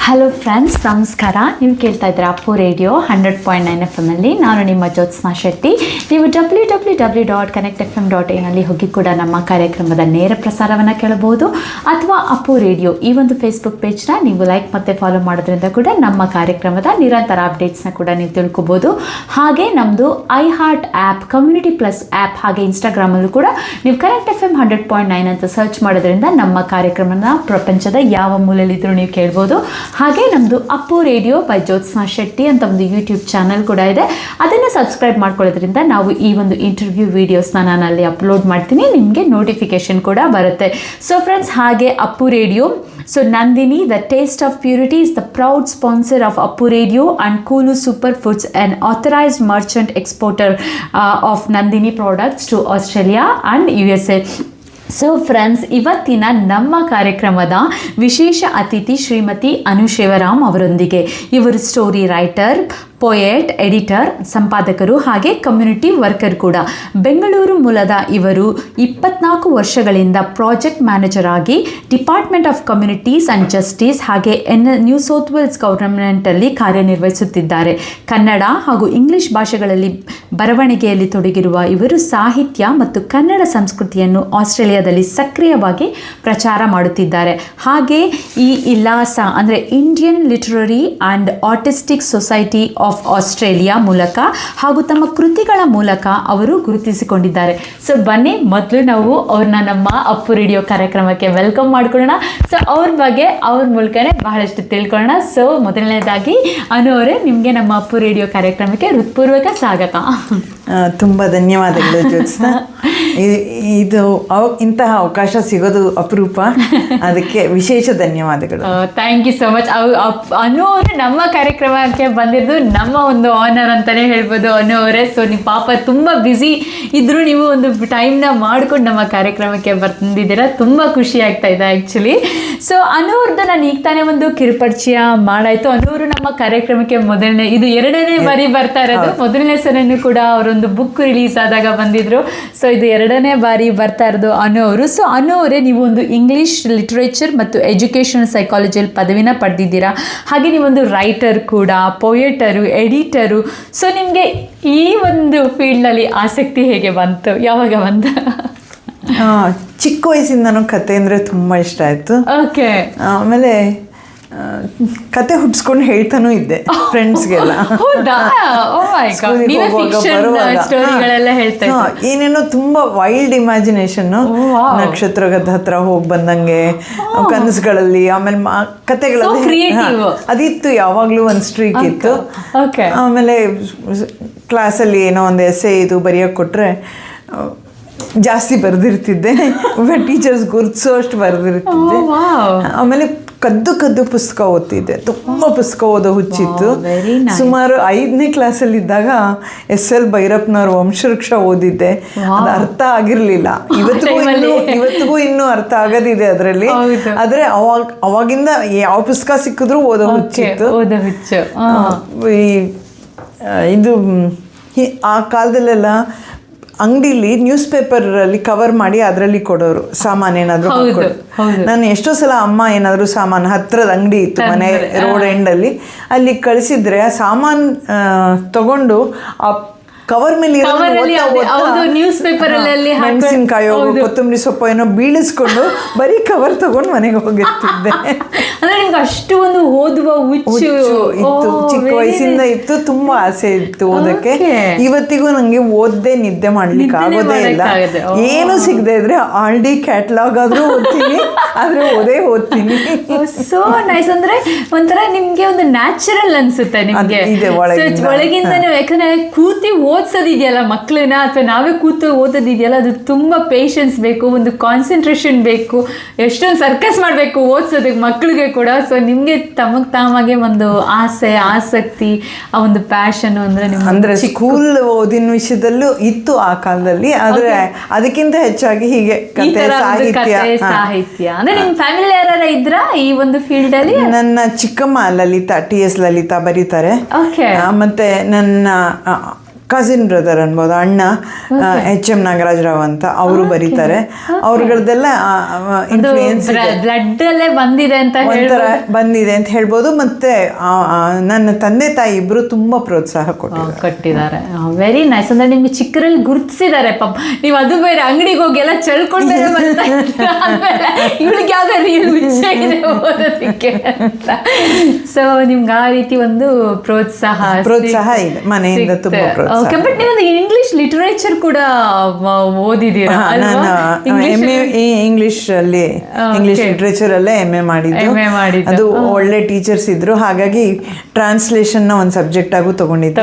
Hello friends, ನಮಸ್ಕಾರ. ನೀವು ಕೇಳ್ತಾ ಇದ್ದೀರಾ ಅಪ್ಪು ರೇಡಿಯೋ 100.9 FM ಅಲ್ಲಿ. ನಾನು ನಿಮ್ಮ ಜ್ಯೋತ್ಸ್ನಾ ಶೆಟ್ಟಿ. ನೀವು www.connectfm.in ಅಲ್ಲಿ ಹೋಗಿ ಕೂಡ ನಮ್ಮ ಕಾರ್ಯಕ್ರಮದ ನೇರ ಪ್ರಸಾರವನ್ನು ಕೇಳಬಹುದು. ಅಥವಾ ಅಪ್ಪು ರೇಡಿಯೋ ಈ ಒಂದು ಫೇಸ್ಬುಕ್ ಪೇಜ್ನ ನೀವು ಲೈಕ್ ಮತ್ತು ಫಾಲೋ ಮಾಡೋದ್ರಿಂದ ಕೂಡ ನಮ್ಮ ಕಾರ್ಯಕ್ರಮದ ನಿರಂತರ ಅಪ್ಡೇಟ್ಸ್ನ ಕೂಡ ನೀವು ತಿಳ್ಕೊಬೋದು. ಹಾಗೆ ನಮ್ಮದು I heart app, community plus app, ಹಾಗೆ ಇನ್ಸ್ಟಾಗ್ರಾಮಲ್ಲೂ ಕೂಡ ನೀವು ಕನೆಕ್ಟ್ FM 100.9 ಅಂತ ಸರ್ಚ್ ಮಾಡೋದ್ರಿಂದ ನಮ್ಮ ಕಾರ್ಯಕ್ರಮನ ಪ್ರಪಂಚದ ಯಾವ ಮೂಲೆಯಲ್ಲಿದ್ದರೂ ನೀವು ಕೇಳ್ಬೋದು. ಹಾಗೆ ನಮ್ಮದು ಅಪ್ಪು ರೇಡಿಯೋ ಬೈ ಜ್ಯೋತ್ಸ್ನಾ ಶೆಟ್ಟಿ ಅಂತ ಒಂದು ಯೂಟ್ಯೂಬ್ ಚಾನಲ್ ಕೂಡ ಇದೆ. ಅದನ್ನು ಸಬ್ಸ್ಕ್ರೈಬ್ ಮಾಡ್ಕೊಳ್ಳೋದ್ರಿಂದ ನಾವು ಈ ಒಂದು ಇಂಟರ್ವ್ಯೂ ವೀಡಿಯೋಸ್ನ ನಾನು ಅಲ್ಲಿ ಅಪ್ಲೋಡ್ ಮಾಡ್ತೀನಿ, ನಿಮಗೆ ನೋಟಿಫಿಕೇಶನ್ ಕೂಡ ಬರುತ್ತೆ. ಸೊ ಫ್ರೆಂಡ್ಸ್, ಹಾಗೆ Appu radio, so Nandini the taste of purity is the proud sponsor of Appu radio and cool super foods and authorised merchant exporter of Nandini products to Australia and USA. So friends, ಇವತ್ತಿನ ನಮ್ಮ ಕಾರ್ಯಕ್ರಮದ ವಿಶೇಷ ಅತಿಥಿ ಶ್ರೀಮತಿ ಅನು ಶಿವರಾಮ್ ಅವರೊಂದಿಗೆ. ಇವರು ಸ್ಟೋರಿ ರೈಟರ್, ಪೊಯೆಟ್, ಎಡಿಟರ್, ಸಂಪಾದಕರು ಹಾಗೆ community worker ಕೂಡ. ಬೆಂಗಳೂರು ಮೂಲದ ಇವರು 24 ವರ್ಷಗಳಿಂದ ಪ್ರಾಜೆಕ್ಟ್ ಮ್ಯಾನೇಜರ್ ಆಗಿ department of communities and justice ಹಾಗೆ ನ್ಯೂ ಸೌತ್ ವೇಲ್ಸ್ ಗವರ್ನಮೆಂಟಲ್ಲಿ ಕಾರ್ಯನಿರ್ವಹಿಸುತ್ತಿದ್ದಾರೆ. ಕನ್ನಡ ಹಾಗೂ ಇಂಗ್ಲಿಷ್ ಭಾಷೆಗಳಲ್ಲಿ ಬರವಣಿಗೆಯಲ್ಲಿ ತೊಡಗಿರುವ ಇವರು ಸಾಹಿತ್ಯ ಮತ್ತು ಕನ್ನಡ ಸಂಸ್ಕೃತಿಯನ್ನು ಆಸ್ಟ್ರೇಲಿಯಾದಲ್ಲಿ ಸಕ್ರಿಯವಾಗಿ ಪ್ರಚಾರ ಮಾಡುತ್ತಿದ್ದಾರೆ. ಹಾಗೆ ಈ ಇಲಾಸ ಅಂದರೆ Indian literary and artistic society of Australia ಮೂಲಕ ಹಾಗೂ ತಮ್ಮ ಕೃತಿಗಳ ಮೂಲಕ ಅವರು ಗುರುತಿಸಿಕೊಂಡಿದ್ದಾರೆ. ಸೊ ಬನ್ನಿ, ಮೊದಲು ನಾವು ಅವ್ರನ್ನ ನಮ್ಮ ಅಪ್ಪು ರೇಡಿಯೋ ಕಾರ್ಯಕ್ರಮಕ್ಕೆ ವೆಲ್ಕಮ್ ಮಾಡ್ಕೊಳ್ಳೋಣ. ಸೊ ಅವ್ರ ಬಗ್ಗೆ ಅವ್ರ ಮೂಲಕನೇ ಬಹಳಷ್ಟು ತಿಳ್ಕೊಳ್ಳೋಣ. ಸೊ ಮೊದಲನೇದಾಗಿ ಅನು ಅವರೇ, ನಿಮಗೆ ನಮ್ಮ ಅಪ್ಪು ರೇಡಿಯೋ ಕಾರ್ಯಕ್ರಮಕ್ಕೆ ಹೃತ್ಪೂರ್ವಕ ಸ್ವಾಗತ. ತುಂಬ ಧನ್ಯವಾದಗಳು ಜ್ಯೋತ್ಸ್ನಾ. ಇದು ಇಂತಹ ಅವಕಾಶ ಸಿಗೋದು ಅಪರೂಪ, ಅದಕ್ಕೆ ವಿಶೇಷ ಧನ್ಯವಾದಗಳು. Thank you so much. Anu ಅವರೇ ನಮ್ಮ ಕಾರ್ಯಕ್ರಮಕ್ಕೆ ಬಂದಿದ್ದು ನಮ್ಮ ಒಂದು ಆನರ್ ಅಂತಲೇ ಹೇಳ್ಬೋದು. ಅನು ಅವರೇ, ಸೊ ನೀವು ಪಾಪ ತುಂಬ ಬ್ಯುಸಿ ಇದ್ದರೂ ನೀವು ಒಂದು ಟೈಮ್ನ ಮಾಡ್ಕೊಂಡು ನಮ್ಮ ಕಾರ್ಯಕ್ರಮಕ್ಕೆ ಬಂದಿದ್ದೀರಾ. ತುಂಬ ಖುಷಿ ಆಗ್ತಾ ಇದೆ ಆ್ಯಕ್ಚುಲಿ. ಸೊ ಅನು ಅವ್ರದ್ದು ನಾನು ಈಗ ತಾನೇ ಒಂದು ಕಿರುಪರಿಚಯ ಮಾಡಾಯಿತು. ಅನು ಅವರು ನಮ್ಮ ಕಾರ್ಯಕ್ರಮಕ್ಕೆ ಇದು 2ನೇ ಬಾರಿ ಬರ್ತಾ ಇರೋದು. ಮೊದಲನೇ ಸಲನೂ ಕೂಡ ಅವರೊಂದು ಬುಕ್ ರಿಲೀಸ್ ಆದಾಗ ಬಂದಿದ್ರು. ಸೊ ಇದು 2ನೇ ಬಾರಿ ಬರ್ತಾ ಇರೋದು ಅನು ಅವರು. ಸೊ ಅನು ಅವರೇ, ನೀವು ಒಂದು ಇಂಗ್ಲೀಷ್ ಲಿಟ್ರೇಚರ್ ಮತ್ತು ಎಜುಕೇಷನಲ್ ಸೈಕಾಲಜಿಯಲ್ಲಿ ಪದವಿನ ಪಡೆದಿದ್ದೀರಾ. ಹಾಗೆ ನೀವೊಂದು ರೈಟರ್ ಕೂಡ, ಪೊಯೆಟರು, ಎಡಿಟರು. ಸೊ ನಿಮಗೆ ಈ ಒಂದು ಫೀಲ್ಡ್ನಲ್ಲಿ ಆಸಕ್ತಿ ಹೇಗೆ ಬಂತು, ಯಾವಾಗ ಬಂತು? ಚಿಕ್ಕ ವಯಸ್ಸಿಂದನೂ ಕತೆ ಅಂದರೆ ತುಂಬ ಇಷ್ಟ ಆಯಿತು. ಓಕೆ. ಆಮೇಲೆ ಕತೆ ಹುಡ್ಸ್ಕೊಂಡು ಹೇಳ್ತಾನೂ ಇದ್ದೆ ಫ್ರೆಂಡ್ಸ್ಗೆಲ್ಲ. ಏನೇನೋ ತುಂಬ ವೈಲ್ಡ್ ಇಮ್ಯಾಜಿನೇಷನ್ನು, ನಕ್ಷತ್ರಗದ ಹತ್ರ ಹೋಗಿ ಬಂದಂಗೆ ಕನಸುಗಳಲ್ಲಿ, ಆಮೇಲೆ ಕತೆಗಳಲ್ಲಿ ಅದಿತ್ತು. ಯಾವಾಗಲೂ ಒಂದು ಸ್ಟ್ರೀಕ್ ಇತ್ತು. ಆಮೇಲೆ ಕ್ಲಾಸಲ್ಲಿ ಏನೋ ಒಂದು ಎಸ್ಸೆ ಇದು ಬರೆಯೋಕ್ಕೆ ಕೊಟ್ಟರೆ ಜಾಸ್ತಿ ಬರೆದಿರ್ತಿದ್ದೆ. ಟೀಚರ್ಸ್ ಗುರ್ತಿಸೋ ಅಷ್ಟು ಬರೆದಿರ್ತಿದ್ದೆ. ಆಮೇಲೆ ಕದ್ದು ಪುಸ್ತಕ ಓದ್ತಿದ್ದೆ. ತುಂಬ ಪುಸ್ತಕ ಓದೋ ಹುಚ್ಚಿತ್ತು. ಸುಮಾರು 5ನೇ ಕ್ಲಾಸಲ್ಲಿದ್ದಾಗ SL ಭೈರಪ್ಪನವ್ರ ವಂಶವೃಕ್ಷ ಓದಿದ್ದೆ. ಅದು ಅರ್ಥ ಆಗಿರಲಿಲ್ಲ. ಇವತ್ತಿಗೂ ಇನ್ನೂ ಅರ್ಥ ಆಗೋದಿದೆ ಅದರಲ್ಲಿ. ಆದರೆ ಅವಾಗಿಂದ ಯಾವ ಪುಸ್ತಕ ಸಿಕ್ಕಿದ್ರೂ ಓದೋ ಹುಚ್ಚಿತ್ತು. ಇದು ಆ ಕಾಲದಲ್ಲೆಲ್ಲ ಅಂಗಡಿಲಿ ನ್ಯೂಸ್ ಪೇಪರಲ್ಲಿ ಕವರ್ ಮಾಡಿ ಅದರಲ್ಲಿ ಕೊಡೋರು ಸಾಮಾನು ಏನಾದರೂ. ನಾನು ಎಷ್ಟೋ ಸಲ ಅಮ್ಮ ಏನಾದರೂ ಸಾಮಾನು, ಹತ್ರದ ಅಂಗಡಿ ಇತ್ತು ಮನೆ ರೋಡ್ ಎಂಡಲ್ಲಿ, ಅಲ್ಲಿ ಕಳಿಸಿದ್ರೆ ಆ ಸಾಮಾನು ತಗೊಂಡು ಆ ಕವರ್ ಮೇಲೆ ಮೆಣಸಿನ್ಕಾಯೋ ಕೊತ್ತಂಬರಿ ಸೊಪ್ಪು ಏನೋ ಬೀಳಿಸ್ಕೊಂಡು ಬರೀ ಕವರ್ ತಗೊಂಡು ಮನೆಗೆ ಹೋಗಿರ್ತಿದ್ದೆ. ಅಂದ್ರೆ ನಿಮ್ಗೆ ಅಷ್ಟು ಒಂದು ಓದುವ ಹುಚ್ಚು ಇತ್ತು, ಚಿಕ್ಕ ವಯಸ್ಸಿಂದ ಇತ್ತು. ತುಂಬಾ ಆಸೆ ಇತ್ತು ಓದಕ್ಕೆ. ಇವತ್ತಿಗೂ ನಂಗೆ ಓದ್ದೇ ನಿದ್ದೆ ಮಾಡ್ಲಿಕ್ಕೆ ಆಗೋದೇ ಇಲ್ಲ. ಏನು ಸಿಗದೆ ಇದ್ರೆ ಆಲ್ಡಿ ಕ್ಯಾಟ್ಲಾಗ್ ಆದ್ರೂ ಓದ್ತೀನಿ, ಆದ್ರೆ ಓದ್ತೀನಿ. So nice. ಅಂದ್ರೆ ಒಂಥರ ನಿಮ್ಗೆ ಒಂದು ನ್ಯಾಚುರಲ್ ಅನ್ಸುತ್ತೆ ನಿಮ್ಗೆ ಒಳಗಿಂದ. ಯಾಕಂದ್ರೆ ಕೂತಿ ಓದ್ಸೋದಿದೆಯಲ್ಲ ಮಕ್ಕಳನ್ನ, ಅಥವಾ ನಾವೇ ಕೂತು ಓದೋದಿದೆಯಲ್ಲ, ಅದು ತುಂಬ ಪೇಷನ್ಸ್ ಬೇಕು, ಒಂದು ಕಾನ್ಸಂಟ್ರೇಷನ್ ಬೇಕು, ಎಷ್ಟೊಂದು ಸರ್ಕಸ್ ಮಾಡಬೇಕು ಓದ್ಸೋದಕ್ಕೆ ಮಕ್ಕಳಿಗೆ ಕೂಡ. ಸೊ ನಿಮಗೆ ತಾಮಾಗೆ ಒಂದು ಆಸಕ್ತಿ, ಆ ಒಂದು ಪ್ಯಾಷನ್ ಅಂದ್ರೆ ಸ್ಕೂಲ್ ಓದಿನ ವಿಷಯದಲ್ಲೂ ಇತ್ತು ಆ ಕಾಲದಲ್ಲಿ. ಆದ್ರೆ ಅದಕ್ಕಿಂತ ಹೆಚ್ಚಾಗಿ ಹೀಗೆ ಸಾಹಿತ್ಯ. ಅಂದ್ರೆ ನಿಮ್ಮ ಫ್ಯಾಮಿಲಿ ಯಾರು ಇದ್ರ ಈ ಒಂದು ಫೀಲ್ಡ್ ಅಲ್ಲಿ? ನನ್ನ ಚಿಕ್ಕಮ್ಮ ಲಲಿತಾ, TS ಲಲಿತಾ ಬರೀತಾರೆ. ಮತ್ತೆ ನನ್ನ ಕಸಿನ್ ಬ್ರದರ್ ಅನ್ಬೋದು, ಅಣ್ಣ HM ನಾಗರಾಜರಾವ್ ಅಂತ ಅವರು ಬರೀತಾರೆ. ಅವ್ರಗಳದೆಲ್ಲ ಇನ್ಫ್ಲೂಯೆನ್ಸ್ ಬ್ಲಡ್ ಅಲ್ಲೇ ಬಂದಿದೆ ಅಂತ ಒಂಥರ ಬಂದಿದೆ ಅಂತ ಹೇಳ್ಬೋದು. ಮತ್ತೆ ನನ್ನ ತಂದೆ ತಾಯಿ ಇಬ್ರು ತುಂಬಾ ಪ್ರೋತ್ಸಾಹ ಕೊಟ್ಟಿದ್ದಾರೆ. Very nice. ಅಂದ್ರೆ ನಿಮ್ಗೆ ಚಿಕ್ಕರಲ್ಲಿ ಗುರುತಿಸಿದ್ದಾರೆ ಪಾಪ. ನೀವು ಅದು ಬೇರೆ ಅಂಗಡಿಗೆ ಹೋಗಿ ಎಲ್ಲ ಚಳ್ಕೊಂಡು ಇವಳಿಗೆ ಯಾವ್ದಾರ ಓದೋದಕ್ಕೆ ಅಂತ. ಸೊ ನಿಮ್ಗೆ ಆ ರೀತಿ ಒಂದು ಪ್ರೋತ್ಸಾಹ ಇದೆ ಮನೆಯಿಂದ ತುಂಬಾ ಪ್ರೋತ್ಸಾಹ. ಓಕೆ, ಬಟ್ ನೀವೊಂದು ಇಂಗ್ಲಿಷ್ ಲಿಟರೇಚರ್ ಕೂಡ ಓದಿದ್ದೀರಾ? ಇಂಗ್ಲಿಷ್ ಲಿಟರೇಚರ್ ಅಲ್ಲೇ MA ಮಾಡಿದ್ದು. ಅದು ಒಳ್ಳೆ ಟೀಚರ್ಸ್ ಇದ್ರು, ಹಾಗಾಗಿ ಟ್ರಾನ್ಸ್ಲೇಷನ್ ನ ಒಂದು ಸಬ್ಜೆಕ್ಟ್ ಆಗು ತಗೊಂಡಿದ್ದೆ.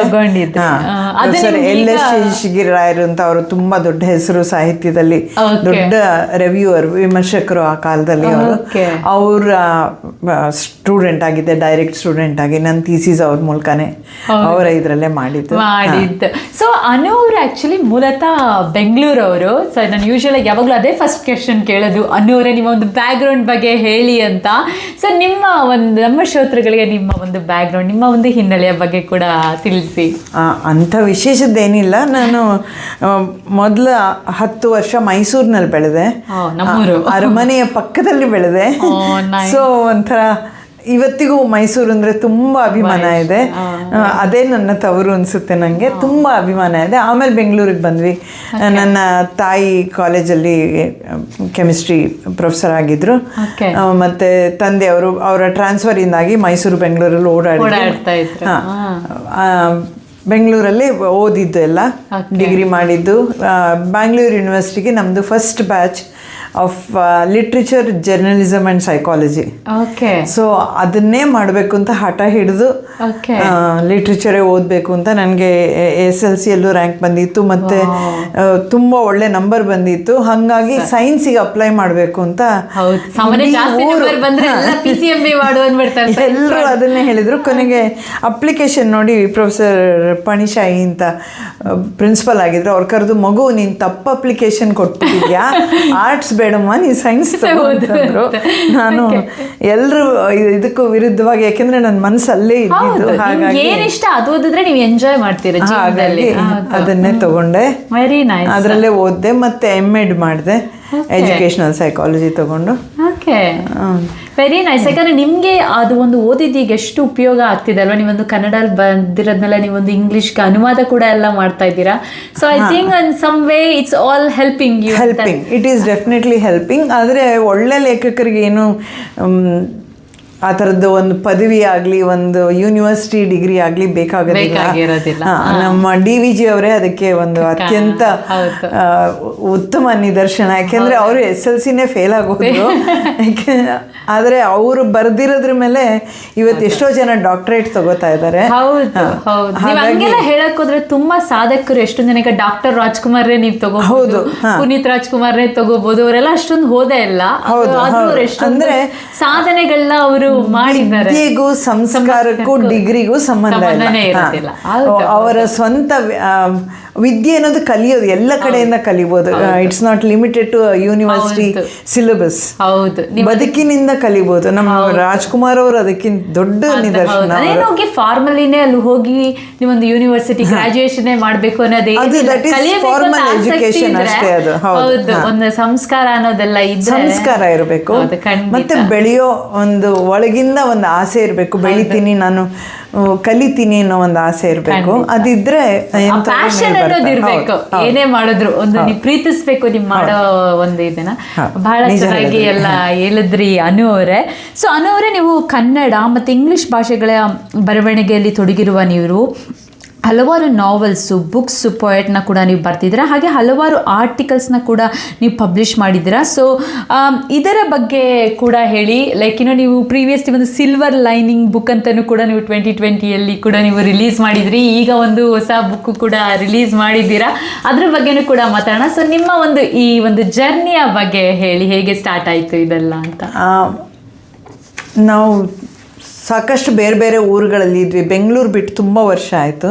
LS ಶಿಗಿರಾಯರು ಅಂತ ಅವರು ತುಂಬಾ ದೊಡ್ಡ ಹೆಸರು ಸಾಹಿತ್ಯದಲ್ಲಿ, ದೊಡ್ಡ ರಿವ್ಯೂವರ್, ವಿಮರ್ಶಕರು ಆ ಕಾಲದಲ್ಲಿ. ಅವ್ರ ಸ್ಟೂಡೆಂಟ್ ಆಗಿದ್ದೆ, ಡೈರೆಕ್ಟ್ ಸ್ಟೂಡೆಂಟ್ ಆಗಿ. ನನ್ನ ಥೀಸಿಸ್ ಅವ್ರ ಮೂಲಕನೇ ಅವರ ಇದ್ರಲ್ಲೇ ಮಾಡಿದ್ದು. ಸೊ ಅನು ಅವರು ಆಕ್ಚುಲಿ ಮೂಲತಃ ಬೆಂಗಳೂರವರು. ಸೊ ನಾನು ಯೂಶುವಲ್ ಆಗಿ ಯಾವಾಗಲೂ ಅದೇ ಫಸ್ಟ್ ಕ್ವೆಶನ್ ಕೇಳೋದು, ಅನು ಅವರೇ ನಿಮ್ಮ ಒಂದು ಬ್ಯಾಕ್ಗ್ರೌಂಡ್ ಬಗ್ಗೆ ಹೇಳಿ ಅಂತ. ಸೊ ನಿಮ್ಮ ಒಂದು ನಮ್ಮ ಶ್ರೋತೃಗಳಿಗೆ ನಿಮ್ಮ ಒಂದು ಬ್ಯಾಕ್ಗ್ರೌಂಡ್, ನಿಮ್ಮ ಒಂದು ಹಿನ್ನೆಲೆಯ ಬಗ್ಗೆ ಕೂಡ ತಿಳಿಸಿ. ಅಂಥ ವಿಶೇಷದ್ದೇನಿಲ್ಲ. ನಾನು ಮೊದಲ 10 ವರ್ಷ ಮೈಸೂರಿನಲ್ಲಿ ಬೆಳೆದೆ, ಅರಮನೆಯ ಪಕ್ಕದಲ್ಲಿ ಬೆಳೆದೆ. ಸೊ ಒಂಥರ ಇವತ್ತಿಗೂ ಮೈಸೂರು ಅಂದರೆ ತುಂಬ ಅಭಿಮಾನ ಇದೆ. ಅದೇ ನನ್ನ ತವರು ಅನಿಸುತ್ತೆ, ನನಗೆ ತುಂಬ ಅಭಿಮಾನ ಇದೆ. ಆಮೇಲೆ ಬೆಂಗಳೂರಿಗೆ ಬಂದ್ವಿ. ನನ್ನ ತಾಯಿ ಕಾಲೇಜಲ್ಲಿ ಕೆಮಿಸ್ಟ್ರಿ ಪ್ರೊಫೆಸರ್ ಆಗಿದ್ದರು. ಮತ್ತು ತಂದೆಯವರು ಅವರ ಟ್ರಾನ್ಸ್ಫರಿಂದಾಗಿ ಮೈಸೂರು ಬೆಂಗಳೂರಲ್ಲಿ ಓಡಾಡ್ತಾ ಇದ್ರು. ಬೆಂಗಳೂರಲ್ಲಿ ಓದಿದ್ದು ಎಲ್ಲ, ಡಿಗ್ರಿ ಮಾಡಿದ್ದು. ಬ್ಯಾಂಗ್ಳೂರು ಯೂನಿವರ್ಸಿಟಿಗೆ ನಮ್ಮದು first batch of literature, journalism and psychology. So ಅದನ್ನೇ ಮಾಡಬೇಕು ಅಂತ ಹಠ ಹಿಡಿದು ಲಿಟ್ರೇಚರೇ ಓದಬೇಕು ಅಂತ. ನನಗೆ SLCಯಲ್ಲೂ ರ್ಯಾಂಕ್ ಬಂದಿತ್ತು, ಮತ್ತು ತುಂಬ ಒಳ್ಳೆ ನಂಬರ್ ಬಂದಿತ್ತು. ಹಾಗಾಗಿ ಸೈನ್ಸಿಗೆ ಅಪ್ಲೈ ಮಾಡಬೇಕು ಅಂತ ಎಲ್ಲರೂ ಅದನ್ನೇ ಹೇಳಿದರು. ಕೊನೆಗೆ ಅಪ್ಲಿಕೇಶನ್ ನೋಡಿ ಪ್ರೊಫೆಸರ್ ಪಣಿಶಾಯಿ ಅಂತ ಪ್ರಿನ್ಸಿಪಲ್ ಆಗಿದ್ರು, ಅವ್ರು ಕರೆದು, ಮಗು ನೀನು ತಪ್ಪು ಅಪ್ಲಿಕೇಶನ್ ಕೊಟ್ಬಿಟ್ಟಿದ್ಯಾ, ಆರ್ಟ್ಸ್ ಬೇಡಮ್ಮ, ನೀ ಸೈನ್ಸ್ ತಗೊಂಡ್ರು. ನಾನು ಎಲ್ಲರೂ ಇದಕ್ಕೂ ವಿರುದ್ಧವಾಗಿ, ಯಾಕೆಂದ್ರೆ ನನ್ನ ಮನಸ್ಸಲ್ಲೇ ಇದ್ದಿದ್ದು. ಹಾಗಾಗಿ ಏನಿಷ್ಟ ಅದು ಓದಿದ್ರೆ ನೀವು ಎಂಜಾಯ್ ಮಾಡ್ತೀರಾ, ಹಾಗಾಗಿ ಅದನ್ನೇ ತಗೊಂಡೆ. Very nice. ಅದರಲ್ಲೇ ಓದಿದೆ. ಮತ್ತೆ MEd ಮಾಡಿದೆ, ಎಜುಕೇಶನಲ್ ಸೈಕಾಲಜಿ ತಗೊಂಡು. Very nice. ಯಾಕಂದ್ರೆ ನಿಮಗೆ ಅದು ಒಂದು ಓದಿದ್ದೀಗ ಎಷ್ಟು ಉಪಯೋಗ ಆಗ್ತಿದೆ ಅಲ್ವಾ? ನೀವೊಂದು ಕನ್ನಡಲ್ಲಿ ಬಂದಿರೋದ್ಮೇಲೆ ನೀವೊಂದು ಇಂಗ್ಲಿಷ್ಗೆ ಅನುವಾದ ಕೂಡ ಎಲ್ಲ ಮಾಡ್ತಾ ಇದ್ದೀರಾ. So I think in some way it's all helping you. It is definitely helping. ಆದರೆ ಒಳ್ಳೆ ಲೇಖಕರಿಗೆ ಏನು ಆ ಥರದ್ದು ಒಂದು ಪದವಿ ಆಗಲಿ, ಒಂದು ಯೂನಿವರ್ಸಿಟಿ ಡಿಗ್ರಿ ಆಗಲಿ ಬೇಕಾಗೋದಿಲ್ಲ. ನಮ್ಮ DVG ಅವರೇ ಅದಕ್ಕೆ ಒಂದು ಅತ್ಯಂತ ಉತ್ತಮ ನಿದರ್ಶನ. ಯಾಕೆಂದರೆ ಅವರು SLCನೇ ಫೇಲ್ ಆಗೋದು. ಆದರೆ ಅವರು ಬರ್ದಿರೋದ್ರ ಮೇಲೆ ಇವತ್ತು ಎಷ್ಟೋ ಜನ ಡಾಕ್ಟರೇಟ್ ತಗೋತಾ ಇದ್ದಾರೆ. ಹೇಳಕ್ ಹೋದ್ರೆ ತುಂಬಾ ಸಾಧಕರು ಎಷ್ಟೊಂದು ಜನಕ್ಕೆ ಡಾಕ್ಟರ್ ರಾಜ್ಕುಮಾರ್ರೇ ನೀವು ತಗೋಬಹುದು, ಪುನೀತ್ ರಾಜ್ಕುಮಾರ್ರೇ ತಗೋಬಹುದು. ಅವರೆಲ್ಲ ಅಷ್ಟೊಂದು ಹೋದೇ ಇಲ್ಲ, ಅಂದ್ರೆ ಸಾಧನೆಗಳನ್ನ ಅವರು ಮಾಡಿದ್ದಾರೆ. ವಿದ್ಯೆಗೂ ಸಂಸ್ಕಾರಕ್ಕೂ ಡಿಗ್ರಿಗೂ ಸಂಬಂಧ ಇಲ್ಲ. ಅವರ ಸ್ವಂತ ವಿದ್ಯೆ ಅನ್ನೋದು ಕಲಿಯೋದು ಎಲ್ಲ ಕಡೆಯಿಂದ ಕಲಿಬಹುದು. It's not limited to university syllabus. ಬದುಕಿನಿಂದ ಕಲಿಬಹುದು. ನಮ್ಮ ರಾಜ್ಕುಮಾರ್ ಅವರು ಅದಕ್ಕಿಂತ ದೊಡ್ಡ ನಿದರ್ಶನ. ಫಾರ್ಮಲಿನೇ ಅಲ್ಲಿ ಹೋಗಿ ನೀವೊಂದು ಯೂನಿವರ್ಸಿಟಿ ಗ್ರಾಜುಯೇಷನ್ ಮಾಡಬೇಕು ಅನ್ನೋದೇ ಎಜುಕೇಶನ್ ಅಷ್ಟೇ. ಅದು ಹೌದು, ಒಂದು ಸಂಸ್ಕಾರ ಅನ್ನೋದೆಲ್ಲ ಸಂಸ್ಕಾರ ಇರಬೇಕು. ಮತ್ತೆ ಬೆಳೆಯೋ ಒಂದು ಒಳಗಿಂದ ಒಂದು ಆಸೆ ಇರಬೇಕು. ಬೆಳಿತೀನಿ ನಾನು, ಕಲಿತೀನಿ ಅನ್ನೋ ಒಂದು ಆಸೆ ಇರಬೇಕು. ಅದಿದ್ರೆ ಇರ್ಬೇಕು. ಏನೇ ಮಾಡಿದ್ರು ಒಂದು ನೀವು ಪ್ರೀತಿಸ್ಬೇಕು ನಿಮ್ ಮಾಡೋ ಒಂದು ಇದನ್ನ. ಬಹಳ ಚೆನ್ನಾಗಿ ಎಲ್ಲ ಹೇಳಿದ್ರಿ ಅನು ಅವರೇ. ಸೊ ಅನು ಅವರೇ, ನೀವು ಕನ್ನಡ ಮತ್ತು ಇಂಗ್ಲಿಷ್ ಭಾಷೆಗಳ ಬರವಣಿಗೆಯಲ್ಲಿ ತೊಡಗಿರುವ ನೀವು ಹಲವಾರು ನಾವೆಲ್ಸು, ಬುಕ್ಸು, ಪೊಯೆಟ್ನ ಕೂಡ ನೀವು ಬರ್ತಿದ್ದೀರಾ. ಹಾಗೆ ಹಲವಾರು ಆರ್ಟಿಕಲ್ಸ್ನ ಕೂಡ ನೀವು ಪಬ್ಲಿಷ್ ಮಾಡಿದ್ದೀರಾ. ಸೊ ಇದರ ಬಗ್ಗೆ ಕೂಡ ಹೇಳಿ. ಲೈಕ್ ನೀವು ಪ್ರೀವಿಯಸ್ಲಿ ಒಂದು ಸಿಲ್ವರ್ ಲೈನಿಂಗ್ ಬುಕ್ ಅಂತಲೂ ಕೂಡ ನೀವು 2020ಯಲ್ಲಿ ಕೂಡ ನೀವು ರಿಲೀಸ್ ಮಾಡಿದ್ರಿ. ಈಗ ಒಂದು ಹೊಸ ಬುಕ್ ಕೂಡ ರಿಲೀಸ್ ಮಾಡಿದ್ದೀರಾ, ಅದ್ರ ಬಗ್ಗೆನೂ ಕೂಡ ಮಾತಾಡೋಣ. ಸೊ ನಿಮ್ಮ ಒಂದು ಈ ಒಂದು ಜರ್ನಿಯ ಬಗ್ಗೆ ಹೇಳಿ, ಹೇಗೆ ಸ್ಟಾರ್ಟ್ ಆಯಿತು ಇದೆಲ್ಲ ಅಂತ. ನಾವು ಸಾಕಷ್ಟು ಬೇರೆ ಬೇರೆ ಊರುಗಳಲ್ಲಿ ಇದ್ವಿ. ಬೆಂಗಳೂರು ಬಿಟ್ಟು ತುಂಬ ವರ್ಷ ಆಯಿತು.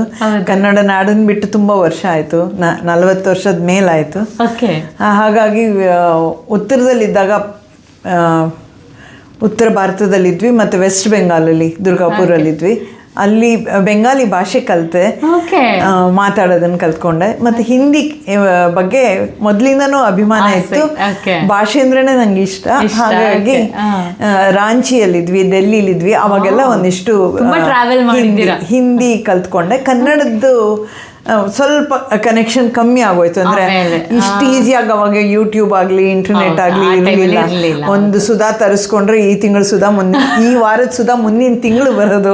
ಕನ್ನಡ ನಾಡನ್ನು ಬಿಟ್ಟು ತುಂಬ ವರ್ಷ ಆಯಿತು. 40 ವರ್ಷದ ಮೇಲಾಯಿತು. ಹಾಗಾಗಿ ಉತ್ತರದಲ್ಲಿದ್ದಾಗ ಉತ್ತರ ಭಾರತದಲ್ಲಿದ್ವಿ, ಮತ್ತು ವೆಸ್ಟ್ ಬೆಂಗಾಲಲ್ಲಿ ದುರ್ಗಾಪುರಲ್ಲಿದ್ವಿ. ಅಲ್ಲಿ ಬೆಂಗಾಲಿ ಭಾಷೆ ಕಲಿತೆ, ಮಾತಾಡೋದನ್ನ ಕಲ್ತ್ಕೊಂಡೆ. ಮತ್ತು ಹಿಂದಿ ಬಗ್ಗೆ ಮೊದಲಿಂದನೂ ಅಭಿಮಾನ ಇತ್ತು, ಭಾಷೆ ಅಂದ್ರೇನೆ ನಂಗೆ ಇಷ್ಟ. ಹಾಗಾಗಿ ರಾಂಚಿಯಲ್ಲಿದ್ವಿ, ಡೆಲ್ಲಿಲಿದ್ವಿ, ಅವಾಗೆಲ್ಲ ಒಂದಿಷ್ಟು ಹಿಂದಿ ಕಲ್ತ್ಕೊಂಡೆ. ಕನ್ನಡದ್ದು ಸ್ವಲ್ಪ ಕನೆಕ್ಷನ್ ಕಮ್ಮಿ ಆಗೋಯ್ತು. ಅಂದ್ರೆ ಇಷ್ಟು ಈಸಿಯಾಗಿ ಅವಾಗ ಯೂಟ್ಯೂಬ್ ಆಗಲಿ ಇಂಟರ್ನೆಟ್ ಆಗಲಿ ಇರಲಿಲ್ಲ. ಒಂದು ಸುಧಾ ತರಿಸ್ಕೊಂಡ್ರೆ ಈ ತಿಂಗಳು ಸುಧಾ ಈ ವಾರದ ಸುಧಾ ಮುಂದಿನ ತಿಂಗಳು ಬರೋದು.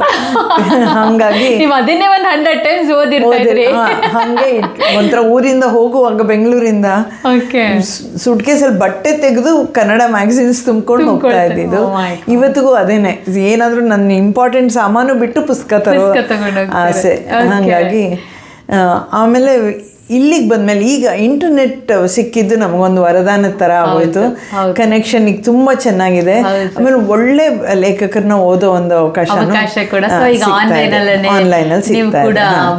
ಹಂಗಾಗಿ ಅದನ್ನೇ ಒಂದು 100 times ಓದಿರ್ತೀರಿ. ಹಂಗೆ ಒಂಥರ ಊರಿಂದ ಹೋಗುವಾಗ ಬೆಂಗಳೂರಿಂದ ಸುಟ್ಕೇಸಲ್ಲಿ ಬಟ್ಟೆ ತೆಗೆದು ಕನ್ನಡ ಮ್ಯಾಗಝಿನ್ಸ್ ತುಂಬ್ಕೊಂಡು ಹೋಗ್ತಾ ಇದ್ದಿದ್ದು. ಇವತ್ತಿಗೂ ಅದೇನೆ, ಏನಾದ್ರೂ ನನ್ನ ಇಂಪಾರ್ಟೆಂಟ್ ಸಾಮಾನು ಬಿಟ್ಟು ಪುಸ್ತಕ ತರೋ ಆಸೆ. ಹಂಗಾಗಿ ಆಮೇಲೆ ಇಲ್ಲಿಗೆ ಬಂದ್ಮೇಲೆ ಈಗ ಇಂಟರ್ನೆಟ್ ಸಿಕ್ಕಿದ್ದು ನಮಗೊಂದು ವರದಾನದ ಥರ ಆಗೋಯ್ತು. ಕನೆಕ್ಷನ್ ಈಗ ತುಂಬ ಚೆನ್ನಾಗಿದೆ. ಆಮೇಲೆ ಒಳ್ಳೆ ಲೇಖಕರನ್ನ ಓದೋ ಒಂದು ಅವಕಾಶ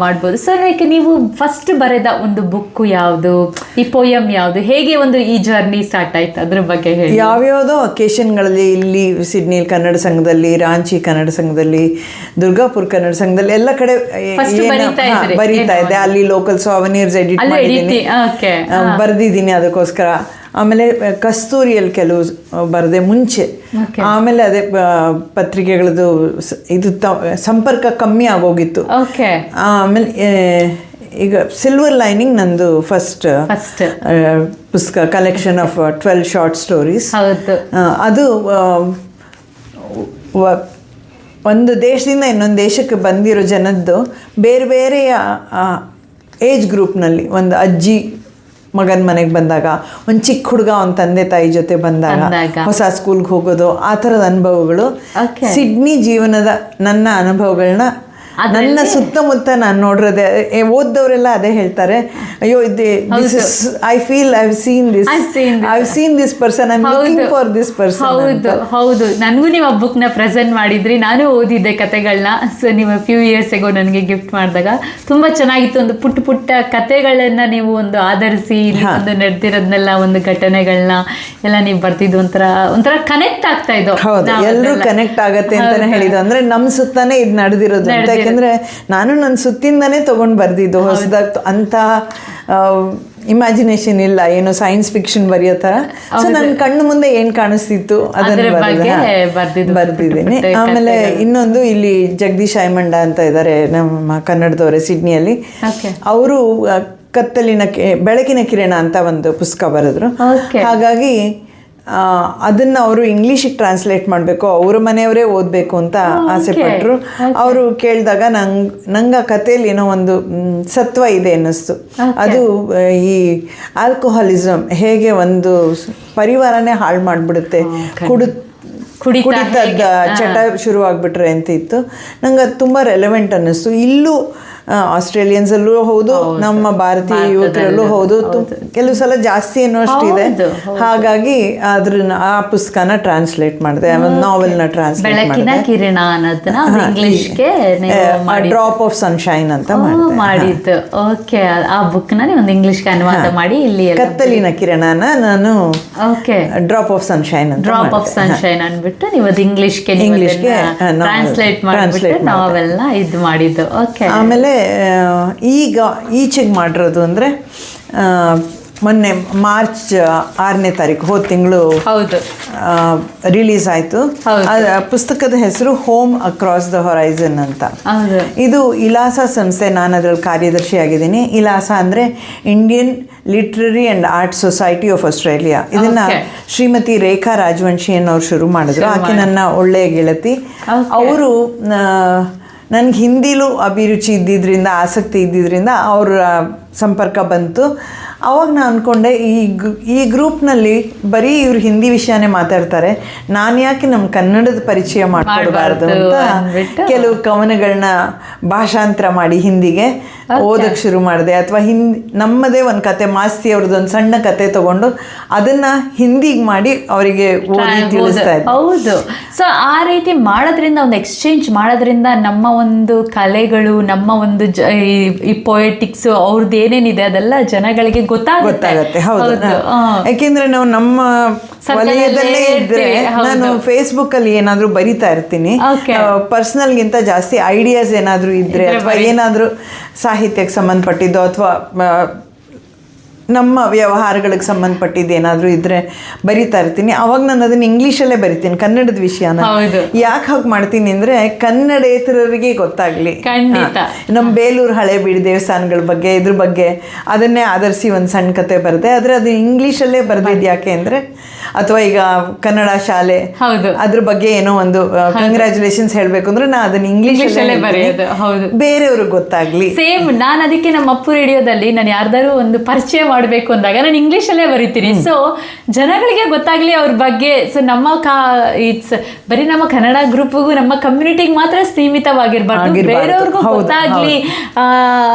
ಮಾಡ್ಬೋದು. ಸೊ ಲೈಕ್ ನೀವು ಫಸ್ಟ್ ಬರೆದ ಒಂದು ಬುಕ್ ಯಾವುದು, ಈ ಪೋಯಮ್ ಯಾವುದು, ಹೇಗೆ ಒಂದು ಈ ಜರ್ನಿ ಸ್ಟಾರ್ಟ್ ಆಯ್ತು ಅದ್ರ ಬಗ್ಗೆ ಹೇಳಿ. ಯಾವ್ಯಾವುದೋ ಅಕೇಶನ್ಗಳಲ್ಲಿ ಇಲ್ಲಿ ಸಿಡ್ನಿಲಿ ಕನ್ನಡ ಸಂಘದಲ್ಲಿ, ರಾಂಚಿ ಕನ್ನಡ ಸಂಘದಲ್ಲಿ, ದುರ್ಗಾಪುರ ಕನ್ನಡ ಸಂಘದಲ್ಲಿ ಎಲ್ಲ ಕಡೆ ಬರೀತಾ ಇದ್ದೆ. ಅಲ್ಲಿ ಲೋಕಲ್ ಸಾವನಿಯರ್ಸ್ ಎಡಿಟ್ ಮಾಡಿದ್ದೀನಿ, ಬರ್ದಿದ್ದೀನಿ ಅದಕ್ಕೋಸ್ಕರ. ಆಮೇಲೆ ಕಸ್ತೂರಿಯಲ್ಲಿ ಕೆಲವು ಬರದೆ ಮುಂಚೆ. ಆಮೇಲೆ ಅದೇ ಪತ್ರಿಕೆಗಳದ್ದು ಇದು ಸಂಪರ್ಕ ಕಮ್ಮಿ ಆಗೋಗಿತ್ತು. ಆಮೇಲೆ ಈಗ ಸಿಲ್ವರ್ ಲೈನಿಂಗ್ ನಂದು ಫಸ್ಟ್ ಪುಸ್ತಕ, ಕಲೆಕ್ಷನ್ ಆಫ್ 12 ಶಾರ್ಟ್ ಸ್ಟೋರೀಸ್. ಅದು ಒಂದು ದೇಶದಿಂದ ಇನ್ನೊಂದು ದೇಶಕ್ಕೆ ಬಂದಿರೋ ಜನದ್ದು ಬೇರೆ ಬೇರೆಯ ಏಜ್ ಗ್ರೂಪ್ನಲ್ಲಿ, ಒಂದು ಅಜ್ಜಿ ಮಗನ ಮನೆಗೆ ಬಂದಾಗ, ಒಂದು ಚಿಕ್ಕ ಹುಡುಗ ಒಂದು ತಂದೆ ತಾಯಿ ಜೊತೆ ಬಂದಾಗ, ಹೊಸ ಸ್ಕೂಲ್ಗೆ ಹೋಗೋದು, ಆ ಥರದ ಅನುಭವಗಳು. ಸಿಡ್ನಿ ಜೀವನದ ನನ್ನ ಅನುಭವಗಳನ್ನ ನನ್ನ ಸುತ್ತಮುತ್ತ ನಾನು ನೋಡಿರೋದೆ. ಓದ್ದವರೆಲ್ಲ ಅದೇ ಹೇಳ್ತಾರೆ, ಅಯ್ಯೋ I feel I have seen this person, I am looking for this person. ಹೌದು, ನನಗೂ ನೀವು ಆ ಬುಕ್ನ ಪ್ರೆಸೆಂಟ್ ಮಾಡಿದ್ರಿ, ನಾನು ಓದಿದ್ದೆ ಕತೆಗಳನ್ನ. ಸೊ ನೀವು ಫ್ಯೂ ಇಯರ್ಸ್ ಎಗೋ ನನಗೆ ಗಿಫ್ಟ್ ಮಾಡಿದಾಗ ತುಂಬ ಚೆನ್ನಾಗಿತ್ತು. ಒಂದು ಪುಟ್ಟ ಪುಟ್ಟ ಕತೆಗಳನ್ನ ನೀವು ಒಂದು ಆಧರಿಸಿ ಒಂದು ನಡೆದಿರೋದನ್ನೆಲ್ಲ, ಒಂದು ಘಟನೆಗಳನ್ನ ಎಲ್ಲ ನೀವು ಬರ್ತಿದ್ದು ಒಂಥರ ಕನೆಕ್ಟ್ ಆಗ್ತಾ ಇದ್ದು. ಹೌದು, ಎಲ್ಲರೂ ಕನೆಕ್ಟ್ ಆಗತ್ತೆ ಅಂತಾನೆ ಹೇಳಿದ್ದು. ಅಂದ್ರೆ ನಮ್ಮ ಸುತ್ತಾನೆ ಇದು ನಡೆದಿರೋದು. ಯಾಕೆಂದ್ರೆ ನಾನು ನನ್ನ ಸುತ್ತಿಂದನೇ ತಗೊಂಡು ಬರ್ದಿದ್ದು. ಹೊಸದಾಗಿ ಅಂತ ಇಮ್ಯಾಜಿನೇಷನ್ ಇಲ್ಲ, ಏನೋ ಸೈನ್ಸ್ ಫಿಕ್ಷನ್ ಬರೆಯೋ ಥರ. ಸೊ ನನ್ನ ಕಣ್ಣು ಮುಂದೆ ಏನು ಕಾಣಿಸ್ತಿತ್ತು ಅದನ್ನು ಬರ್ದಿದ್ದೀನಿ. ಆಮೇಲೆ ಇನ್ನೊಂದು, ಇಲ್ಲಿ ಜಗದೀಶ್ ಐಮಂಡ ಅಂತ ಇದ್ದಾರೆ ನಮ್ಮ ಕನ್ನಡದವರೇ ಸಿಡ್ನಿಯಲ್ಲಿ. ಅವರು ಬೆಳಕಿನ ಕಿರಣ ಅಂತ ಒಂದು ಪುಸ್ತಕ ಬರೆದ್ರು. ಹಾಗಾಗಿ ಅದನ್ನು ಅವರು ಇಂಗ್ಲೀಷಿಗೆ ಟ್ರಾನ್ಸ್ಲೇಟ್ ಮಾಡಬೇಕು, ಅವರ ಮನೆಯವರೇ ಓದಬೇಕು ಅಂತ ಆಸೆ ಪಟ್ಟರು. ಅವರು ಕೇಳಿದಾಗ ನಂಗೆ ಆ ಕಥೆಯಲ್ಲಿ ಏನೋ ಒಂದು ಸತ್ವ ಇದೆ ಅನ್ನಿಸ್ತು. ಅದು ಈ ಆಲ್ಕೋಹಾಲಿಸಮ್ ಹೇಗೆ ಒಂದು ಪರಿವಾರನೇ ಹಾಳು ಮಾಡಿಬಿಡುತ್ತೆ, ಕುಡಿತದ ಚಟ ಶುರುವಾಗ್ಬಿಟ್ರೆ ಅಂತ ಇತ್ತು. ನಂಗೆ ಅದು ತುಂಬ ರೆಲೆವೆಂಟ್ ಅನ್ನಿಸ್ತು. ಇಲ್ಲೂ ಆಸ್ಟ್ರೇಲಿಯನ್ಸಲ್ಲೂ ಹೌದು, ನಮ್ಮ ಭಾರತೀಯ ಯುವಕರಲ್ಲೂ ಹೌದು, ಕೆಲವು ಸಲ ಜಾಸ್ತಿ ಅನ್ನೋಷ್ಟಿದೆ. ಹಾಗಾಗಿ ಅದನ್ನ ಆ ಪುಸ್ತಕನ ಟ್ರಾನ್ಸ್ಲೇಟ್ ಮಾಡಿದೆ, ನಾವೆಲ್ನ ಟ್ರಾನ್ಸ್ಲೇಟ್ ಮಾಡಿದೆ. ಡ್ರಾಪ್ ಆಫ್ ಸನ್ಶೈನ್ ಅಂತ ಮಾಡಿದ್ದು. ಓಕೆ, ಆ ಬುಕ್ನ ಒಂದು ಇಂಗ್ಲಿಷ್ಗೆ ಅನುವಾದ ಮಾಡಿ ಇಲ್ಲಿ ಕತ್ತಲಿನ ಕಿರಣನ ನಾನು ಡ್ರಾಪ್ ಆಫ್ ಸನ್ಶೈನ್ ಅಂದ್ಬಿಟ್ಟು ನೀವು ಅದು ಇಂಗ್ಲಿಷ್ಗೆ ಟ್ರಾನ್ಸ್ಲೇಟ್ ಮಾಡಿಬಿಟ್ಟು ನಾವೆಲ್ಲ ಇದು ಮಾಡಿದ್ದು. ಓಕೆ, ಆಮೇಲೆ ಈಗ ಈಚೆಗೆ ಮಾಡಿರೋದು ಅಂದರೆ ಮೊನ್ನೆ ಮಾರ್ಚ್ 6ನೇ ತಾರೀಕು ಹೋದ ತಿಂಗಳು ರಿಲೀಸ್ ಆಯಿತು. ಪುಸ್ತಕದ ಹೆಸರು ಹೋಮ್ ಅಕ್ರಾಸ್ ದ ಹೊರೈಸನ್ ಅಂತ. ಇದು ಇಲಾಸ ಸಂಸ್ಥೆ, ನಾನು ಅದರಲ್ಲಿ ಕಾರ್ಯದರ್ಶಿಯಾಗಿದ್ದೀನಿ. ಇಲಾಸ ಅಂದರೆ Indian literary and art society of Australia. ಇದನ್ನು ಶ್ರೀಮತಿ ರೇಖಾ ರಾಜವಂಶಿ ಅನ್ನೋರು ಶುರು ಮಾಡಿದ್ರು. ಆಕೆ ನನ್ನ ಒಳ್ಳೆಯ ಗೆಳತಿ. ಅವರು ನನಗೆ ಹಿಂದಿಲೂ ಅಭಿರುಚಿ ಇದ್ದಿದ್ದರಿಂದ, ಆಸಕ್ತಿ ಇದ್ದಿದ್ದರಿಂದ ಅವರ ಸಂಪರ್ಕ ಬಂತು. ಅವಾಗ ನಾನು ಅಂದ್ಕೊಂಡೆ, ಈ ಗ್ರೂಪ್ನಲ್ಲಿ ಬರೀ ಇವ್ರು ಹಿಂದಿ ವಿಷಯನೇ ಮಾತಾಡ್ತಾರೆ, ನಾನು ಯಾಕೆ ನಮ್ಮ ಕನ್ನಡದ ಪರಿಚಯ ಮಾಡ್ಕೊಡ್ಬಾರ್ದು ಅಂತ ಕೆಲವು ಕವನಗಳನ್ನ ಭಾಷಾಂತರ ಮಾಡಿ ಹಿಂದಿಗೆ ಓದಕ್ಕೆ ಶುರು ಮಾಡಿದೆ. ಅಥವಾ ನಮ್ಮದೇ ಒಂದು ಕತೆ, ಮಾಸ್ತಿ ಅವ್ರದ್ದು ಒಂದು ಸಣ್ಣ ಕತೆ ತಗೊಂಡು ಅದನ್ನು ಹಿಂದಿಗೆ ಮಾಡಿ ಅವರಿಗೆ ಓದಿ ತಿಳಿಸ್ತಾ ಇದ್ದೆ. ಹೌದು, ಸೊ ಆ ರೀತಿ ಮಾಡೋದ್ರಿಂದ, ಒಂದು ಎಕ್ಸ್ಚೇಂಜ್ ಮಾಡೋದ್ರಿಂದ ನಮ್ಮ ಒಂದು ಕಲೆಗಳು, ನಮ್ಮ ಒಂದು ಈ ಪೊಯೆಟಿಕ್ಸು ಅವ್ರದ್ದು ಏನೇನಿದೆ ಅದೆಲ್ಲ ಜನಗಳಿಗೆ ಗೊತ್ತಾಗತ್ತೆ. ಹೌದು, ಯಾಕೆಂದ್ರೆ ನಾವು ನಮ್ಮ ವಲಯದಲ್ಲೇ ಇದ್ರೆ, ನಾನು ಫೇಸ್ಬುಕ್ ಅಲ್ಲಿ ಏನಾದ್ರೂ ಬರಿತಾ ಇರ್ತೀನಿ, ಪರ್ಸನಲ್ಗಿಂತ ಜಾಸ್ತಿ ಐಡಿಯಾಸ್ ಏನಾದ್ರೂ ಇದ್ರೆ ಅಥವಾ ಏನಾದ್ರೂ ಸಾಹಿತ್ಯಕ್ಕೆ ಸಂಬಂಧಪಟ್ಟಿದ್ದು ಅಥವಾ ನಮ್ಮ ವ್ಯವಹಾರಗಳಿಗೆ ಸಂಬಂಧಪಟ್ಟಿದ್ದು ಏನಾದರೂ ಇದ್ರೆ ಬರಿತಾ ಇರ್ತೀನಿ. ಅವಾಗ ನಾನು ಅದನ್ನು ಇಂಗ್ಲೀಷಲ್ಲೇ ಬರಿತೀನಿ, ಕನ್ನಡದ ವಿಷಯನ. ಯಾಕೆ ಹಾಗೆ ಮಾಡ್ತೀನಿ ಅಂದರೆ ಕನ್ನಡೇತರರಿಗೆ ಗೊತ್ತಾಗಲಿ. ನಮ್ಮ ಬೇಲೂರು ಹಳೇಬೀಡು ದೇವಸ್ಥಾನಗಳ ಬಗ್ಗೆ ಇದ್ರ ಬಗ್ಗೆ ಅದನ್ನೇ ಆಧರಿಸಿ ಒಂದು ಸಣ್ಣ ಕತೆ ಬರೆದೆ. ಆದರೆ ಅದು ಇಂಗ್ಲೀಷಲ್ಲೇ ಬರೆದಿದ್ದು ಯಾಕೆ ಅಂದರೆ, ಅಥವಾ ಈಗ ಕನ್ನಡ ಶಾಲೆ ಅದ್ರ ಬಗ್ಗೆ ಏನೋ ಒಂದು ಕಂಗ್ರ್ಯಾಚುಲೇಷನ್ಸ್ ಹೇಳಬೇಕು ಅಂದ್ರೆ ನಾ ಅದನ್ನ ಇಂಗ್ಲೀಷಲ್ಲೇ ಬರೆಯೋದು, ಬೇರೆಯವ್ರಿಗೆ ಗೊತ್ತಾಗ್ಲಿ. ಸೇಮ್ ನಾನು ಅದಕ್ಕೆ ನಮ್ಮ ಅಪ್ಪು ರೇಡಿಯೋದಲ್ಲಿ ನಾನು ಯಾರ್ದಾರು ಒಂದು ಪರಿಚಯ ಮಾಡಬೇಕು ಅಂದಾಗ ನಾನು ಇಂಗ್ಲೀಷಲ್ಲೇ ಬರೀತೀನಿ. ಸೊ ಜನಗಳಿಗೆ ಗೊತ್ತಾಗ್ಲಿ ಅವ್ರ ಬಗ್ಗೆ. ಸೊ ನಮ್ಮ ಇಟ್ಸ್ ಬರೀ ನಮ್ಮ ಕನ್ನಡ ಗ್ರೂಪ್ಗೂ ನಮ್ಮ ಕಮ್ಯುನಿಟಿಗೆ ಮಾತ್ರ ಸೀಮಿತವಾಗಿರ್ಬಾರ್ದು, ಬೇರೆಯವ್ರಿಗೂ ಗೊತ್ತಾಗ್ಲಿ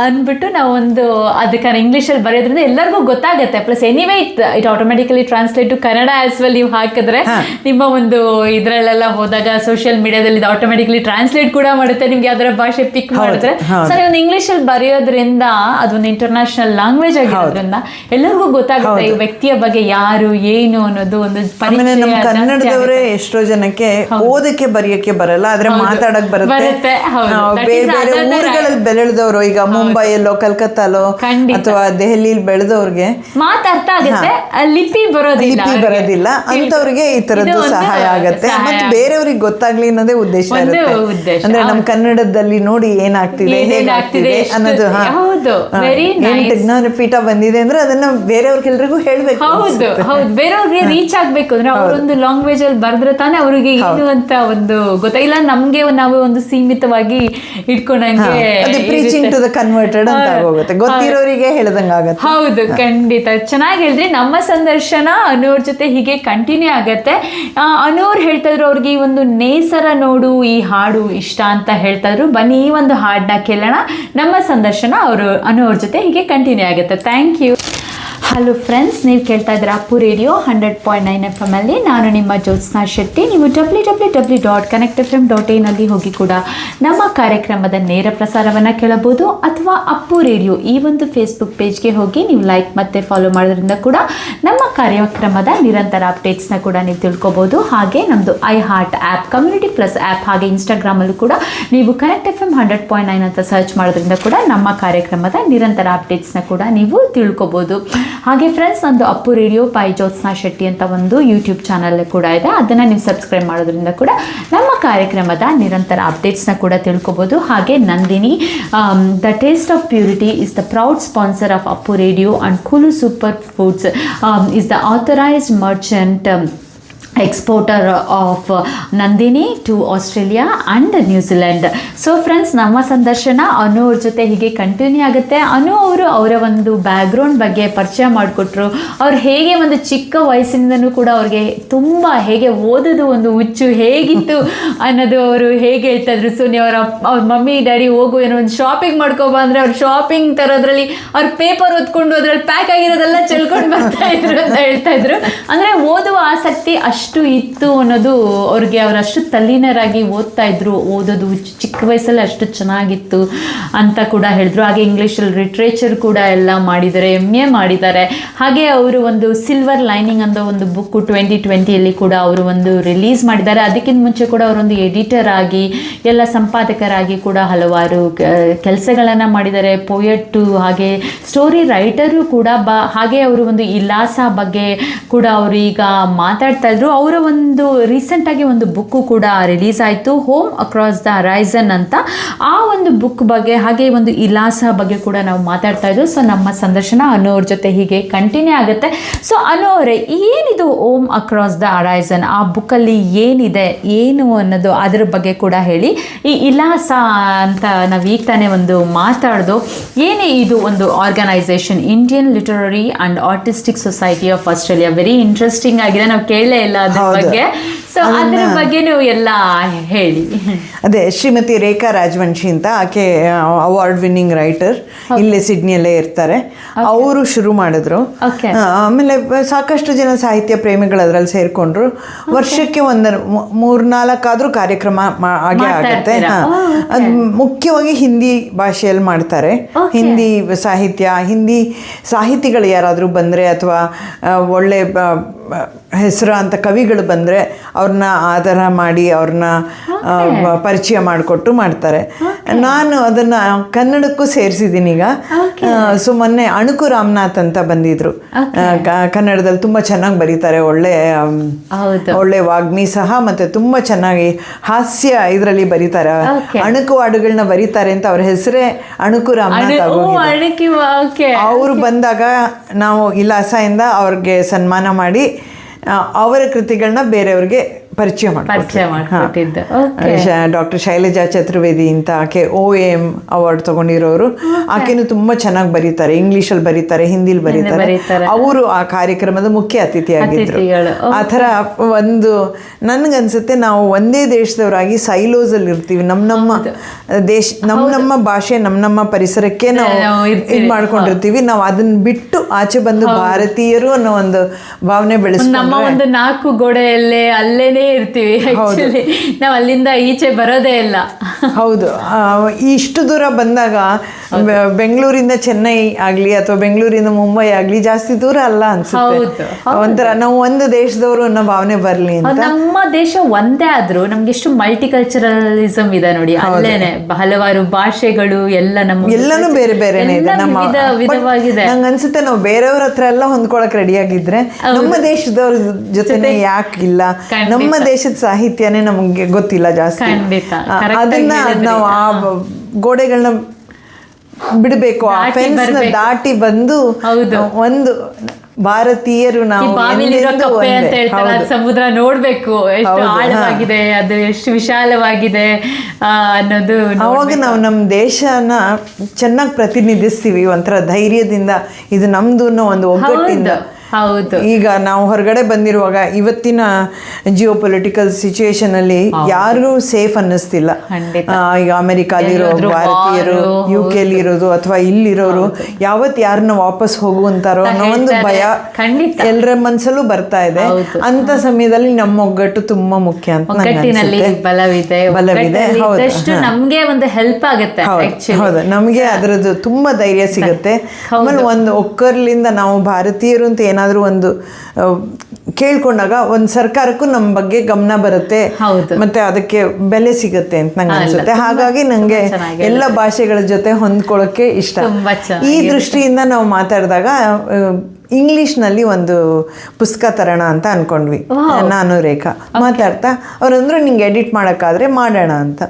ಅಂದ್ಬಿಟ್ಟು ನಾವು ಒಂದು ಅದಕ್ಕೆ ಇಂಗ್ಲೀಷಲ್ಲಿ ಬರೆಯೋದ್ರಿಂದ ಎಲ್ಲರಿಗೂ ಗೊತ್ತಾಗುತ್ತೆ. Plus anyway it automatically translate to Kannada as well. ನೀವು ಹಾಕಿದ್ರೆ ನಿಮ್ಮ ಒಂದು ಇದ್ರಲ್ಲೆಲ್ಲ ಹೋದಾಗ ಸೋಷಿಯಲ್ ಮೀಡಿಯಾದಲ್ಲಿ ಆಟೋಮೆಟಿಕ್ಲಿ ಟ್ರಾನ್ಸ್ಲೇಟ್ ಕೂಡ ಮಾಡುತ್ತೆ, ನಿಮ್ಗೆ ಯಾವ್ದಾರ ಭಾಷೆ ಪಿಕ್ ಮಾಡಿದ್ರೆ. ಸೊ ನೀವು ಒಂದು ಇಂಗ್ಲೀಷಲ್ಲಿ ಬರೆಯೋದ್ರಿಂದ ಅದೊಂದು ಇಂಟರ್ನ್ಯಾಷನಲ್ ಲ್ಯಾಂಗ್ವೇಜ್ ಆಗಿರೋದ್ರಿಂದ ಎಲ್ಲರಿಗೂ ಗೊತ್ತಾಗುತ್ತೆ ಈ ವ್ಯಕ್ತಿಯ ಬಗ್ಗೆ ಯಾರು ಏನು ಅನ್ನೋದು ಒಂದು ಪರಿಚಯ. ನಮ್ಮ ಕನ್ನಡದವರೇ ಎಷ್ಟೋ ಜನಕ್ಕೆ ಓದಕ್ಕೆ ಬರೆಯಕ್ಕೆ ಬರಲ್ಲ, ಆದ್ರೆ ಮಾತಾಡಕ್ ಬರುತ್ತೆ. ಬೇರೆ ಬೇರೆ ಊರುಗಳಲ್ಲಿ ಬೆಳೆದವರು, ಈಗ ಮುಂಬೈಯಲ್ಲೋ ಕಲ್ಕತ್ತಾಲೋ ಅಥವಾ ದೆಹಲಿಯಲ್ಲಿ ಬೆಳೆದವ್ರಿಗೆ ಮಾತಾಡ್ತಾ ಆಗುತ್ತೆ, ಲಿಪಿ ಬರೋದಿಲ್ಲ ಅಂತವ್ರಿಗೆ ಈ ತರದ್ದು ಸಹಾಯ ಆಗತ್ತೆ. ಮತ್ತೆ ಬೇರೆಯವ್ರಿಗೆ ಗೊತ್ತಾಗ್ಲಿ ಅನ್ನೋದೇ ಉದ್ದೇಶ ಇರುತ್ತೆ. ಅಂದ್ರೆ ನಮ್ಮ ಕನ್ನಡದಲ್ಲಿ ನೋಡಿ ಏನಾಗ್ತಿದೆ ಹೇಗಾಗ್ತಿದೆ ಅನ್ನೋದು. ಜ್ಞಾನಪೀಠ ಬಂದಿದೆ ಅಂದ್ರೆ ಅದನ್ನ ಬೇರೆಯವ್ರಿಗೆಲ್ರಿಗೂ ಹೇಳ್ಬೇಕು. ಹೌದು, ಬೇರೆಯವ್ರಿಗೆ ರೀಚ್ ಆಗ್ಬೇಕು ಅಂದ್ರೆ ಅವರೊಂದು ಲ್ಯಾಂಗ್ವೇಜ್ ಅಲ್ಲಿ ಬರ್ದ್ರೆ ತಾನೇ ಅವ್ರಿಗೆ ಏನು ಅಂತ ಒಂದು ಗೊತ್ತಾಗಿಲ್ಲ. ನಮ್ಗೆ ನಾವು ಒಂದು ಸೀಮಿತವಾಗಿ ಇಟ್ಕೊಂಡಂಗೆ ಪ್ರೀಚಿಂಗ್ ಟು ದ ಕನ್ವರ್ಟೆಡ್ ಅಂತ ಆಗೋಗುತ್ತೆ, ಗೊತ್ತಿರೋರಿಗೆ ಹೇಳ್ದಂಗ ಆಗುತ್ತೆ. ಹೌದು, ಖಂಡಿತ ಚೆನ್ನಾಗಿ ಹೇಳಿದ್ರಿ. ನಮ್ಮ ಸಂದರ್ಶನ ಅನೂರ್ ಜೊತೆ ಹೀಗೆ ಕಂಟಿನ್ಯೂ ಆಗತ್ತೆ. ಅನೂರ್ ಹೇಳ್ತಾ ಇದ್ರು ಅವ್ರಿಗೆ ಈ ಒಂದು ನೇಸರ ನೋಡು ಈ ಹಾಡು ಇಷ್ಟ ಅಂತ ಹೇಳ್ತಾ ಇದ್ರು. ಬನ್ನಿ ಈ ಒಂದು ಹಾಡನ್ನ ಕೇಳೋಣ. ನಮ್ಮ ಸಂದರ್ಶನ ಅನೂರ್ ಜೊತೆ ಹೀಗೆ ಕಂಟಿನ್ಯೂ ಆಗುತ್ತೆ. Thank you. ಹಲೋ ಫ್ರೆಂಡ್ಸ್, ನೀವು ಕೇಳ್ತಾ ಇದ್ದೀರಾ ಅಪ್ಪು ರೇಡಿಯೋ 100.9 FM ಅಲ್ಲಿ. ನಾನು ನಿಮ್ಮ ಜ್ಯೋತ್ಸ್ನಾ ಶೆಟ್ಟಿ. ನೀವು www.connectfm.in ಅಲ್ಲಿ ಹೋಗಿ ಕೂಡ ನಮ್ಮ ಕಾರ್ಯಕ್ರಮದ ನೇರ ಪ್ರಸಾರವನ್ನು ಕೇಳಬಹುದು, ಅಥವಾ ಅಪ್ಪು ರೇಡಿಯೋ ಈ ಒಂದು ಫೇಸ್ಬುಕ್ ಪೇಜ್ಗೆ ಹೋಗಿ ನೀವು ಲೈಕ್ ಮತ್ತು ಫಾಲೋ ಮಾಡೋದ್ರಿಂದ ಕೂಡ ನಮ್ಮ ಕಾರ್ಯಕ್ರಮದ ನಿರಂತರ ಅಪ್ಡೇಟ್ಸ್ನ ಕೂಡ ನೀವು ತಿಳ್ಕೊಬೋದು. ಹಾಗೆ ನಮ್ಮದು iHeart app, community plus app, ಹಾಗೆ ಇನ್ಸ್ಟಾಗ್ರಾಮಲ್ಲೂ ಕೂಡ ನೀವು ಕನೆಕ್ಟ್ FM 100.9 ಅಂತ ಸರ್ಚ್ ಮಾಡೋದ್ರಿಂದ ಕೂಡ ನಮ್ಮ ಕಾರ್ಯಕ್ರಮದ ನಿರಂತರ ಅಪ್ಡೇಟ್ಸ್ನ ಕೂಡ ನೀವು ತಿಳ್ಕೊಬೋದು. ಹಾಗೆ ಫ್ರೆಂಡ್ಸ್, ನಂದು ಅಪ್ಪು ರೇಡಿಯೋ ಬೈ ಜ್ಯೋತ್ಸ್ನಾ ಶೆಟ್ಟಿ ಅಂತ ಒಂದು ಯೂಟ್ಯೂಬ್ ಚಾನಲ್ ಕೂಡ ಇದೆ. ಅದನ್ನು ನೀವು ಸಬ್ಸ್ಕ್ರೈಬ್ ಮಾಡೋದ್ರಿಂದ ಕೂಡ ನಮ್ಮ ಕಾರ್ಯಕ್ರಮದ ನಿರಂತರ ಅಪ್ಡೇಟ್ಸ್ನ ಕೂಡ ತಿಳ್ಕೊಬೋದು. ಹಾಗೆ Nandini the taste of purity is the proud sponsor of Appu radio and Kulu super foods is the authorised merchant exporter of Nandini to Australia and New Zealand. So friends, ನಮ್ಮ ಸಂದರ್ಶನ ಅನು ಅವ್ರ ಜೊತೆ ಹೀಗೆ ಕಂಟಿನ್ಯೂ ಆಗುತ್ತೆ. ಅನು ಅವರು ಅವರ ಒಂದು ಬ್ಯಾಕ್ಗ್ರೌಂಡ್ ಬಗ್ಗೆ ಪರಿಚಯ ಮಾಡಿಕೊಟ್ರು. ಅವ್ರು ಹೇಗೆ ಒಂದು ಚಿಕ್ಕ ವಯಸ್ಸಿನಿಂದನೂ ಕೂಡ ಅವ್ರಿಗೆ ತುಂಬ ಹೇಗೆ ಓದೋದು ಒಂದು ಹುಚ್ಚು ಹೇಗಿತ್ತು ಅನ್ನೋದು ಅವರು ಹೇಗೆ ಹೇಳ್ತಾಯಿದ್ರು. ಸೊ ನೀವು ಅವ್ರ ಮಮ್ಮಿ ಡ್ಯಾಡಿ ಹೋಗು ಏನೋ ಒಂದು ಶಾಪಿಂಗ್ ಮಾಡ್ಕೊಬ ಅಂದರೆ ಅವ್ರು ಶಾಪಿಂಗ್ ತರೋದ್ರಲ್ಲಿ ಅವ್ರ ಪೇಪರ್ ಓದ್ಕೊಂಡು ಅದ್ರಲ್ಲಿ ಪ್ಯಾಕ್ ಆಗಿರೋದೆಲ್ಲ ಚೆಲ್ಕೊಂಡು ಬರ್ತಾಯಿದ್ರು ಅಂತ ಹೇಳ್ತಾಯಿದ್ರು. ಅಂದರೆ ಓದುವ ಆಸಕ್ತಿ ಅಷ್ಟು ಇತ್ತು ಅನ್ನೋದು ಅವ್ರಿಗೆ, ಅವರಷ್ಟು ತಲ್ಲೀನರಾಗಿ ಓದ್ತಾ ಇದ್ರು. ಓದೋದು ಚಿಕ್ಕ ವಯಸ್ಸಲ್ಲಿ ಅಷ್ಟು ಚೆನ್ನಾಗಿತ್ತು ಅಂತ ಕೂಡ ಹೇಳಿದ್ರು. ಹಾಗೆ ಇಂಗ್ಲೀಷಲ್ಲಿ ಲಿಟ್ರೇಚರ್ ಕೂಡ ಎಲ್ಲ ಮಾಡಿದ್ದಾರೆ, MA ಮಾಡಿದ್ದಾರೆ. ಹಾಗೆ ಅವರು ಒಂದು ಸಿಲ್ವರ್ ಲೈನಿಂಗ್ ಅನ್ನೋ ಒಂದು ಬುಕ್ಕು 2020 ಕೂಡ ಅವರು ಒಂದು ರಿಲೀಸ್ ಮಾಡಿದ್ದಾರೆ. ಅದಕ್ಕಿಂತ ಮುಂಚೆ ಕೂಡ ಅವರೊಂದು ಎಡಿಟರ್ ಆಗಿ ಎಲ್ಲ ಸಂಪಾದಕರಾಗಿ ಕೂಡ ಹಲವಾರು ಕೆಲಸಗಳನ್ನು ಮಾಡಿದ್ದಾರೆ. ಪೋಯೆಟ್ಟು ಹಾಗೆ ಸ್ಟೋರಿ ರೈಟರು ಕೂಡ. ಹಾಗೆ ಅವರು ಒಂದು ಇಲಾಸ ಬಗ್ಗೆ ಕೂಡ ಅವರು ಈಗ ಮಾತಾಡ್ತಾ ಇದ್ರು. ಅವರ ಒಂದು ರೀಸೆಂಟಾಗಿ ಒಂದು ಬುಕ್ಕು ಕೂಡ ರಿಲೀಸ್ ಆಯಿತು, ಹೋಮ್ ಅಕ್ರಾಸ್ ದ ಹರೈಸನ್ ಅಂತ. ಆ ಒಂದು ಬುಕ್ ಬಗ್ಗೆ ಹಾಗೆ ಒಂದು ಇಲಾಸ ಬಗ್ಗೆ ಕೂಡ ನಾವು ಮಾತಾಡ್ತಾ ಇದ್ವಿ. ಸೊ ನಮ್ಮ ಸಂದರ್ಶನ ಅನು ಅವ್ರ ಜೊತೆ ಹೀಗೆ ಕಂಟಿನ್ಯೂ ಆಗುತ್ತೆ. ಸೊ ಅನು ಅವರೇ, ಏನಿದು ಹೋಮ್ ಅಕ್ರಾಸ್ ದ ಹರೈಸನ್? ಆ ಬುಕ್ಕಲ್ಲಿ ಏನಿದೆ ಏನು ಅನ್ನೋದು ಅದ್ರ ಬಗ್ಗೆ ಕೂಡ ಹೇಳಿ. ಈ ಇಲಾಸ ಅಂತ ನಾವು ಈಗ ತಾನೇ ಒಂದು ಮಾತಾಡ್ದು, ಏನೇ ಇದು ಒಂದು organisation, Indian literary and artistic society of Australia. Very interesting ಆಗಿದೆ, ನಾವು ಕೇಳಲೇ ಇಲ್ಲ ಅದ್ರ ಬಗ್ಗೆ. ಸೊ ಅದ್ರ ಬಗ್ಗೆನೂ ಎಲ್ಲ ಹೇಳಿ. ಅದೇ ಶ್ರೀಮತಿ ರೇಖಾ ರಾಜವಂಶಿ ಅಂತ, ಆಕೆ ಅವಾರ್ಡ್ ವಿನ್ನಿಂಗ್ ರೈಟರ್, ಇಲ್ಲೇ ಸಿಡ್ನಿಯಲ್ಲೇ ಇರ್ತಾರೆ. ಅವರು ಶುರು ಮಾಡಿದ್ರು. ಆಮೇಲೆ ಸಾಕಷ್ಟು ಜನ ಸಾಹಿತ್ಯ ಪ್ರೇಮಿಗಳು ಅದರಲ್ಲಿ ಸೇರಿಕೊಂಡ್ರು. ವರ್ಷಕ್ಕೆ ಒಂದು 3-4 ಕಾರ್ಯಕ್ರಮ ಆಗೇ ಆಗುತ್ತೆ. ಅದು ಮುಖ್ಯವಾಗಿ ಹಿಂದಿ ಭಾಷೆಯಲ್ಲಿ ಮಾಡ್ತಾರೆ. ಹಿಂದಿ ಸಾಹಿತ್ಯ, ಹಿಂದಿ ಸಾಹಿತಿಗಳು ಯಾರಾದರೂ ಬಂದರೆ ಅಥವಾ ಒಳ್ಳೆ ಹೆಸರು ಅಂತ ಕವಿಗಳು ಬಂದರೆ ಅವ್ರನ್ನ ಆಧಾರ ಮಾಡಿ ಅವ್ರನ್ನ ಪರಿಚಯ ಮಾಡಿಕೊಟ್ಟು ಮಾಡ್ತಾರೆ. ನಾನು ಅದನ್ನು ಕನ್ನಡಕ್ಕೂ ಸೇರಿಸಿದ್ದೀನಿ ಈಗ. ಸೊ ಮೊನ್ನೆ ಅಣುಕು ರಾಮನಾಥ್ ಅಂತ ಬಂದಿದ್ರು. ಕನ್ನಡದಲ್ಲಿ ತುಂಬ ಚೆನ್ನಾಗಿ ಬರೀತಾರೆ, ಒಳ್ಳೆ ವಾಗ್ಮಿ ಸಹ, ಮತ್ತು ತುಂಬ ಚೆನ್ನಾಗಿ ಹಾಸ್ಯ ಇದರಲ್ಲಿ ಬರೀತಾರೆ. ಅಣುಕು ಹಾಡುಗಳನ್ನ ಬರೀತಾರೆ ಅಂತ ಅವ್ರ ಹೆಸರೇ ಅಣುಕು ರಾಮನಾಥ್ ಆಗೋಗಿದೆ. ಅವರು ಬಂದಾಗ ನಾವು ಇಲಾಸೆಯಿಂದ ಅವ್ರಿಗೆ ಸನ್ಮಾನ ಮಾಡಿ ಅವರ ಕೃತಿಗಳನ್ನ ಬೇರೆಯವ್ರಿಗೆ ಪರಿಚಯ ಮಾಡಿಕೊಟ್ಟಿದ್ದು. ಡಾಕ್ಟರ್ ಶೈಲಜಾ ಚತುರ್ವೇದಿ ಅಂತ, ಆಕೆ OAM ಅವಾರ್ಡ್ ತಗೊಂಡಿರೋರು. ಆಕೆನೂ ತುಂಬ ಚೆನ್ನಾಗಿ ಬರೀತಾರೆ, ಇಂಗ್ಲೀಷಲ್ಲಿ ಬರೀತಾರೆ, ಹಿಂದಿಲಿ ಬರೀತಾರೆ. ಅವರು ಆ ಕಾರ್ಯಕ್ರಮದ ಮುಖ್ಯ ಅತಿಥಿಯಾಗಿದ್ದರು. ಆ ಥರ ಒಂದು ನನಗನ್ಸುತ್ತೆ ನಾವು ಒಂದೇ ದೇಶದವರಾಗಿ ಸೈಲೋಸಲ್ಲಿ ಇರ್ತೀವಿ. ನಮ್ಮ ಭಾಷೆ ನಮ್ಮ ಪರಿಸರಕ್ಕೆ ನಾವು ಇದು ಮಾಡ್ಕೊಂಡಿರ್ತೀವಿ. ನಾವು ಅದನ್ನ ಬಿಟ್ಟು ಆಚೆ ಬಂದು ಭಾರತೀಯರು ಅನ್ನೋ ಒಂದು ಭಾವನೆ ನಮ್ಮ ಒಂದು 4 ಗೋಡೆಯಲ್ಲೇ ಅಲ್ಲೇನೆ ಇರ್ತೀವಿ. ಆಕ್ಚುಲಿ ನಾವು ಅಲ್ಲಿಂದ ಈಚೆ ಬರೋದೇ ಇಲ್ಲ. ಹೌದು. ಇಷ್ಟು ದೂರ ಬಂದಾಗ ಬೆಂಗಳೂರಿಂದ ಚೆನ್ನೈ ಆಗಲಿ ಅಥವಾ ಬೆಂಗಳೂರಿಂದ ಮುಂಬೈ ಆಗಲಿ ಜಾಸ್ತಿ ದೂರ ಅಲ್ಲ ಅನ್ಸುತ್ತೆ. ಒಂಥರ ನಾವು ಒಂದು ದೇಶದವರು ಅನ್ನೋ ಭಾವನೆ ಬರಲಿ ಅಂತ. ನಮ್ಮ ದೇಶ ಒಂದೇ ಆದ್ರೂ ನಮ್ಗೆ ಎಷ್ಟು ಮಲ್ಟಿಕಲ್ಚರಲಿಸಮ್ ಇದೆ ನೋಡಿ. ಅಲ್ಲೇನೆ ಹಲವಾರು ಭಾಷೆಗಳು ಎಲ್ಲನೂ ಬೇರೆ ಬೇರೆನೇ ಇದೆ. ನಮ್ಮ ವಿಧವಾಗಿದೆ. ನಂಗೆ ಅನ್ಸುತ್ತೆ ನಾವು ಬೇರೆಯವ್ರ ಹತ್ರ ಎಲ್ಲ ಹೊಂದ್ಕೊಳಕ್ ರೆಡಿ ಆಗಿದ್ರೆ ನಮ್ಮ ದೇಶದವ್ರ ಜೊತೆ ಯಾಕಿಲ್ಲ, ನಮ್ಮ ದೇಶದ ಸಾಹಿತ್ಯನೇ ನಮಗೆ ಗೊತ್ತಿಲ್ಲ ಜಾಸ್ತಿ. ಅದನ್ನ ನಾವು ಆ ಗೋಡೆಗಳನ್ನ ಬಿಡಬೇಕು, ಆ ಫೆನ್ಸ್ ನ ದಾಟಿ ಬಂದು ಒಂದು ಭಾರತೀಯರು ನಾವು ಸಮುದ್ರ ನೋಡ್ಬೇಕು, ಎಷ್ಟು ಆಳವಾಗಿದೆ, ಅದು ಎಷ್ಟು ವಿಶಾಲವಾಗಿದೆ ಅನ್ನೋದು. ಅವಾಗ ನಾವು ನಮ್ಮ ದೇಶನ ಚೆನ್ನಾಗಿ ಪ್ರತಿನಿಧಿಸ್ತೀವಿ ಒಂಥರ ಧೈರ್ಯದಿಂದ. ಇದು ನಮ್ದು ಅನ್ನೋ ಒಂದು ಒಗ್ಗಟ್ಟಿಂದ. ಹೌದು. ಈಗ ನಾವು ಹೊರಗಡೆ ಬಂದಿರುವಾಗ ಇವತ್ತಿನ ಜಿಯೋ ಪೊಲಿಟಿಕಲ್ ಸಿಚುವೇಶನ್ ಅಲ್ಲಿ ಯಾರಿಗೂ ಸೇಫ್ ಅನ್ನಿಸ್ತಿಲ್ಲ. ಈಗ ಅಮೆರಿಕಾಲಿರೋ ಭಾರತೀಯರು, UK ಇರೋದು ಅಥವಾ ಇಲ್ಲಿರೋರು ಯಾರನ್ನ ವಾಪಸ್ ಹೋಗುವಂತಾರೋ ಅನ್ನೋ ಒಂದು ಭಯ ಎಲ್ಲರ ಮನಸ್ಸಲ್ಲೂ ಬರ್ತಾ ಇದೆ. ಅಂತ ಸಮಯದಲ್ಲಿ ನಮ್ಮ ಒಗ್ಗಟ್ಟು ತುಂಬಾ ಮುಖ್ಯ ಅಂತ ಬಲವಿದೆ. ನಮ್ಗೆ ಒಂದು ಹೆಲ್ಪ್ ಆಗುತ್ತೆ. ಹೌದು, ನಮ್ಗೆ ಅದರದ್ದು ತುಂಬಾ ಧೈರ್ಯ ಸಿಗುತ್ತೆ. ಆಮೇಲೆ ಒಂದು ಒಕ್ಕರ್ಲಿಂದ ನಾವು ಭಾರತೀಯರು ಅಂತ ಏನಾದರೂ ಒಂದು ಕೇಳ್ಕೊಂಡಾಗ ಒಂದು ಸರ್ಕಾರಕ್ಕೂ ನಮ್ಮ ಬಗ್ಗೆ ಗಮನ ಬರುತ್ತೆ, ಮತ್ತೆ ಅದಕ್ಕೆ ಬೆಲೆ ಸಿಗುತ್ತೆ ಅಂತ ನಂಗೆ ಅನ್ಸುತ್ತೆ. ಹಾಗಾಗಿ ನಂಗೆ ಎಲ್ಲ ಭಾಷೆಗಳ ಜೊತೆ ಹೊಂದ್ಕೊಳ್ಳೋಕೆ ಇಷ್ಟ. ಈ ದೃಷ್ಟಿಯಿಂದ ನಾವು ಮಾತಾಡಿದಾಗ ಇಂಗ್ಲೀಷ್ನಲ್ಲಿ ಒಂದು ಪುಸ್ತಕ ತರೋಣ ಅಂತ ಅನ್ಕೊಂಡ್ವಿ. ನಾನು ರೇಖಾ ಮಾತಾಡ್ತಾ ಅವ್ರಂದ್ರು ನಿಂಗೆ ಎಡಿಟ್ ಮಾಡೋಕ್ಕಾದ್ರೆ ಮಾಡೋಣ ಅಂತ.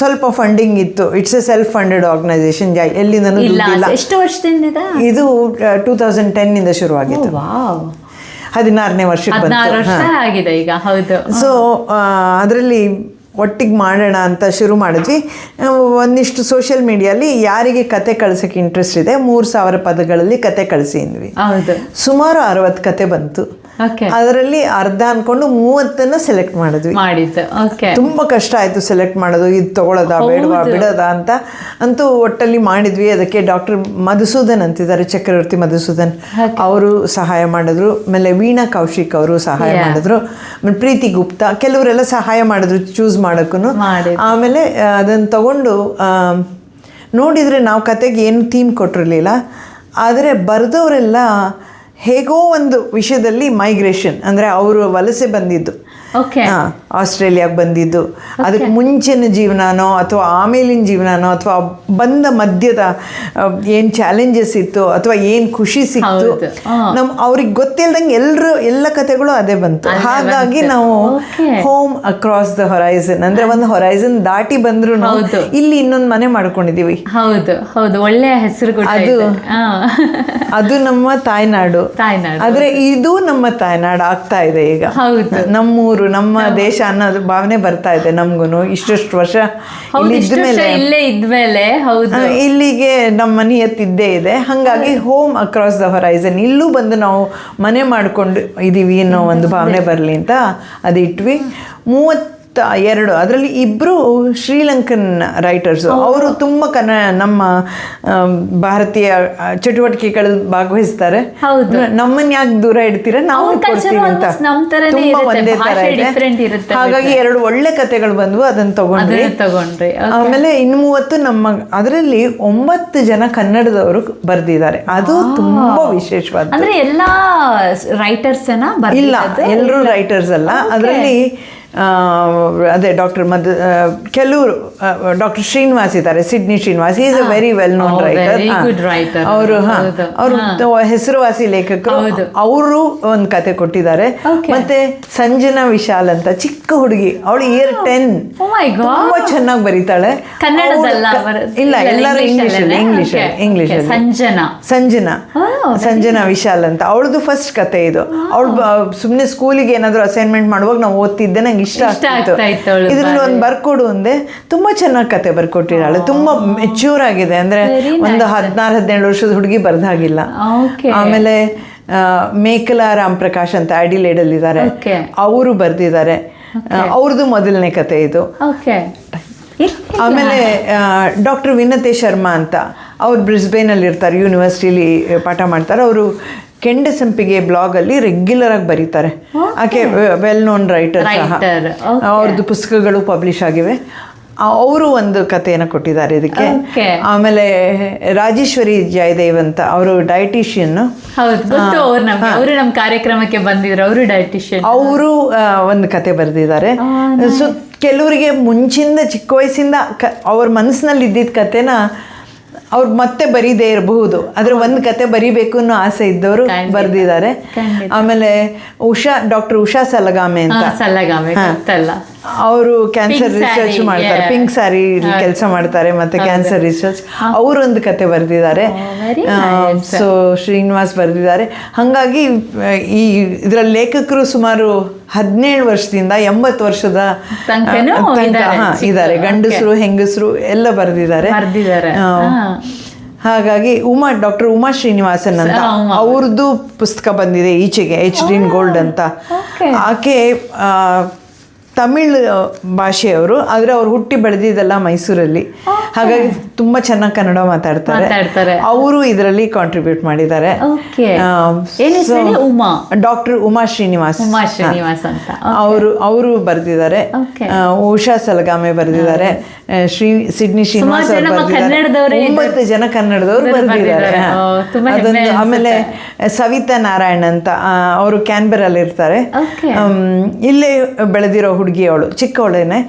ಸ್ವಲ್ಪ ಫಂಡಿಂಗ್ ಇತ್ತು. It's a self funded organisation. ಎಲ್ಲಿಂದನೂ ದುಡ್ಡಿಲ್ಲ. ಎಷ್ಟು ವರ್ಷದಿಂದ ಇದು 2010 ಇಂದ ಶುರುವಾಗಿತ್ತು. 16ನೇ ವರ್ಷಕ್ಕೆ ಬಂತು. ಸೊ ಅದರಲ್ಲಿ ಒಟ್ಟಿಗೆ ಮಾಡೋಣ ಅಂತ ಶುರು ಮಾಡಿದ್ವಿ. ಒಂದಿಷ್ಟು ಸೋಷಿಯಲ್ ಮೀಡಿಯಲ್ಲಿ ಯಾರಿಗೆ ಕತೆ ಕಳ್ಸೋಕ್ಕೆ ಇಂಟ್ರೆಸ್ಟ್ ಇದೆ 3000 ಪದಗಳಲ್ಲಿ ಕತೆ ಕಳಿಸಿ ಅಂದ್ವಿ. ಸುಮಾರು 60 ಕತೆ ಬಂತು. ಅದರಲ್ಲಿ ಅರ್ಧ ಅನ್ಕೊಂಡು 30 ಸೆಲೆಕ್ಟ್ ಮಾಡಿದ್ವಿ. ತುಂಬಾ ಕಷ್ಟ ಆಯ್ತು ಸೆಲೆಕ್ಟ್ ಮಾಡೋದು, ಇದು ತಗೊಳ್ಳೋದಾ ಬೇಡವಾ ಬಿಡೋದಾ ಅಂತ. ಅಂತೂ ಒಟ್ಟಲ್ಲಿ ಮಾಡಿದ್ವಿ. ಅದಕ್ಕೆ ಡಾಕ್ಟರ್ ಮಧುಸೂದನ್ ಅಂತಿದ್ದಾರೆ, ಚಕ್ರವರ್ತಿ ಮಧುಸೂದನ್, ಅವರು ಸಹಾಯ ಮಾಡಿದ್ರು. ಆಮೇಲೆ ವೀಣಾ ಕೌಶಿಕ್ ಅವರು ಸಹಾಯ ಮಾಡಿದ್ರು. ಆಮೇಲೆ ಪ್ರೀತಿ ಗುಪ್ತಾ, ಕೆಲವರೆಲ್ಲ ಸಹಾಯ ಮಾಡಿದ್ರು ಚೂಸ್ ಮಾಡೋಕ್ಕೂ. ಆಮೇಲೆ ಅದನ್ನು ತಗೊಂಡು ನೋಡಿದರೆ ನಾವು ಕತೆಗೆ ಏನು ಥೀಮ್ ಕೊಟ್ಟಿರಲಿಲ್ಲ. ಆದರೆ ಬರೆದವರೆಲ್ಲ ಹೇಗೋ ಒಂದು ವಿಷಯದಲ್ಲಿ ಮೈಗ್ರೇಷನ್ ಅಂದರೆ ಅವರು ವಲಸೆ ಬಂದಿದ್ದು, ಆಸ್ಟ್ರೇಲಿಯಾಗೆ ಬಂದಿದ್ದು, ಅದಕ್ಕೆ ಮುಂಚಿನ ಜೀವನನೋ ಅಥವಾ ಆಮೇಲಿನ ಜೀವನನೋ ಅಥವಾ ಬಂದ ಮಧ್ಯದ ಏನು ಚಾಲೆಂಜಸ್ ಇತ್ತು ಅಥವಾ ಏನು ಖುಷಿ ಸಿಕ್ತು ಅವ್ರಿಗೆ ಗೊತ್ತಿಲ್ದಂಗೆ ಎಲ್ಲ ಕತೆಗಳು ಅದೇ ಬಂತು. ಹಾಗಾಗಿ ನಾವು ಹೋಮ್ ಅಕ್ರಾಸ್ ದ ಹೊರೈಸನ್ ಅಂದರೆ ಒಂದು ಹೊರೈಸನ್ ದಾಟಿ ಬಂದ್ರು ಇಲ್ಲಿ ಇನ್ನೊಂದು ಮನೆ ಮಾಡ್ಕೊಂಡಿದೀವಿ. ಒಳ್ಳೆಯ ಹೆಸರು. ಅದು ನಮ್ಮ ತಾಯ್ನಾಡು. ಆದ್ರೆ ಇದು ನಮ್ಮ ತಾಯ್ನಾಡು ಆಗ್ತಾ ಇದೆ ಈಗ. ನಮ್ಮೂರು ಊರು, ನಮ್ಮ ದೇಶ ಅನ್ನೋದು ಭಾವನೆ ಬರ್ತಾ ಇದೆ ನಮ್ಗೂನು. ಇಷ್ಟು ವರ್ಷ ಇಲ್ಲೇ ಇದ್ಮೇಲೆ ಹೌದು ಇಲ್ಲಿಗೆ ನಮ್ಮ ಮನೆ ಎತ್ತಿದ್ದೇ ಇದೆ. ಹಾಗಾಗಿ ಹೋಮ್ ಅಕ್ರಾಸ್ ದ ಹೊರೈಸನ್, ಇಲ್ಲೂ ಬಂದು ನಾವು ಮನೆ ಮಾಡ್ಕೊಂಡು ಇದೀವಿ ಅನ್ನೋ ಒಂದು ಭಾವನೆ ಬರಲಿ ಅಂತ ಅದಿಟ್ವಿ. 32, ಅದರಲ್ಲಿ 2 ಶ್ರೀಲಂಕನ್ ರೈಟರ್ಸು. ಅವರು ತುಂಬ ನಮ್ಮ ಭಾರತೀಯ ಚಟುವಟಿಕೆಗಳಲ್ಲಿ ಭಾಗವಹಿಸ್ತಾರೆ. ನಮ್ಮನ್ನ ಯಾಕೆ ದೂರ ಇಡ್ತೀರಾ, ನಾವು ಕೊಡ್ತೀವಿ ಅಂತ ತುಂಬ ಒಂದೇ ಥರ ಇದೆ. ಹಾಗಾಗಿ 2 ಒಳ್ಳೆ ಕಥೆಗಳು ಬಂದ್ವು, ಅದನ್ನು ತಗೊಂಡ್ರಿ. ಆಮೇಲೆ 30 ನಮ್ಮ ಅದರಲ್ಲಿ 9 ಜನ ಕನ್ನಡದವರು ಬರೆದಿದ್ದಾರೆ. ಅದು ತುಂಬ ವಿಶೇಷವಾದ. ಅಂದ್ರೆ ಎಲ್ಲಾ ರೈಟರ್ಸ್ ಇಲ್ಲ, ಎಲ್ಲರೂ ರೈಟರ್ಸ್ ಅಲ್ಲ. ಅದರಲ್ಲಿ ಅದೇ ಕೆಲವರು ಡಾಕ್ಟರ್ ಶ್ರೀನಿವಾಸ್ ಇದ್ದಾರೆ, Sydney Srinivas. Is a very well known writer. ಅವರು ಹೆಸರುವಾಸಿ ಲೇಖಕರು. ಅವರು ಒಂದು ಕತೆ ಕೊಟ್ಟಿದ್ದಾರೆ. ಮತ್ತೆ ಸಂಜನಾ ವಿಶಾಲ್ ಅಂತ ಚಿಕ್ಕ ಹುಡುಗಿ, ಅವಳು Year 10, ತುಂಬಾ ಚೆನ್ನಾಗಿ ಬರೀತಾಳೆ. ಇಲ್ಲ, ಎಲ್ಲರೂ ಇಂಗ್ಲಿಷ್. ಸಂಜನಾ ವಿಶಾಲ್ ಅಂತ ಅವಳದು ಫಸ್ಟ್ ಕತೆ ಇದು. ಅವಳು ಸುಮ್ಮನೆ ಸ್ಕೂಲಿಗೆ ಏನಾದ್ರು ಅಸೈನ್ಮೆಂಟ್ ಮಾಡುವಾಗ ನಾವು ಓದ್ತಿದ್ದೆ, ನಂಗೆ ಇಷ್ಟ ಆಗ್ತಿತ್ತು. ಇದ್ರಲ್ಲಿ ಒಂದು ಬರ್ಕೊಡು ಅಂದೆ, ತುಂಬಾ ಚೆನ್ನಾಗಿ ಕತೆ ಬರ್ಕೊಟ್ಟಿದ್ದಾಳೆ. ತುಂಬಾ ಮೆಚ್ಯೂರ್ ಆಗಿದೆ, ಅಂದ್ರೆ ಒಂದು 16-17 ವರ್ಷದ ಹುಡುಗಿ ಬರ್ದಾಗಿಲ್ಲ. ಆಮೇಲೆ ಮೇಕಲಾ ರಾಮ್ ಪ್ರಕಾಶ್ ಅಂತ ಅಡಿಲೇಡ್ ಅಲ್ಲಿ ಇದ್ದಾರೆ, ಅವರು ಬರ್ದಿದ್ದಾರೆ. ಅವ್ರದ್ದು ಮೊದಲನೇ ಕತೆ ಇದು. ಆಮೇಲೆ ಡಾಕ್ಟರ್ ವಿನತೆ ಶರ್ಮಾ ಅಂತ, ಅವ್ರು ಬ್ರಿಸ್ಬೇನಲ್ಲಿ ಇರ್ತಾರೆ, ಯೂನಿವರ್ಸಿಟಿಲಿ ಪಾಠ ಮಾಡ್ತಾರೆ. ಅವರು ಕೆಂಡಸಂಪಿಗೆ ಬ್ಲಾಗಲ್ಲಿ ರೆಗ್ಯುಲರ್ ಆಗಿ ಬರೀತಾರೆ. ಆಕೆ ವೆಲ್ ನೋನ್ ರೈಟರ್ ಸಹ. ಅವ್ರದ್ದು ಪುಸ್ತಕಗಳು ಪಬ್ಲಿಷ್ ಆಗಿವೆ. ಅವರು ಒಂದು ಕಥೆಯನ್ನು ಕೊಟ್ಟಿದ್ದಾರೆ ಇದಕ್ಕೆ. ಆಮೇಲೆ ರಾಜೇಶ್ವರಿ ಜಯದೇವ್ ಅಂತ, ಅವರು ಡಯಟಿಷಿಯನ್. ಅವರು ನಮ್ಮ ಕಾರ್ಯಕ್ರಮಕ್ಕೆ ಬಂದಿದ್ರು, ಅವರು ಡಯಟಿಷಿಯನ್. ಅವರು ಒಂದು ಕತೆ ಬರೆದಿದ್ದಾರೆ. ಸೊ ಕೆಲವರಿಗೆ ಮುಂಚಿಂದ ಚಿಕ್ಕ ವಯಸ್ಸಿಂದ ಅವ್ರ ಮನಸ್ಸಿನಲ್ಲಿ ಇದ್ದಿದ್ದ ಕತೆನ ಅವ್ರು ಮತ್ತೆ ಬರೀದೇ ಇರಬಹುದು, ಆದರೆ ಒಂದು ಕತೆ ಬರಿಬೇಕು ಅನ್ನೋ ಆಸೆ ಇದ್ದವರು ಬರೆದಿದ್ದಾರೆ. ಆಮೇಲೆ ಡಾಕ್ಟರ್ ಉಷಾ ಸಲಗಾಮೆ ಅಂತ, ಅವರು ಕ್ಯಾನ್ಸರ್ ರಿಸರ್ಚ್ ಮಾಡ್ತಾರೆ, ಪಿಂಕ್ ಸ್ಯಾರಿ ಕೆಲಸ ಮಾಡ್ತಾರೆ, ಮತ್ತೆ ಕ್ಯಾನ್ಸರ್ ರಿಸರ್ಚ್. ಅವರೊಂದು ಕತೆ ಬರೆದಿದ್ದಾರೆ. ಸೊ ಶ್ರೀನಿವಾಸ್ ಬರೆದಿದ್ದಾರೆ. ಹಾಗಾಗಿ ಇದರ ಲೇಖಕರು ಸುಮಾರು 17 ವರ್ಷದಿಂದ 80 ವರ್ಷದ ತನಕ ಇದ್ದಾರೆ. ಗಂಡಸರು ಹೆಂಗಸರು ಎಲ್ಲ ಬರೆದಿದ್ದಾರೆ. ಹಾಗಾಗಿ ಡಾಕ್ಟರ್ ಉಮಾ ಶ್ರೀನಿವಾಸನ್ ಅಂತ, ಅವ್ರದ್ದು ಪುಸ್ತಕ ಬಂದಿದೆ ಈಚೆಗೆ, HD ಗೋಲ್ಡ್ ಅಂತ. ಆಕೆ ತಮಿಳ್ ಭಾಷೆಯವರು, ಆದರೆ ಅವ್ರು ಹುಟ್ಟಿ ಬೆಳೆದಿದ್ದೆಲ್ಲ ಮೈಸೂರಲ್ಲಿ. ಹಾಗಾಗಿ ತುಂಬ ಚೆನ್ನಾಗಿ ಕನ್ನಡ ಮಾತಾಡ್ತಾರೆ. ಅವರು ಇದರಲ್ಲಿ ಕಾಂಟ್ರಿಬ್ಯೂಟ್ ಮಾಡಿದ್ದಾರೆ. ಡಾಕ್ಟರ್ ಉಮಾ ಶ್ರೀನಿವಾಸ್ ಅವರು ಬರೆದಿದ್ದಾರೆ. ಉಷಾ ಸಲಗಾಮೆ ಬರೆದಿದ್ದಾರೆ. ಸಿಡ್ನಿ ಶ್ರೀನಿವಾಸ್ ಅವರು ಬರೆದಿದ್ದಾರೆ. 9 ಜನ ಕನ್ನಡದವರು ಬರೆದಿದ್ದಾರೆ. ಅದೊಂದು. ಆಮೇಲೆ ಸವಿತಾ ನಾರಾಯಣ್ ಅಂತ, ಅವರು ಕ್ಯಾನ್ಬೆರಲ್ಲಿ ಇರ್ತಾರೆ. ಇಲ್ಲೇ ಬೆಳೆದಿರೋ ಹುಡುಗಿ, ಅವಳು ಚಿಕ್ಕವಳೇನೆ.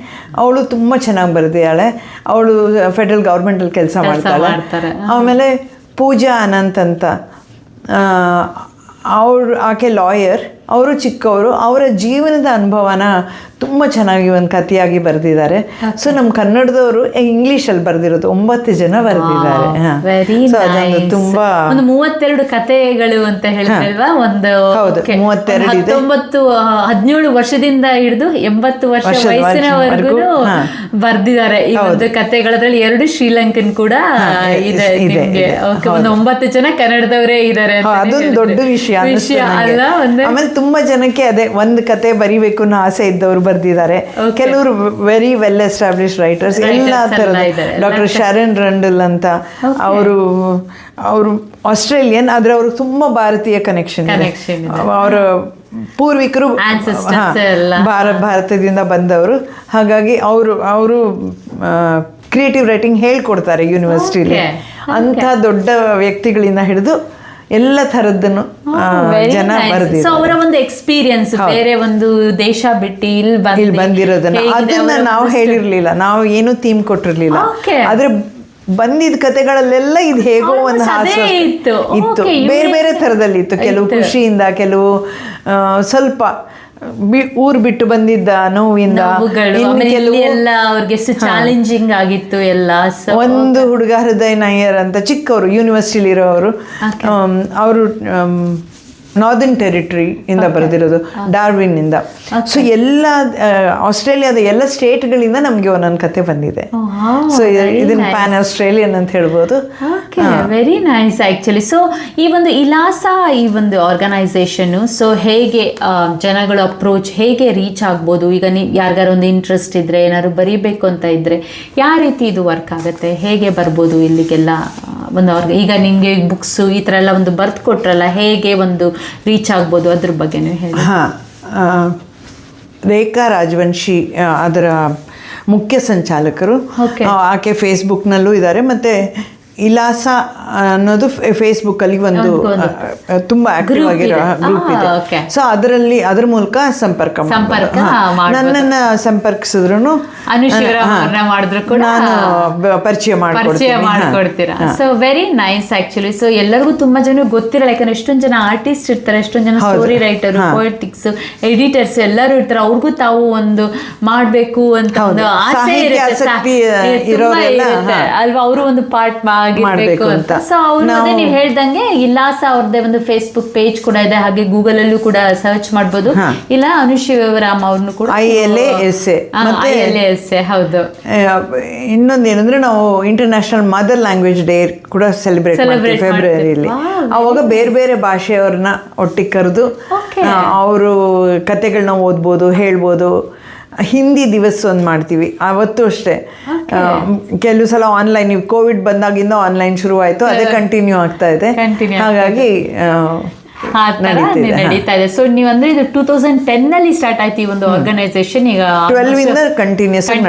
ಅವಳು ತುಂಬ ಚೆನ್ನಾಗಿ ಬರೆದಿದ್ದಾಳೆ. ಅವಳು ಫೆಡರಲ್ ಗೌರ್ಮೆಂಟಲ್ಲಿ ಕೆಲಸ ಮಾಡ್ತಾಳೆ. ಆಮೇಲೆ ಪೂಜಾ ಅನಂತ್ ಅಂತ, ಆಕೆ ಲಾಯರ್. ಅವರು ಚಿಕ್ಕವರು. ಅವರ ಜೀವನದ ಅನುಭವನ ತುಂಬ ಚೆನ್ನಾಗಿ ಒಂದು ಕಥೆಯಾಗಿ ಬರೆದಿದ್ದಾರೆ. ಸೊ ನಮ್ಮ ಕನ್ನಡದವರು ಇಂಗ್ಲಿಷಲ್ಲಿ ಬರೆದಿರೋದು 9 ಜನ ಬರೆದಿದ್ದಾರೆ. ತುಂಬಾ 32 ಕಥೆಗಳು ಅಂತ ಹೇಳ್ತೇಲ್ವಾ. ಒಂದು 17 ವರ್ಷದಿಂದ ಹಿಡಿದು 80 ವರ್ಷ ವಯಸ್ಸಿನವರೆಗೂ ಬರ್ದಿದ್ದಾರೆ ಈ ಒಂದು ಕಥೆಗಳದ್ರಲ್ಲಿ. 2 ಶ್ರೀಲಂಕನ್ ಕೂಡ ಇದೆ. ಒಂದು 9 ಜನ ಕನ್ನಡದವರೇ ಇದ್ದಾರೆ. ಅದೊಂದು ದೊಡ್ಡ ವಿಷಯ ಅಲ್ಲ. ಆಮೇಲೆ ತುಂಬಾ ಜನಕ್ಕೆ ಅದೇ ಒಂದು ಕತೆ ಬರಿಬೇಕು ಅನ್ನೋ ಆಸೆ ಇದ್ದವರು ಬರ್ದಿದ್ದಾರೆ. ಕೆಲವರು ವೆರಿ ವೆಲ್ ಎಸ್ಟಾಬ್ಲಿಷ್ ರೈಟರ್ಸ್, ಎಲ್ಲ ಥರದ. ಡಾಕ್ಟರ್ ಶಾರನ್ ರಂಡಲ್ ಅಂತ, ಅವರು ಆಸ್ಟ್ರೇಲಿಯನ್, ಆದರೆ ಅವರು ತುಂಬಾ ಭಾರತೀಯ ಕನೆಕ್ಷನ್. ಅವರ ಪೂರ್ವಿಕರು ಭಾರತದಿಂದ ಬಂದವರು. ಹಾಗಾಗಿ ಅವರು ಕ್ರಿಯೇಟಿವ್ ರೈಟಿಂಗ್ ಹೇಳ್ಕೊಡ್ತಾರೆ ಯೂನಿವರ್ಸಿಟಿಲಿ. ಅಂಥ ದೊಡ್ಡ ವ್ಯಕ್ತಿಗಳಿಂದ ಹಿಡಿದು ಎಲ್ಲ ಥರದ್ದನ್ನು ಜನ ಬರೆದಿದ್ದಾರೆ. ಅವರ ಒಂದು ಎಕ್ಸ್ಪೀರಿಯನ್ಸ್, ಬೇರೆ ಒಂದು ದೇಶ ಬಿಟ್ಟು ಇಲ್ಲಿ ಬಂದಿರೋದನ್ನ, ಅದನ್ನ ನಾವು ಹೇಳಿರ್ಲಿಲ್ಲ, ನಾವು ಏನು ಥೀಮ್ ಕೊಟ್ಟಿರ್ಲಿಲ್ಲ. ಆದ್ರೆ ಬಂದಿದ್ದ ಕತೆಗಳಲ್ಲೆಲ್ಲ ಇದು ಹೇಗೋ ಒಂದು ಹಾಸ್ಯ ಇತ್ತು, ಬೇರೆ ಬೇರೆ ಥರದಲ್ಲಿ ಇತ್ತು. ಕೆಲವು ಖುಷಿಯಿಂದ, ಕೆಲವು ಸ್ವಲ್ಪ ಊರ್ ಬಿಟ್ಟು ಬಂದಿದ್ದ ನೋವಿಂದ, ಚಾಲೆಂಜಿಂಗ್ ಆಗಿತ್ತು ಎಲ್ಲ. ಒಂದು ಹುಡುಗ ಹೃದಯ ನಾಯರ್ ಅಂತ ಚಿಕ್ಕವರು, ಯೂನಿವರ್ಸಿಟಿಲಿ ಇರೋವರು. ಅವರು ನಾರ್ದರ್ನ್ ಟೆರಿಟರಿ ಇಂದ ಬರೆದಿರೋದು, ಡಾರ್ವಿನ್ ಇಂದ. ಸೊ ಎಲ್ಲ ಆಸ್ಟ್ರೇಲಿಯಾದ ಎಲ್ಲ ಸ್ಟೇಟ್ಗಳಿಂದ ನಮಗೆ ಒಂದೊಂದು ಕತೆ ಬಂದಿದೆ. ಸೊ ಇದನ್ನ ಪ್ಯಾನ್ ಆಸ್ಟ್ರೇಲಿಯನ್ ಅಂತ ಹೇಳ್ಬೋದು. Very nice actually. ಸೊ ಈ ಒಂದು ಇಲಾಸ ಈ ಒಂದು ಆರ್ಗನೈಸೇಷನ್ನು ಸೊ ಹೇಗೆ ಜನಗಳು ಅಪ್ರೋಚ್ ಹೇಗೆ ರೀಚ್ ಆಗ್ಬೋದು? ಈಗ ನೀವು ಯಾರಿಗಾರು ಒಂದು ಇಂಟ್ರೆಸ್ಟ್ ಇದ್ದರೆ ಏನಾದ್ರು ಬರೀಬೇಕು ಅಂತ ಇದ್ದರೆ ಯಾವ ರೀತಿ ಇದು ವರ್ಕ್ ಆಗುತ್ತೆ? ಹೇಗೆ ಬರ್ಬೋದು ಇಲ್ಲಿಗೆಲ್ಲ ಒಂದು ಈಗ ನಿಮಗೆ ಬುಕ್ಸು ಈ ಥರ ಎಲ್ಲ ಒಂದು ಬರ್ದು ಕೊಟ್ರಲ್ಲ, ಹೇಗೆ ಒಂದು ರೀಚ್ ಆಗ್ಬೋದು ಅದ್ರ ಬಗ್ಗೆ ನೀವು ಹೇಳಿ. ರೇಖಾ ರಾಜವಂಶಿ ಅದರ ಮುಖ್ಯ ಸಂಚಾಲಕರು. ಆಕೆ ಫೇಸ್ಬುಕ್ನಲ್ಲೂ ಇದ್ದಾರೆ, ಮತ್ತು ಇಲಾಸ ಅನ್ನೋದು ಫೇಸ್ಬುಕ್ಕಲ್ಲಿ ಒಂದು ತುಂಬ ಆಕ್ಟಿವ್ ಆಗಿರೋ ಗ್ರೂಪ್ ಇದೆ. ಸೊ ಅದ್ರ ಮೂಲಕ ಸಂಪರ್ಕ ನನ್ನನ್ನು ಸಂಪರ್ಕಿಸಿದ್ರು ನಾನು ಪರಿಚಯ ಮಾಡ್ಕೊಡ್ತೀರಾ. So very nice actually. So ಎಲ್ಲರಿಗೂ ತುಂಬಾ ಜನ ಗೊತ್ತಿರಲ್ಲ, ಯಾಕಂದ್ರೆ ಎಷ್ಟೊಂದು ಜನ ಆರ್ಟಿಸ್ಟ್ ಇರ್ತಾರೆ, ಎಷ್ಟೊಂದು ಜನ ಸ್ಟೋರಿ ರೈಟರ್, ಪೊಯಿಟಿಕ್ಸ್, ಎಡಿಟರ್ಸ್ ಎಲ್ಲರೂ ಇರ್ತಾರೆ. ಅವ್ರಿಗೂ ತಾವು ಒಂದು ಮಾಡ್ಬೇಕು ಅಂತ ಒಂದು ಆಸೆ ಇರುತ್ತೆ ಅಲ್ವಾ, ಅವರು ಒಂದು ಪಾರ್ಟ್ ಆಗಿರ್ಬೇಕು ಅಂತ. ಸೊ ಅವ್ರು ನೀವು ಹೇಳ್ದಂಗೆ ಇಲಾಸ ಅವ್ರದ್ದೇ ಒಂದು ಫೇಸ್ಬುಕ್ ಪೇಜ್ ಕೂಡ ಇದೆ, ಹಾಗೆ ಗೂಗಲ್ ಅಲ್ಲೂ ಕೂಡ ಸರ್ಚ್ ಮಾಡ್ಬೋದು. ಇಲ್ಲ ಅನುಶಿವರಾಮ್ ಅವ್ರನ್ನು ಕೂಡ ILASA. ಹೌದು. ಇನ್ನೊಂದೇನಂದ್ರೆ ನಾವು ಇಂಟರ್ನ್ಯಾಷನಲ್ ಮದರ್ ಲ್ಯಾಂಗ್ವೇಜ್ ಡೇ ಕೂಡ ಸೆಲೆಬ್ರೇಟ್ ಮಾಡ್ತೀವಿ ಫೆಬ್ರವರಿಯಲ್ಲಿ. ಅವಾಗ ಬೇರೆ ಬೇರೆ ಭಾಷೆಯವ್ರನ್ನ ಒಟ್ಟಿಗೆ ಕರೆದು ಅವರು ಕತೆಗಳನ್ನ ಓದ್ಬೋದು, ಹೇಳ್ಬೋದು. ಹಿಂದಿ ದಿವಸ ಒಂದು ಮಾಡ್ತೀವಿ, ಅವತ್ತು ಅಷ್ಟೇ. ಕೆಲವು ಸಲ ಆನ್ಲೈನ್, ನೀವು ಕೋವಿಡ್ ಬಂದಾಗಿಂದ ಆನ್ಲೈನ್ ಶುರು ಆಯಿತು, ಅದೇ ಕಂಟಿನ್ಯೂ ಆಗ್ತಾ ಇದೆ. ಹಾಗಾಗಿ ನಡೀತಾ ಇದೆ. ಸೊ ನೀವು ಅಂದ್ರೆ ಇದು 2010 ಸ್ಟಾರ್ಟ್ ಆಯ್ತು ಈ ಒಂದು ಆರ್ಗನೈಸೇಷನ್, ಈಗ 12 ಕಂಟಿನ್ಯೂಸ್ ಆಗಿ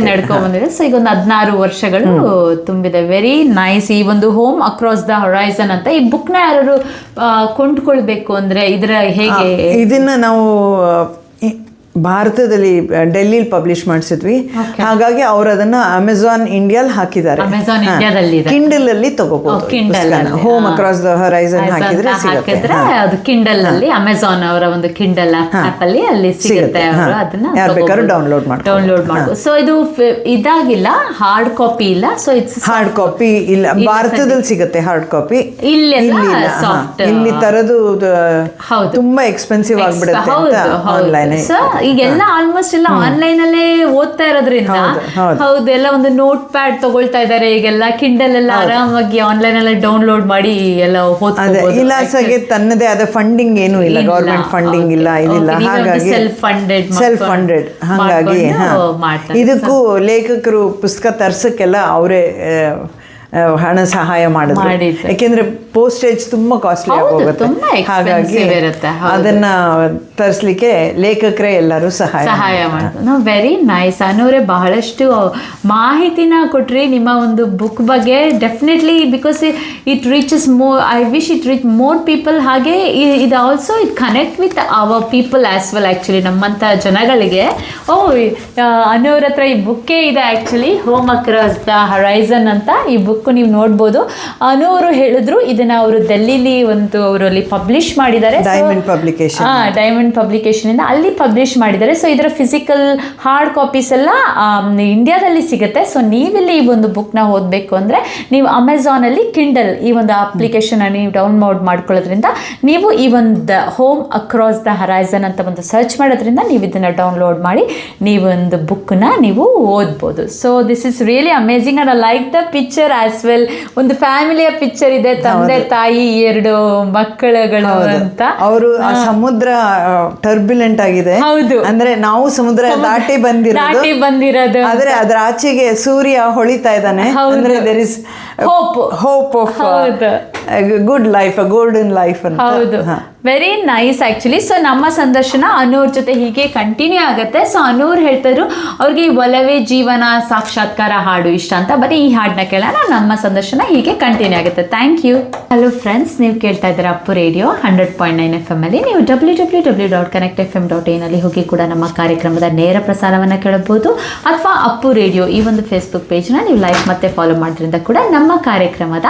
ನಡ್ಕೊಂಡ್ ಬಂದಿದೆ. ಸೊ ಈಗ ಒಂದು 16 ವರ್ಷಗಳು ತುಂಬಿದೆ. Very nice. ಈ ಒಂದು ಹೋಮ್ ಅಕ್ರಾಸ್ ದ ಹೊರೈಸನ್ ಅಂತ ಈ ಬುಕ್ ನ ಯಾರು ಕೊಂಡ್ಕೊಳ್ಬೇಕು ಅಂದ್ರೆ ಇದರ ಹೇಗೆ? ಇದನ್ನ ನಾವು ಭಾರತದಲ್ಲಿ ಡೆಲ್ಲಿಲಿ ಪಬ್ಲಿಷ್ ಮಾಡಿಸಿದ್ವಿ. ಹಾಗಾಗಿ ಅವರು ಅದನ್ನ ಅಮೆಝಾನ್ ಇಂಡಿಯಾಲ್ ಹಾಕಿದ್ದಾರೆ. ಕಿಂಡಲ್ ಅಲ್ಲಿ ತಗೋಬಹುದು. ಹೋಮ್ ಅಕ್ರಾಸ್ ದ ಹೊರೈಸನ್ ಹಾಕಿದ್ರೆ ಅದು ಕಿಂಡಲ್ ಅಲ್ಲಿ, ಅಮೆಝಾನ್ ಅವರ ಒಂದು ಕಿಂಡಲ್ ಆಪ್ ಅಲ್ಲಿ ಅಲ್ಲಿ ಸಿಗುತ್ತೆ. ಅದನ್ನ ಯಾರು ಬೇಕಾದ್ರೂ ಡೌನ್ಲೋಡ್ ಮಾಡ್ಬೋದು. ಸೊ ಇದು ಇದಾಗಿಲ್ಲ, ಹಾರ್ಡ್ ಕಾಪಿ ಇಲ್ಲ. ಸೊ ಇಟ್ಸ್ ಹಾರ್ಡ್ ಕಾಪಿ ಇಲ್ಲ, ಭಾರತದಲ್ಲಿ ಸಿಗುತ್ತೆ ಹಾರ್ಡ್ ಕಾಪಿ. ಇಲ್ಲಿ ತರದು ತುಂಬಾ ಎಕ್ಸ್ಪೆನ್ಸಿವ್ ಆಗ್ಬಿಡುತ್ತೆ ಆನ್ಲೈನ್. ಈಗೆಲ್ಲ ಆಲ್ಮೋಸ್ಟ್ ಎಲ್ಲ ಆನ್ಲೈನ್ ಅಲ್ಲೇ ಓದ್ತಾ ಇರೋದ್ರಿಂದ ಹೌದು, ಎಲ್ಲ ಒಂದು ನೋಟ್ ಪ್ಯಾಡ್ ತಗೊಳ್ತಾ ಇದ್ದಾರೆ ಈಗೆಲ್ಲ. ಕಿಂಡಲ್ ಎಲ್ಲ ಆರಾಮಾಗಿ ಆನ್ಲೈನ್ ಅಲ್ಲೇ ಡೌನ್ಲೋಡ್ ಮಾಡಿ ಎಲ್ಲ ಓದ್ಬೋದು. ಇಲಾಸಗೆ ತನ್ನದೇ ಆದ ಫಂಡಿಂಗ್ ಏನೂ ಇಲ್ಲ, ಗವರ್ಮೆಂಟ್ ಫಂಡಿಂಗ್ ಇಲ್ಲ, ಇದಿಲ್ಲ. ಹಾಗಾಗಿ ಸೆಲ್ಫ್ ಫಂಡೆಡ್. ಹಾಗಾಗಿ ಇದಕ್ಕೂ ಲೇಖಕರು ಪುಸ್ತಕ ತರ್ಸಕ್ಕೆಲ್ಲ ಅವರೇ ಹಣ ಸಹಾಯ ಮಾಡಿದ್ರು. ಯಾಕೆಂದ್ರೆ ಪೋಸ್ಟೇಜ್ ತುಂಬಾ ಕಾಸ್ಟ್ಲಿ ಆಗೋಗುತ್ತೆ. ಹಾಗಾಗಿ ಅದನ್ನ ತರಿಸ್ಲಿಕ್ಕೆ ಲೇಖಕರೇ ಎಲ್ಲರೂ ಸಹಾಯ ಮಾಡ್ತಾರೆ. Very nice. ಅನೂರೇ ಬಹಳಷ್ಟು ಮಾಹಿತಿನ ಕೊಟ್ರಿ ನಿಮ್ಮ ಒಂದು ಬುಕ್ ಬಗ್ಗೆ. Definitely because it reaches more, I wish it reach more people. ಹಾಗೆ ಇದು also it connect with our people as well. Actually ನಮ್ಮಂಥ ಜನಗಳಿಗೆ ಅನೂರ ಹತ್ರ ಈ ಬುಕ್ಕೇ ಇದೆ ಆ್ಯಕ್ಚುಲಿ, ಹೋಮ್ ಅಕ್ರಾಸ್ ದ ಹರೈಸನ್ ಅಂತ. ಈ ಬುಕ್ ನೀವು ನೋಡ್ಬೋದು. ಅನೂರು ಹೇಳಿದ್ರು ಇದನ್ನ ಅವರು ಡೆಲ್ಲಿಲಿ ಒಂದು ಅವರಲ್ಲಿ ಪಬ್ಲಿಷ್ ಮಾಡಿದ್ದಾರೆ, ಡೈಮಂಡ್ ಪಬ್ಲಿಕೇಶನ್ ಇಂದ ಅಲ್ಲಿ ಪಬ್ಲಿಷ್ ಮಾಡಿದ್ದಾರೆ. ಸೊ ಇದರ ಫಿಸಿಕಲ್ ಹಾರ್ಡ್ ಕಾಪೀಸ್ ಎಲ್ಲ ಇಂಡಿಯಾದಲ್ಲಿ ಸಿಗುತ್ತೆ. ಸೊ ನೀವಿಲ್ಲಿ ಈ ಒಂದು ಬುಕ್ನ ಓದಬೇಕು ಅಂದರೆ ನೀವು ಅಮೆಝಾನಲ್ಲಿ ಕಿಂಡಲ್ ಈ ಒಂದು ಅಪ್ಲಿಕೇಶನ್ ನೀವು ಡೌನ್ಲೋಡ್ ಮಾಡ್ಕೊಳ್ಳೋದ್ರಿಂದ ನೀವು ಈ ಒಂದು ಹೋಮ್ ಅಕ್ರಾಸ್ ದ ಹರೈಸನ್ ಅಂತ ಒಂದು ಸರ್ಚ್ ಮಾಡೋದ್ರಿಂದ ನೀವು ಇದನ್ನು ಡೌನ್ಲೋಡ್ ಮಾಡಿ ನೀವು ಒಂದು ಬುಕ್ನ ನೀವು ಓದ್ಬೋದು. So this is really amazing and I like the picture as well. ಒಂದು ಫ್ಯಾಮಿಲಿಯ ಪಿಕ್ಚರ್ ಇದೆ, ತಂದೆ ತಾಯಿ 2 ಮಕ್ಕಳುಗಳು ಅಂತ. ಅವರು ಸಮುದ್ರ ಟರ್ಬ್ಯುಲೆಂಟ್ ಆಗಿದೆ. ಹೌದು, ಅಂದ್ರೆ ನಾವು ಸಮುದ್ರ ದಾಟಿ ಬಂದಿರೋದು, ಆದ್ರೆ ಅದರ ಆಚೆಗೆ ಸೂರ್ಯ ಹೊಳಿತಾ ಇದ್ದಾನೆ. ಅಂದ್ರೆ there is hope of good life, golden life ಅಂತ. ಹೌದು, ವೆರಿ ನೈಸ್ ಆ್ಯಕ್ಚುಲಿ. ಸೊ ನಮ್ಮ ಸಂದರ್ಶನ ಅನೂರ್ ಜೊತೆ ಹೀಗೆ ಕಂಟಿನ್ಯೂ ಆಗುತ್ತೆ. ಸೊ ಅನೂರ್ ಹೇಳ್ತಾಯಿದ್ರು ಅವ್ರಿಗೆ ಒಲವೇ ಜೀವನ ಸಾಕ್ಷಾತ್ಕಾರ ಹಾಡು ಇಷ್ಟ ಅಂತ. ಬರೀ ಈ ಹಾಡನ್ನ ಕೇಳೋಣ, ನಮ್ಮ ಸಂದರ್ಶನ ಹೀಗೆ ಕಂಟಿನ್ಯೂ ಆಗುತ್ತೆ. Thank you. ಹಲೋ ಫ್ರೆಂಡ್ಸ್, ನೀವು ಕೇಳ್ತಾ ಇದ್ದೀರಾ ಅಪ್ಪು ರೇಡಿಯೋ 100.9 FM ಅಲ್ಲಿ. ನೀವು www.connectfm.in ಅಲ್ಲಿ ಹೋಗಿ ಕೂಡ ನಮ್ಮ ಕಾರ್ಯಕ್ರಮದ ನೇರ ಪ್ರಸಾರವನ್ನು ಕೇಳಬಹುದು. ಅಥವಾ ಅಪ್ಪು ರೇಡಿಯೋ ಈ ಒಂದು ಫೇಸ್ಬುಕ್ ಪೇಜ್ನ ನೀವು ಲೈಕ್ ಮತ್ತು ಫಾಲೋ ಮಾಡೋದ್ರಿಂದ ಕೂಡ ನಮ್ಮ ಕಾರ್ಯಕ್ರಮದ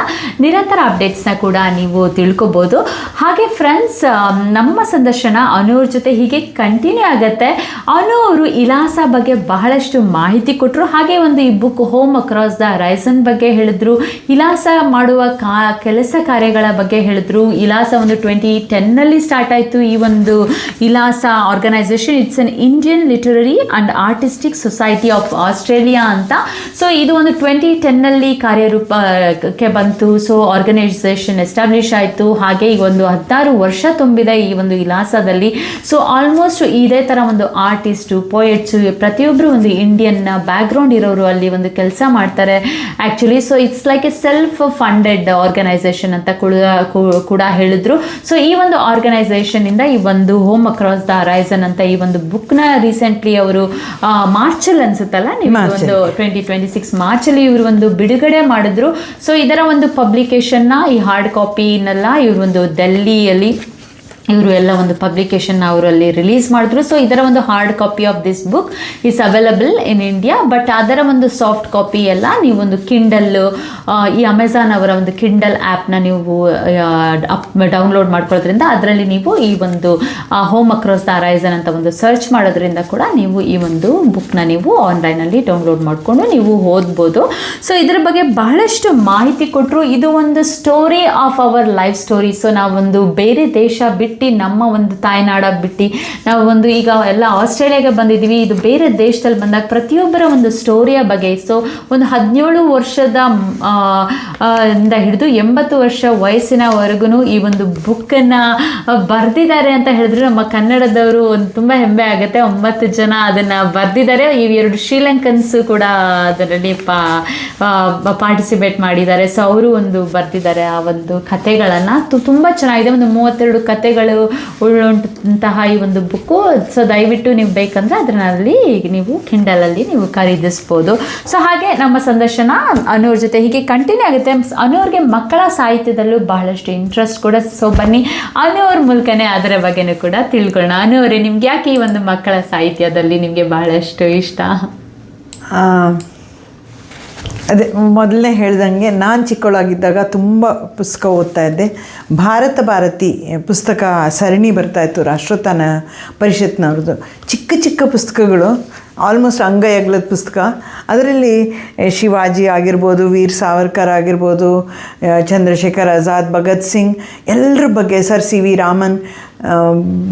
ನಿರಂತರ ಅಪ್ಡೇಟ್ಸ್ನ ಕೂಡ ನೀವು ತಿಳ್ಕೊಬೋದು. ಹಾಗೆ ಫ್ರೆಂಡ್ಸ್, ನಮ್ಮ ಸಂದರ್ಶನ ಅನು ಅವ್ರ ಜೊತೆ ಹೀಗೆ ಕಂಟಿನ್ಯೂ ಆಗುತ್ತೆ. ಅನು ಅವರು ಇಲಾಸ ಬಗ್ಗೆ ಬಹಳಷ್ಟು ಮಾಹಿತಿ ಕೊಟ್ಟರು. ಹಾಗೆ ಒಂದು ಈ ಬುಕ್ ಹೋಮ್ ಅಕ್ರಾಸ್ ದ ಹರೈಸನ್ ಬಗ್ಗೆ ಹೇಳಿದ್ರು, ಇಲಾಸ ಮಾಡುವ ಕೆಲಸ ಕಾರ್ಯಗಳ ಬಗ್ಗೆ ಹೇಳಿದ್ರು. ಇಲಾಸ ಒಂದು 2010 ಸ್ಟಾರ್ಟ್ ಆಯಿತು. ಈ ಒಂದು ILAS organisation it's an Indian literary and artistic society of Australia ಅಂತ. ಸೊ ಇದು ಒಂದು 2010 ಕಾರ್ಯರೂಪಕ್ಕೆ ಬಂತು. ಸೊ ಆರ್ಗನೈಸೇಷನ್ ಎಸ್ಟಾಬ್ಲಿಷ್ ಆಯಿತು. ಹಾಗೆ ಈಗ ಒಂದು 16 ವರ್ಷ ತುಂಬಿದೆ ಈ ಒಂದು ಇಲಾಸದಲ್ಲಿ. ಸೊ ಆಲ್ಮೋಸ್ಟ್ ಇದೇ ಥರ ಒಂದು ಆರ್ಟಿಸ್ಟು, ಪೊಯೆಟ್ಸು, ಪ್ರತಿಯೊಬ್ಬರು ಒಂದು ಇಂಡಿಯನ್ ಬ್ಯಾಕ್ಗ್ರೌಂಡ್ ಇರೋರು ಅಲ್ಲಿ ಒಂದು ಕೆಲಸ ಮಾಡ್ತಾರೆ actually. So it's like a self funded organisation ಅಂತ ಕೂಡ ಹೇಳಿದ್ರು. ಸೊ ಈ ಒಂದು ಆರ್ಗನೈಸೇಷನಿಂದ ಈ ಒಂದು ಹೋಮ್ ಅಕ್ರಾಸ್ ದ ಹರೈಸನ್ ಅಂತ ಈ ಒಂದು ಬುಕ್ನ ರೀಸೆಂಟ್ಲಿ ಅವರು ಮಾರ್ಚಲ್ಲಿ ಅನ್ಸುತ್ತಲ್ಲ ನೀವು ಒಂದು 2026 ಮಾರ್ಚಲ್ಲಿ ಇವರು ಒಂದು ಬಿಡುಗಡೆ ಮಾಡಿದ್ರು. ಸೊ ಇದರ ಒಂದು ಪಬ್ಲಿಕೇಶನ್ನ ಈ ಹಾರ್ಡ್ ಕಾಪಿನೆಲ್ಲ ಇವರು ಒಂದು ಡೆಲ್ಲಿಯಲ್ಲಿ ಇವರು ಎಲ್ಲ ಒಂದು ಪಬ್ಲಿಕೇಶನ್ ಅವರಲ್ಲಿ ರಿಲೀಸ್ ಮಾಡಿದ್ರು. ಸೊ ಇದರ ಒಂದು hard copy of this book is available in India. But ಅದರ ಒಂದು ಸಾಫ್ಟ್ ಕಾಪಿ ಎಲ್ಲ ನೀವು ಒಂದು ಕಿಂಡಲ್ಲು, ಈ ಅಮೆಝಾನ್ ಅವರ ಒಂದು ಕಿಂಡಲ್ ಆ್ಯಪ್ನ ನೀವು ಡೌನ್ಲೋಡ್ ಮಾಡ್ಕೊಳ್ಳೋದ್ರಿಂದ ಅದರಲ್ಲಿ ನೀವು ಈ ಒಂದು ಹೋಮ್ ಅಕ್ರಾಸ್ ದ ಹರೈಸನ್ ಅಂತ ಒಂದು ಸರ್ಚ್ ಮಾಡೋದ್ರಿಂದ ಕೂಡ ನೀವು ಈ ಒಂದು ಬುಕ್ನ ನೀವು ಆನ್ಲೈನಲ್ಲಿ ಡೌನ್ಲೋಡ್ ಮಾಡಿಕೊಂಡು ನೀವು ಓದ್ಬೋದು. ಸೊ ಇದರ ಬಗ್ಗೆ ಬಹಳಷ್ಟು ಮಾಹಿತಿ ಕೊಟ್ಟರು. ಇದು ಒಂದು story of our life story. So ನಾವೊಂದು ಬೇರೆ ದೇಶ ಬಿಟ್ಟು ನಮ್ಮ ಒಂದು ತಾಯ್ನಾಡ ಬಿಟ್ಟು ನಾವು ಒಂದು ಈಗ ಎಲ್ಲ ಆಸ್ಟ್ರೇಲಿಯಾಗೆ ಬಂದಿದ್ದೀವಿ. ಇದು ಬೇರೆ ದೇಶದಲ್ಲಿ ಬಂದಾಗ ಪ್ರತಿಯೊಬ್ಬರ ಒಂದು ಸ್ಟೋರಿಯ ಬಗ್ಗೆ, ಸೊ ಒಂದು 17 ವರ್ಷದ ಇಂದ ಹಿಡಿದು 80 ವರ್ಷ ವಯಸ್ಸಿನವರೆಗೂ ಈ ಒಂದು ಬುಕ್ಕನ್ನು ಬರೆದಿದ್ದಾರೆ ಅಂತ ಹೇಳಿದ್ರೆ ನಮ್ಮ ಕನ್ನಡದವರು ಒಂದು ತುಂಬ ಹೆಮ್ಮೆ ಆಗುತ್ತೆ. 9 ಜನ ಅದನ್ನು ಬರೆದಿದ್ದಾರೆ. ಈ 2 ಶ್ರೀಲಂಕನ್ಸು ಕೂಡ ಅದರಲ್ಲಿ ಪಾರ್ಟಿಸಿಪೇಟ್ ಮಾಡಿದ್ದಾರೆ. ಸೊ ಅವರು ಒಂದು ಬರೆದಿದ್ದಾರೆ ಆ ಒಂದು ಕಥೆಗಳನ್ನು. ತುಂಬ ಚೆನ್ನಾಗಿದೆ. ಒಂದು 32 ಕಥೆಗಳು ಉಳ್ಳಂತಹ ಈ ಒಂದು ಬುಕ್ಕು. ಸೊ ದಯವಿಟ್ಟು ನೀವು ಬೇಕಂದ್ರೆ ಅದರಲ್ಲಿ ನೀವು ಕಿಂಡಲಲ್ಲಿ ನೀವು ಖರೀದಿಸ್ಬೋದು. ಸೊ ಹಾಗೆ ನಮ್ಮ ಸಂದರ್ಶನ ಅನು ಅವ್ರ ಜೊತೆ ಹೀಗೆ ಕಂಟಿನ್ಯೂ ಆಗುತ್ತೆ. ಅನು ಅವ್ರಿಗೆ ಮಕ್ಕಳ ಸಾಹಿತ್ಯದಲ್ಲೂ ಬಹಳಷ್ಟು ಇಂಟ್ರೆಸ್ಟ್ ಕೂಡ. ಸೊ ಬನ್ನಿ ಅನು ಅವ್ರ ಮೂಲಕನೇ ಅದರ ಬಗ್ಗೆನೂ ಕೂಡ ತಿಳ್ಕೊಳ್ಳೋಣ. ಅನು ಅವರೇ, ನಿಮ್ಗೆ ಯಾಕೆ ಈ ಒಂದು ಮಕ್ಕಳ ಸಾಹಿತ್ಯದಲ್ಲಿ ನಿಮಗೆ ಬಹಳಷ್ಟು ಇಷ್ಟ? ಅದೇ ಮೊದಲನೇ ಹೇಳ್ದಂಗೆ ನಾನು ಚಿಕ್ಕವಳಾಗಿದ್ದಾಗ ತುಂಬ ಪುಸ್ತಕ ಓದ್ತಾ ಇದ್ದೆ. ಭಾರತ ಭಾರತಿ ಪುಸ್ತಕ ಸರಣಿ ಬರ್ತಾಯಿತ್ತು ರಾಷ್ಟ್ರೋತ್ಥಾನ ಪರಿಷತ್ನವ್ರದ್ದು. ಚಿಕ್ಕ ಚಿಕ್ಕ ಪುಸ್ತಕಗಳು, ಆಲ್ಮೋಸ್ಟ್ ಅಂಗೈ ಅಗಲದ ಪುಸ್ತಕ. ಅದರಲ್ಲಿ ಶಿವಾಜಿ ಆಗಿರ್ಬೋದು, ವೀರ್ ಸಾವರ್ಕರ್ ಆಗಿರ್ಬೋದು, ಚಂದ್ರಶೇಖರ್ ಆಜಾದ್, ಭಗತ್ ಸಿಂಗ್, ಎಲ್ಲರ ಬಗ್ಗೆ, ಸರ್ ಸಿ.ವಿ. ರಾಮನ್,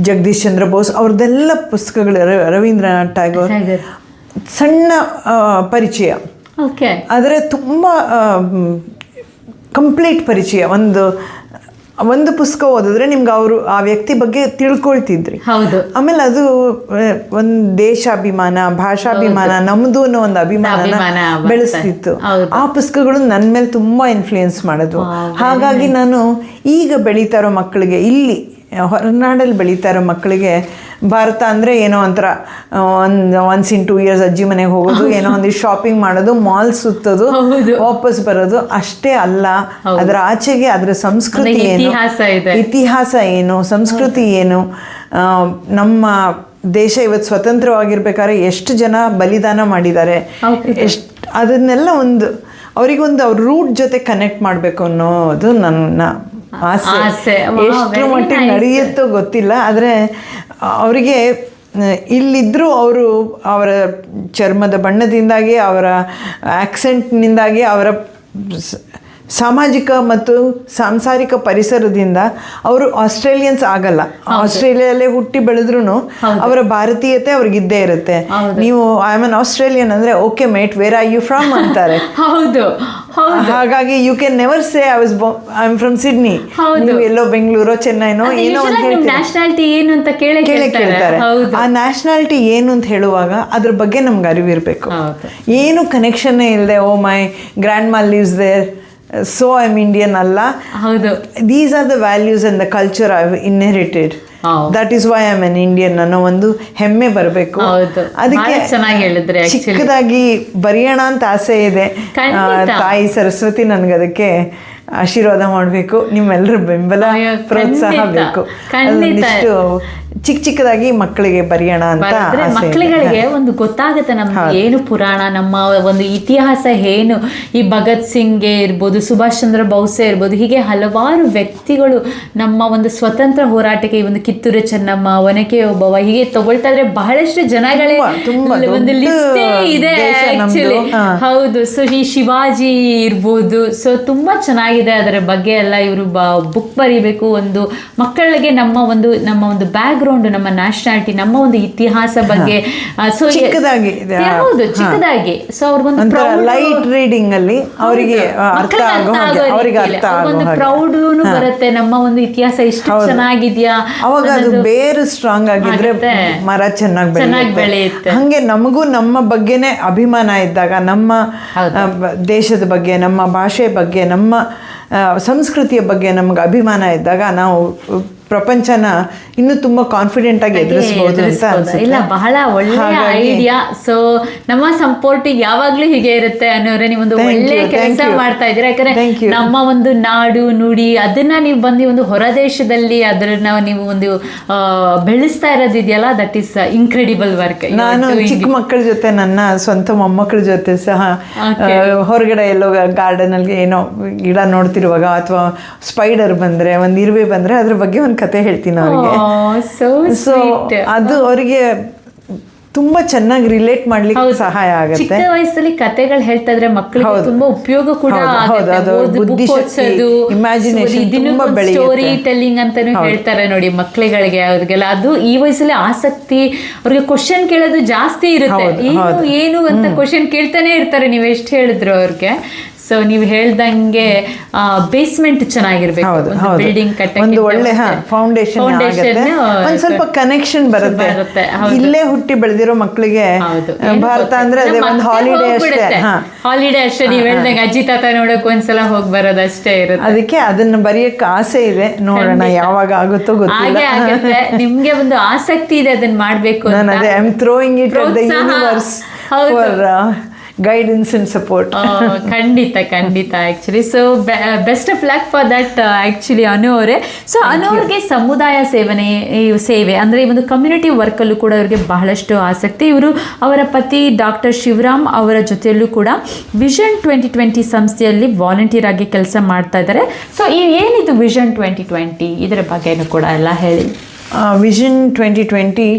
ಜಗದೀಶ್ ಚಂದ್ರ ಬೋಸ್ ಅವ್ರದ್ದೆಲ್ಲ ಪುಸ್ತಕಗಳು, ರವೀಂದ್ರನಾಥ್ ಟ್ಯಾಗೋರ್, ಸಣ್ಣ ಪರಿಚಯ. ಓಕೆ. ಆದರೆ ತುಂಬ ಕಂಪ್ಲೀಟ್ ಪರಿಚಯ. ಒಂದು ಪುಸ್ತಕ ಓದಿದ್ರೆ ನಿಮ್ಗೆ ಆ ವ್ಯಕ್ತಿ ಬಗ್ಗೆ ತಿಳ್ಕೊಳ್ತಿದ್ರಿ. ಹೌದು. ಆಮೇಲೆ ಅದು ಒಂದು ದೇಶಾಭಿಮಾನ, ಭಾಷಾಭಿಮಾನ, ನಮ್ಮದು ಅನ್ನೋ ಒಂದು ಅಭಿಮಾನ ಬೆಳೆಸ್ತಿತ್ತು. ಆ ಪುಸ್ತಕಗಳು ನನ್ನ ಮೇಲೆ ತುಂಬ ಇನ್ಫ್ಲೂಯೆನ್ಸ್ ಮಾಡೋದು. ಹಾಗಾಗಿ ನಾನು ಈಗ ಬೆಳೀತಾ ಇರೋ ಮಕ್ಕಳಿಗೆ, ಇಲ್ಲಿ ಹೊರನಾಡಲ್ಲಿ ಬೆಳೀತಾ ಇರೋ ಮಕ್ಕಳಿಗೆ ಭಾರತ ಅಂದರೆ ಏನೋ ಒಂಥರ once in 2 years ಅಜ್ಜಿ ಮನೆಗೆ ಹೋಗೋದು, ಏನೋ ಒಂದಿಷ್ಟು ಶಾಪಿಂಗ್ ಮಾಡೋದು, ಮಾಲ್ ಸುತ್ತೋದು, ವಾಪಸ್ ಬರೋದು ಅಷ್ಟೇ ಅಲ್ಲ. ಅದರ ಆಚೆಗೆ ಅದರ ಸಂಸ್ಕೃತಿ ಏನು, ಇತಿಹಾಸ ಏನು, ಸಂಸ್ಕೃತಿ ಏನು, ನಮ್ಮ ದೇಶ ಇವತ್ತು ಸ್ವತಂತ್ರವಾಗಿರ್ಬೇಕಾದ್ರೆ ಎಷ್ಟು ಜನ ಬಲಿದಾನ ಮಾಡಿದ್ದಾರೆ, ಅದನ್ನೆಲ್ಲ ಅವರಿಗೊಂದು ಅವ್ರ ರೂಟ್ ಜೊತೆ ಕನೆಕ್ಟ್ ಮಾಡಬೇಕು ಅನ್ನೋದು ನನ್ನ ಆಸೆ. ಎಷ್ಟು ಮಟ್ಟಿಗೆ ನಡೆಯುತ್ತೋ ಗೊತ್ತಿಲ್ಲ. ಆದರೆ ಅವರಿಗೆ ಇಲ್ಲಿದ್ದರೂ ಅವರ ಚರ್ಮದ ಬಣ್ಣದಿಂದಾಗಿ, ಅವರ ಆಕ್ಸೆಂಟ್ನಿಂದಾಗಿ, ಅವರ ಸಾಮಾಜಿಕ ಮತ್ತು ಸಾಂಸಾರಿಕ ಪರಿಸರದಿಂದ ಅವರು ಆಸ್ಟ್ರೇಲಿಯನ್ಸ್ ಆಗಲ್ಲ. ಆಸ್ಟ್ರೇಲಿಯಾಲ್ಲೇ ಹುಟ್ಟಿ ಬೆಳೆದ್ರೂ ಅವರ ಭಾರತೀಯತೆ ಅವ್ರಿಗಿದ್ದೇ ಇರುತ್ತೆ. ನೀವು ಐ ಆಮ್ ಅನ್ ಆಸ್ಟ್ರೇಲಿಯನ್ ಅಂದರೆ okay mate, where are you from ಅಂತಾರೆ. ಹೌದು. ಹಾಗಾಗಿ you can never say I am from Sydney, ನೀವು ಎಲ್ಲೋ ಬೆಂಗಳೂರೋ ಚೆನ್ನೈನೋ ಏನೋ ಅಂತ ಕೇಳ್ತಾರೆ. ಆ ನ್ಯಾಷನಾಲಿಟಿ ಏನು ಅಂತ ಹೇಳುವಾಗ ಅದ್ರ ಬಗ್ಗೆ ನಮ್ಗೆ ಅರಿವಿರಬೇಕು. ಏನು ಕನೆಕ್ಷನ್ನೇ ಇಲ್ಲದೆ oh my grandma lives there so I am Indian ಅಲ್ಲ. These are the values and the culture I have inherited. That is why I am an Indian ಅನ್ನೋ ಒಂದು ಹೆಮ್ಮೆ ಬರಬೇಕು. ಅದಕ್ಕೆ ಚಿಕ್ಕದಾಗಿ ಬರೆಯೋಣ ಅಂತ ಆಸೆ ಇದೆ. ತಾಯಿ ಸರಸ್ವತಿ ನನಗದಕ್ಕೆ ಆಶೀರ್ವಾದ ಮಾಡಬೇಕು. ನಿಮ್ಮೆಲ್ಲರ ಬೆಂಬಲ, ಪ್ರೋತ್ಸಾಹ ಬೇಕು. ಅದೊಂದಿಷ್ಟು ಚಿಕ್ಕ ಚಿಕ್ಕದಾಗಿ ಮಕ್ಕಳಿಗೆ ಬರೆಯೋಣ ಅಂತ ಮಕ್ಕಳುಗಳಿಗೆ ಒಂದು ಗೊತ್ತಾಗುತ್ತೆ ನಮ್ಗೆ ಏನು ಪುರಾಣ, ನಮ್ಮ ಒಂದು ಇತಿಹಾಸ ಏನು. ಈ ಭಗತ್ ಸಿಂಗ್ಗೆ ಇರ್ಬೋದು, ಸುಭಾಷ್ ಚಂದ್ರ ಬೋಸ್ ಇರ್ಬೋದು, ಹೀಗೆ ಹಲವಾರು ವ್ಯಕ್ತಿಗಳು ನಮ್ಮ ಒಂದು ಸ್ವತಂತ್ರ ಹೋರಾಟಕ್ಕೆ, ಈ ಒಂದು ಕಿತ್ತೂರು ಚೆನ್ನಮ್ಮ, ಒನಕೆ ಓಬವ್ವ, ಹೀಗೆ ತಗೊಳ್ತಾ ಇದ್ರೆ ಬಹಳಷ್ಟು ಜನಗಳೇ ಒಂದು ಲಿಸ್ಟ್ ಇದೆ ಆಕ್ಚುಲಿ. ಹೌದು. ಸೊ ಈ ಶಿವಾಜಿ ಇರ್ಬೋದು. ಸೊ ತುಂಬಾ ಚೆನ್ನಾಗಿದೆ ಅದರ ಬಗ್ಗೆ ಎಲ್ಲ. ಇವರು ಬುಕ್ ಬರೀಬೇಕು, ಒಂದು ಮಕ್ಕಳಿಗೆ ನಮ್ಮ ಒಂದು ಬ್ಯಾಕ್ ಗ್ರೌಂಡ್, ನಮ್ಮ ನ್ಯಾಷನಾಲಿಟಿ, ನಮ್ಮ ಒಂದು ಇತಿಹಾಸ ಬಗ್ಗೆ. ಸೊ ಚಿಕ್ಕದಾಗಿ ಹೌದು, ಚಿಕ್ಕದಾಗಿ. ಸೊ ಅವ್ರಿಗೊಂದು ಲೈಟ್ ರೀಡಿಂಗ್ ಅಲ್ಲಿ ಅವರಿಗೆ ಅರ್ಥ ಒಂದು ಪ್ರೌಡ್ ಬರುತ್ತೆ. ನಮ್ಮ ಒಂದು ಇತಿಹಾಸ ಇಷ್ಟು ಚೆನ್ನಾಗಿದ್ಯಾ, ಅವಾಗ ಅದು ಬೇರು ಸ್ಟ್ರಾಂಗ್ ಆಗಿದ್ರೆ ಮರ ಚೆನ್ನಾಗಿ ಬೆಳೆಯುತ್ತೆ. ಹಂಗೆ ನಮಗೂ ನಮ್ಮ ಬಗ್ಗೆನೆ ಅಭಿಮಾನ ಇದ್ದಾಗ, ನಮ್ಮ ದೇಶದ ಬಗ್ಗೆ, ನಮ್ಮ ಭಾಷೆ ಬಗ್ಗೆ, ನಮ್ಮ ಸಂಸ್ಕೃತಿಯ ಬಗ್ಗೆ ನಮ್ಗೆ ಅಭಿಮಾನ ಇದ್ದಾಗ ನಾವು ಪ್ರಪಂಚನ ಇನ್ನೂ ತುಂಬಾ ಕಾನ್ಫಿಡೆಂಟ್ ಆಗಿ ಎದುರಿಸಬಹುದು ಅಂತ ಅನ್ಸುತ್ತೆ. ಇಲ್ಲ, ಬಹಳ ಒಳ್ಳೆ ಐಡಿಯಾ. ಸೊ ನಮ್ಮ ಸಪೋರ್ಟ್ ಯಾವಾಗ್ಲೂ ಹೀಗೆ ಇರುತ್ತೆ ಅನ್ನೋರೆ. ನೀವೊಂದು ಒಳ್ಳೆ ಕೆಲಸ ಮಾಡ್ತಾ ಇದ್ದೀರಾ. ಯಾಕಂದ್ರೆ ನಮ್ಮ ಒಂದು ನಾಡು ನುಡಿ ಅದನ್ನ ನೀವು ಬಂದು ಒಂದು ಹೊರ ದೇಶದಲ್ಲಿ ಅದನ್ನ ನೀವು ಒಂದು ಬೆಳೆಸ್ತಾ ಇರೋದಿದೆಯಲ್ಲ, ದಟ್ ಈಸ್ ಇನ್ಕ್ರೆಡಿಬಲ್ ವರ್ಕ್. ನಾನು ಚಿಕ್ಕ ಮಕ್ಕಳ ಜೊತೆ, ನನ್ನ ಸ್ವಂತ ಮೊಮ್ಮಕ್ಕಳ ಜೊತೆ ಸಹ ಹೊರಗಡೆ ಎಲ್ಲೋ ಗಾರ್ಡನ್ ಅಲ್ಲಿ ಏನೋ ಗಿಡ ನೋಡ್ತಿರುವಾಗ, ಅಥವಾ ಸ್ಪೈಡರ್ ಬಂದ್ರೆ, ಒಂದು ಇರುವೆ ಬಂದ್ರೆ ಅದ್ರ ಬಗ್ಗೆ ಒಂದು ಕತೆ ಹೇಳ್ತೀನಿ ಅವ್ರಿಗೆ. ಸೊ ಅದು ಅವರಿಗೆ ತುಂಬಾ ಚೆನ್ನಾಗಿ ರಿಲೇಟ್ ಮಾಡ್ಲಿಕ್ಕೆ ಸಹಾಯ ಆಗುತ್ತೆ. ಚಿಕ್ಕ ವಯಸ್ಸಲ್ಲಿ ಕತೆಗಳು ಹೇಳ್ತಾ ಇದ್ರೆ ಮಕ್ಕಳಿಗೆ ತುಂಬಾ ಉಪಯೋಗ ಕೂಡ ಸ್ಟೋರಿ ಟೆಲ್ಲಿಂಗ್ ಅಂತಾನು ಹೇಳ್ತಾರೆ ನೋಡಿ ಮಕ್ಕಳಿಗಳಿಗೆ. ಅವ್ರಿಗೆಲ್ಲ ಅದು ಈ ವಯಸ್ಸಲ್ಲಿ ಆಸಕ್ತಿ, ಅವ್ರಿಗೆ ಕ್ವಶನ್ ಕೇಳೋದು ಜಾಸ್ತಿ ಇರುತ್ತೆ. ಏನು ಅಂತ ಕ್ವಶನ್ ಕೇಳ್ತಾನೆ ಇರ್ತಾರೆ, ನೀವು ಎಷ್ಟು ಹೇಳಿದ್ರು ಅವ್ರಿಗೆ. ಸೊ ನೀವು ಹೇಳ್ದಂಗೆ ಬೇಸ್ಮೆಂಟ್ ಚೆನ್ನಾಗಿರ್ಬೇಕು, ಬಿಲ್ಡಿಂಗ್ ಕಟ್ಟಕ್ಕೆ ಒಂದು ಒಳ್ಳೆ ಫೌಂಡೇಶನ್, ಒಂದ್ ಸ್ವಲ್ಪ ಕನೆಕ್ಷನ್ ಬರುತ್ತೆ. ಇಲ್ಲೇ ಹುಟ್ಟಿ ಬೆಳೆದಿರೋ ಮಕ್ಕಳಿಗೆ ಭಾರತ ಅಂದ್ರೆ ಅದೇ ಒಂದು ಹಾಲಿಡೇ ಅಷ್ಟೇ. ನೀವ್ ಹೇಳ್ದಂಗೆ ಅಜ್ಜಿ ತಾತ ನೋಡಕ್ ಒಂದ್ಸಲ ಹೋಗಿ ಬರೋದಷ್ಟೇ ಇರುತ್ತೆ. ಅದಕ್ಕೆ ಅದನ್ನ ಬರೆಯಕ್ಕೆ ಆಸೆ ಇದೆ, ನೋಡೋಣ ಯಾವಾಗ ಆಗುತ್ತೋ ಗೊತ್ತಿಲ್ಲ. ನಿಮ್ಗೆ ಒಂದು ಆಸಕ್ತಿ ಇದೆ ಅದನ್ನ ಮಾಡ್ಬೇಕು. ನಾನು ಅದೇ I am throwing it at the universe for guidance and support. ಖಂಡಿತ actually. So best of luck for that actually Anu ಅವರೇ. ಸೊ ಅನು ಅವ್ರಿಗೆ ಸಮುದಾಯ ಸೇವೆ ಅಂದ್ರೆ ಈ ಒಂದು ಕಮ್ಯುನಿಟಿ ವರ್ಕಲ್ಲೂ ಕೂಡ ಅವರಿಗೆ ಬಹಳಷ್ಟು ಆಸಕ್ತಿ. ಇವರು ಅವರ ಪತಿ ಡಾಕ್ಟರ್ ಶಿವರಾಮ್ ಅವರ ಜೊತೆಯಲ್ಲೂ ಕೂಡ ವಿಷನ್ 2020 ಸಂಸ್ಥೆಯಲ್ಲಿ ವಾಲಂಟಿಯರ್ ಆಗಿ ಕೆಲಸ ಮಾಡ್ತಾ ಇದ್ದಾರೆ. ಸೊ ಏನಿದು ವಿಷನ್ 2020, ಇದರ ಬಗ್ಗೆನೂ ಕೂಡ ಎಲ್ಲ ಹೇಳಿ. ವಿಷನ್ 2020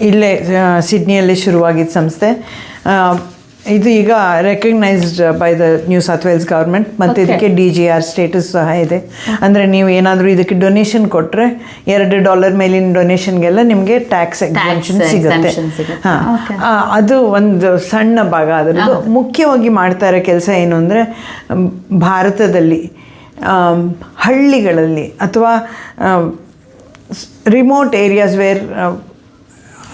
ಇಲ್ಲೇ ಸಿಡ್ನಿಯಲ್ಲಿ ಶುರುವಾಗಿದ್ದ ಸಂಸ್ಥೆ. ಇದು ಈಗ recognised by the new south Wales government, ಮತ್ತು ಇದಕ್ಕೆ DGR ಸ್ಟೇಟಸ್ ಸಹ ಇದೆ. ಅಂದರೆ ನೀವು ಏನಾದರೂ ಇದಕ್ಕೆ ಡೊನೇಷನ್ ಕೊಟ್ಟರೆ $2 ಮೇಲಿನ ಡೊನೇಷನ್ಗೆಲ್ಲ ನಿಮಗೆ ಟ್ಯಾಕ್ಸ್ ಎಕ್ಸೆಂಪ್ಷನ್ ಸಿಗುತ್ತೆ. ಅದು ಒಂದು ಸಣ್ಣ ಭಾಗ ಅದರದ್ದು. ಮುಖ್ಯವಾಗಿ ಮಾಡ್ತಾ ಇರೋ ಕೆಲಸ ಏನು ಅಂದರೆ, ಭಾರತದಲ್ಲಿ ಹಳ್ಳಿಗಳಲ್ಲಿ ಅಥವಾ ರಿಮೋಟ್ ಏರಿಯಾಸ್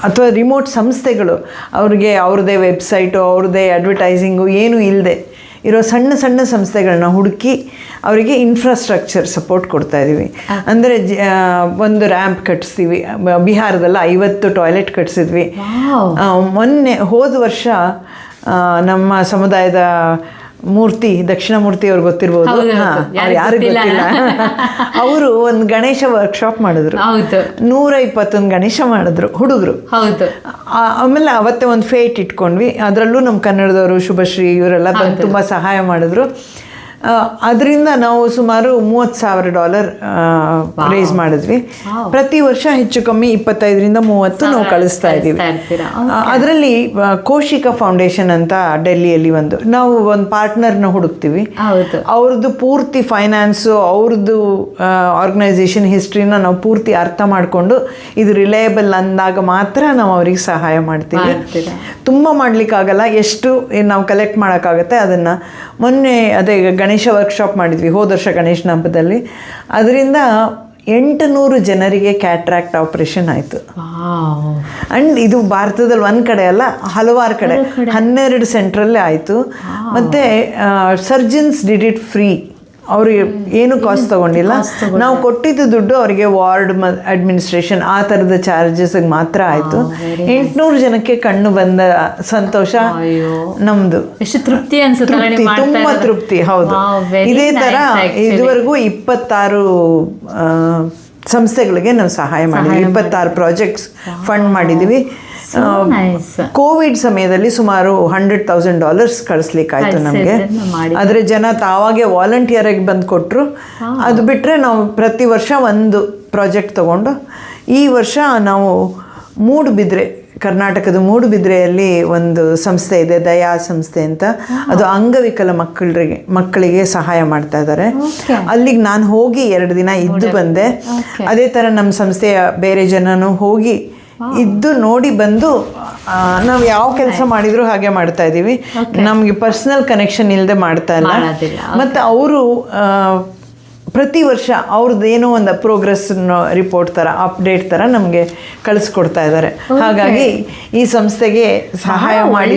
ಅಥವಾ ರಿಮೋಟ್ ಸಂಸ್ಥೆಗಳು ಅವ್ರಿಗೆ ಅವ್ರದ್ದೇ ವೆಬ್ಸೈಟು, ಅವ್ರದ್ದೇ ಅಡ್ವರ್ಟೈಸಿಂಗು ಏನೂ ಇಲ್ಲದೆ ಇರೋ ಸಣ್ಣ ಸಣ್ಣ ಸಂಸ್ಥೆಗಳನ್ನ ಹುಡುಕಿ ಅವರಿಗೆ ಇನ್ಫ್ರಾಸ್ಟ್ರಕ್ಚರ್ ಸಪೋರ್ಟ್ ಕೊಡ್ತಾ ಇದ್ದೀವಿ. ಅಂದರೆ ಒಂದು ರ್ಯಾಂಪ್ ಕಟ್ಟಿಸ್ತೀವಿ. ಬಿಹಾರದಲ್ಲಿ 50 ಟಾಯ್ಲೆಟ್ ಕಟ್ಟಿಸಿದ್ವಿ. ಹೋದ ವರ್ಷ ನಮ್ಮ ಸಮುದಾಯದ ಮೂರ್ತಿ, ದಕ್ಷಿಣ ಮೂರ್ತಿ ಅವ್ರಿಗೆ ಗೊತ್ತಿರ್ಬೋದು, ಯಾರಿಗೂ ಗೊತ್ತಿಲ್ಲ, ಅವರು ಒಂದು ಗಣೇಶ ವರ್ಕ್ಶಾಪ್ ಮಾಡಿದ್ರು. 121 ಗಣೇಶ ಮಾಡಿದ್ರು ಹುಡುಗರು. ಆಮೇಲೆ ಅವತ್ತೇ ಒಂದು ಫೇಟ್ ಇಟ್ಕೊಂಡ್ವಿ. ಅದರಲ್ಲೂ ನಮ್ಮ ಕನ್ನಡದವರು ಶುಭಶ್ರೀ ಇವರೆಲ್ಲ ಬಂದು ತುಂಬ ಸಹಾಯ ಮಾಡಿದ್ರು. ಅದರಿಂದ ನಾವು ಸುಮಾರು $30,000 ರೇಸ್ ಮಾಡಿದ್ವಿ. ಪ್ರತಿ ವರ್ಷ ಹೆಚ್ಚು ಕಮ್ಮಿ 25-30 ನಾವು ಕಳಿಸ್ತಾ ಇದ್ದೀವಿ. ಅದರಲ್ಲಿ ಕೋಶಿಕಾ ಫೌಂಡೇಶನ್ ಅಂತ ಡೆಲ್ಲಿಯಲ್ಲಿ ನಾವು ಒಂದು ಪಾರ್ಟ್ನರ್ನ ಹುಡುಕ್ತೀವಿ. ಅವ್ರದ್ದು ಪೂರ್ತಿ ಫೈನಾನ್ಸು, ಅವ್ರದ್ದು ಆರ್ಗನೈಸೇಷನ್ ಹಿಸ್ಟ್ರಿನ ನಾವು ಪೂರ್ತಿ ಅರ್ಥ ಮಾಡಿಕೊಂಡು ಇದು ರಿಲಯಬಲ್ ಅಂದಾಗ ಮಾತ್ರ ನಾವು ಅವ್ರಿಗೆ ಸಹಾಯ ಮಾಡ್ತೀವಿ. ತುಂಬ ಮಾಡಲಿಕ್ಕಾಗಲ್ಲ, ಎಷ್ಟು ನಾವು ಕಲೆಕ್ಟ್ ಮಾಡೋಕ್ಕಾಗತ್ತೆ ಅದನ್ನು. ಮೊನ್ನೆ ಅದೇ ಗಣೇಶ ವರ್ಕ್ಶಾಪ್ ಮಾಡಿದ್ವಿ ಹೋದ ವರ್ಷ ಗಣೇಶನ ಹಬ್ಬದಲ್ಲಿ. ಅದರಿಂದ 800 ಜನರಿಗೆ ಕ್ಯಾಟ್ರಾಕ್ಟ್ ಆಪರೇಷನ್ ಆಯಿತು. ಆ್ಯಂಡ್ ಇದು ಭಾರತದಲ್ಲಿ ಒಂದು ಕಡೆ ಅಲ್ಲ, ಹಲವಾರು ಕಡೆ 12 ಸೆಂಟ್ರಲ್ಲೇ ಆಯಿತು. ಮತ್ತು ಸರ್ಜನ್ಸ್ ಡಿಡ್ ಇಟ್ ಫ್ರೀ. ಅವ್ರಿಗೆ ಏನು ಕಾಸ್ಟ್ ತೊಗೊಂಡಿಲ್ಲ. ನಾವು ಕೊಟ್ಟಿದ್ದು ದುಡ್ಡು ಅವರಿಗೆ ವಾರ್ಡ್ ಅಡ್ಮಿನಿಸ್ಟ್ರೇಷನ್ ಆ ಥರದ ಚಾರ್ಜಸ್ಗೆ ಮಾತ್ರ ಆಯಿತು. 800 ಜನಕ್ಕೆ ಕಣ್ಣು ಬಂದ ಸಂತೋಷ ನಮ್ಮದು. ತೃಪ್ತಿ ಅನ್ಸುತ್ತೆ, ತುಂಬ ತೃಪ್ತಿ. ಹೌದು, ಇದೇ ಥರ ಇದುವರೆಗೂ 26 ಸಂಸ್ಥೆಗಳಿಗೆ ನಾವು ಸಹಾಯ ಮಾಡಿದ್ವಿ. 26 ಪ್ರಾಜೆಕ್ಟ್ಸ್ ಫಂಡ್ ಮಾಡಿದ್ದೀವಿ. ಕೋವಿಡ್ ಸಮಯದಲ್ಲಿ ಸುಮಾರು $100,000 ಕಳಿಸ್ಲಿಕ್ಕಾಯ್ತು ನಮಗೆ. ಆದರೆ ಜನ ತಾವಾಗೆ ವಾಲಂಟಿಯರ್ ಆಗಿ ಬಂದು ಕೊಟ್ಟರು. ಅದು ಬಿಟ್ಟರೆ ನಾವು ಪ್ರತಿ ವರ್ಷ ಒಂದು ಪ್ರಾಜೆಕ್ಟ್ ತಗೊಂಡು, ಈ ವರ್ಷ ನಾವು ಮೂಡುಬಿದ್ರೆ, ಕರ್ನಾಟಕದ ಮೂಡುಬಿದ್ರೆಯಲ್ಲಿ ಒಂದು ಸಂಸ್ಥೆ ಇದೆ, ದಯಾ ಸಂಸ್ಥೆ ಅಂತ. ಅದು ಅಂಗವಿಕಲ ಮಕ್ಕಳಿಗೆ ಸಹಾಯ ಮಾಡ್ತಾ ಇದ್ದಾರೆ. ಅಲ್ಲಿಗೆ ನಾನು ಹೋಗಿ 2 ದಿನ ಇದ್ದು ಬಂದೆ. ಅದೇ ಥರ ನಮ್ಮ ಸಂಸ್ಥೆಯ ಬೇರೆ ಜನನು ಹೋಗಿ ಇದ್ದು ನೋಡಿ ಬಂದು ನಾವು ಯಾವ ಕೆಲಸ ಮಾಡಿದ್ರು ಹಾಗೆ ಮಾಡ್ತಾ ಇದ್ದೀವಿ. ನಮಗೆ ಪರ್ಸನಲ್ ಕನೆಕ್ಷನ್ ಇಲ್ಲದೆ ಮಾಡ್ತಾ ಇಲ್ಲ. ಮತ್ತು ಅವರು ಪ್ರತಿ ವರ್ಷ ಅವ್ರದ್ದು ಏನೋ ಒಂದು ಪ್ರೋಗ್ರೆಸ್ ರಿಪೋರ್ಟ್ ಥರ, ಅಪ್ಡೇಟ್ ಥರ ನಮಗೆ ಕಳಿಸ್ಕೊಡ್ತಾ ಇದ್ದಾರೆ. ಹಾಗಾಗಿ ಈ ಸಂಸ್ಥೆಗೆ ಸಹಾಯ ಮಾಡಿ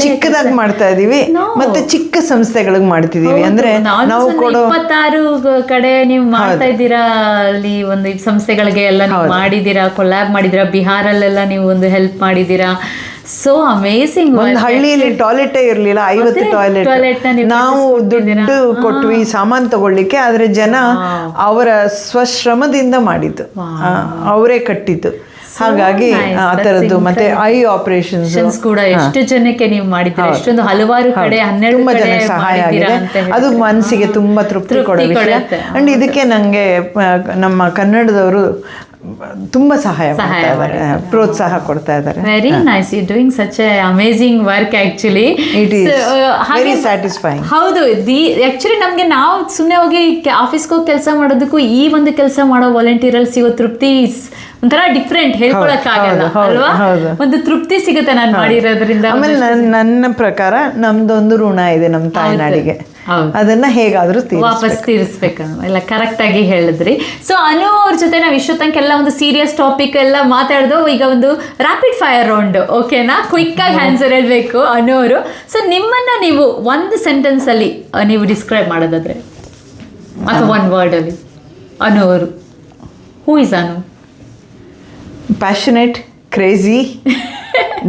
ಚಿಕ್ಕದಾಗಿ ಮಾಡ್ತಾ ಇದೀವಿ. ಮತ್ತೆ ಚಿಕ್ಕ ಸಂಸ್ಥೆಗಳಿಗೆ ಮಾಡ್ತಿದೀವಿ. ಅಂದ್ರೆ ನಾವು ಕೊಡೋ 26 ಕಡೆ ನೀವು ಮಾಡ್ತಾ ಇದ್ದೀರಾ. ಅಲ್ಲಿ ಒಂದು ಸಂಸ್ಥೆಗಳಿಗೆ ಎಲ್ಲ ನೀವು ಮಾಡಿದೀರಾ, ಕೊಲ್ಯಾಬ್ ಮಾಡಿದೀರಾ. ಬಿಹಾರಲ್ಲೆಲ್ಲ ನೀವು ಒಂದು ಹೆಲ್ಪ್ ಮಾಡಿದೀರಾ. So amazing. ಒಂದು ಹಳ್ಳಿಯಲ್ಲಿ ಟಾಯ್ಲೆಟೇ ಇರಲಿಲ್ಲ, 50 ಟಾಯ್ಲೆಟ್ ನಾವು ದುಡ್ಡು ಕೊಟ್ವಿ ಸಾಮಾನು ತಗೊಳ್ಳಿಕ್ಕೆ. ಆದ್ರೆ ಜನ ಅವರ ಸ್ವಶ್ರಮದಿಂದ ಮಾಡಿದ್ದು, ಅವರೇ ಕಟ್ಟಿದ್ದು. ಹಾಗಾಗಿ ಆ ತರದ್ದು. ಮತ್ತೆ ಐ ಆಪರೇಷನ್ಸ್ ಕೂಡ ಎಷ್ಟು ಜನಕ್ಕೆ ನೀವು ಮಾಡಿದ್ದೀರಾ, ಎಷ್ಟೊಂದು ಹಲವಾರು ಕಡೆ 12 ಜನ ಸಹಾಯ ಆಗಿದೆ. ಅದು ಮನಸ್ಸಿಗೆ ತುಂಬಾ ತೃಪ್ತಿ ಕೊಡೋ ವಿಷಯ. ಅಂಡ್ ಇದಕ್ಕೆ ನಂಗೆ ನಮ್ಮ ಕನ್ನಡದವರು ತುಂಬಾ ಸಹಾಯ ಮಾಡ್ತಾ ಇದ್ದಾರೆ, ಪ್ರೋತ್ಸಾಹ ಕೊಡ್ತಾ ಇದ್ದಾರೆ. Very nice. You doing such a amazing work. Actually it is very satisfying. ಹೌದು. ಆಕ್ಚುಲಿ ನಮ್ಗೆ ನಾವು ಸುಮ್ಮನೆ ಹೋಗಿ ಆಫೀಸ್ಗೆ ಹೋಗಿ ಕೆಲಸ ಮಾಡೋದಕ್ಕೂ ಈ ಒಂದು ಕೆಲಸ ಮಾಡೋ ವಾಲಂಟಿಯರಲ್ಲಿ ಸಿಗೋ ತೃಪ್ತಿ ಒಂಥರ ಡಿಫ್ರೆಂಟ್, ಹೇಳ್ಕೊಳಕ್ಕಾಗಲ್ಲ ಅಲ್ವಾ? ಒಂದು ತೃಪ್ತಿ ಸಿಗುತ್ತೆ ನಾನು ಮಾಡಿರೋದ್ರಿಂದ. ಆಮೇಲೆ ನನ್ನ ಪ್ರಕಾರ ನಮ್ದೊಂದು ಋಣ ಇದೆ ನಮ್ಮ ತಾಯ್ನಾಡಿಗೆ, ಅದನ್ನ ಹೇಗಾದ್ರೂ ವಾಪಸ್ ತೀರಿಸ್ಬೇಕು ಎಲ್ಲ ಕರೆಕ್ಟ್ ಆಗಿ ಹೇಳಿದ್ರಿ. ಸೊ ಅನು ಅವ್ರ ಜೊತೆ ನಾವು ಇಷ್ಟೊತ್ತಂಕೆಲ್ಲ ಒಂದು ಸೀರಿಯಸ್ ಟಾಪಿಕ್ ಎಲ್ಲ ಮಾತಾಡ್ದು. ಈಗ ಒಂದು ರ್ಯಾಪಿಡ್ ಫೈರ್ ರೌಂಡ್, ಓಕೆನಾ? ಕ್ವಿಕ್ ಆಗಿ ಆನ್ಸರ್ ಹೇಳ್ಬೇಕು ಅನು ಅವರು. ಸೊ ನಿಮ್ಮನ್ನ ನೀವು ಒಂದು ಸೆಂಟೆನ್ಸ್ ಅಲ್ಲಿ ನೀವು ಡಿಸ್ಕ್ರೈಬ್ ಮಾಡೋದಾದ್ರೆ, ಅಥವಾ ಒಂದು ವರ್ಡ್ ಅಲ್ಲಿ, ಅನು ಅವರು, who is Anu? Passionate, crazy,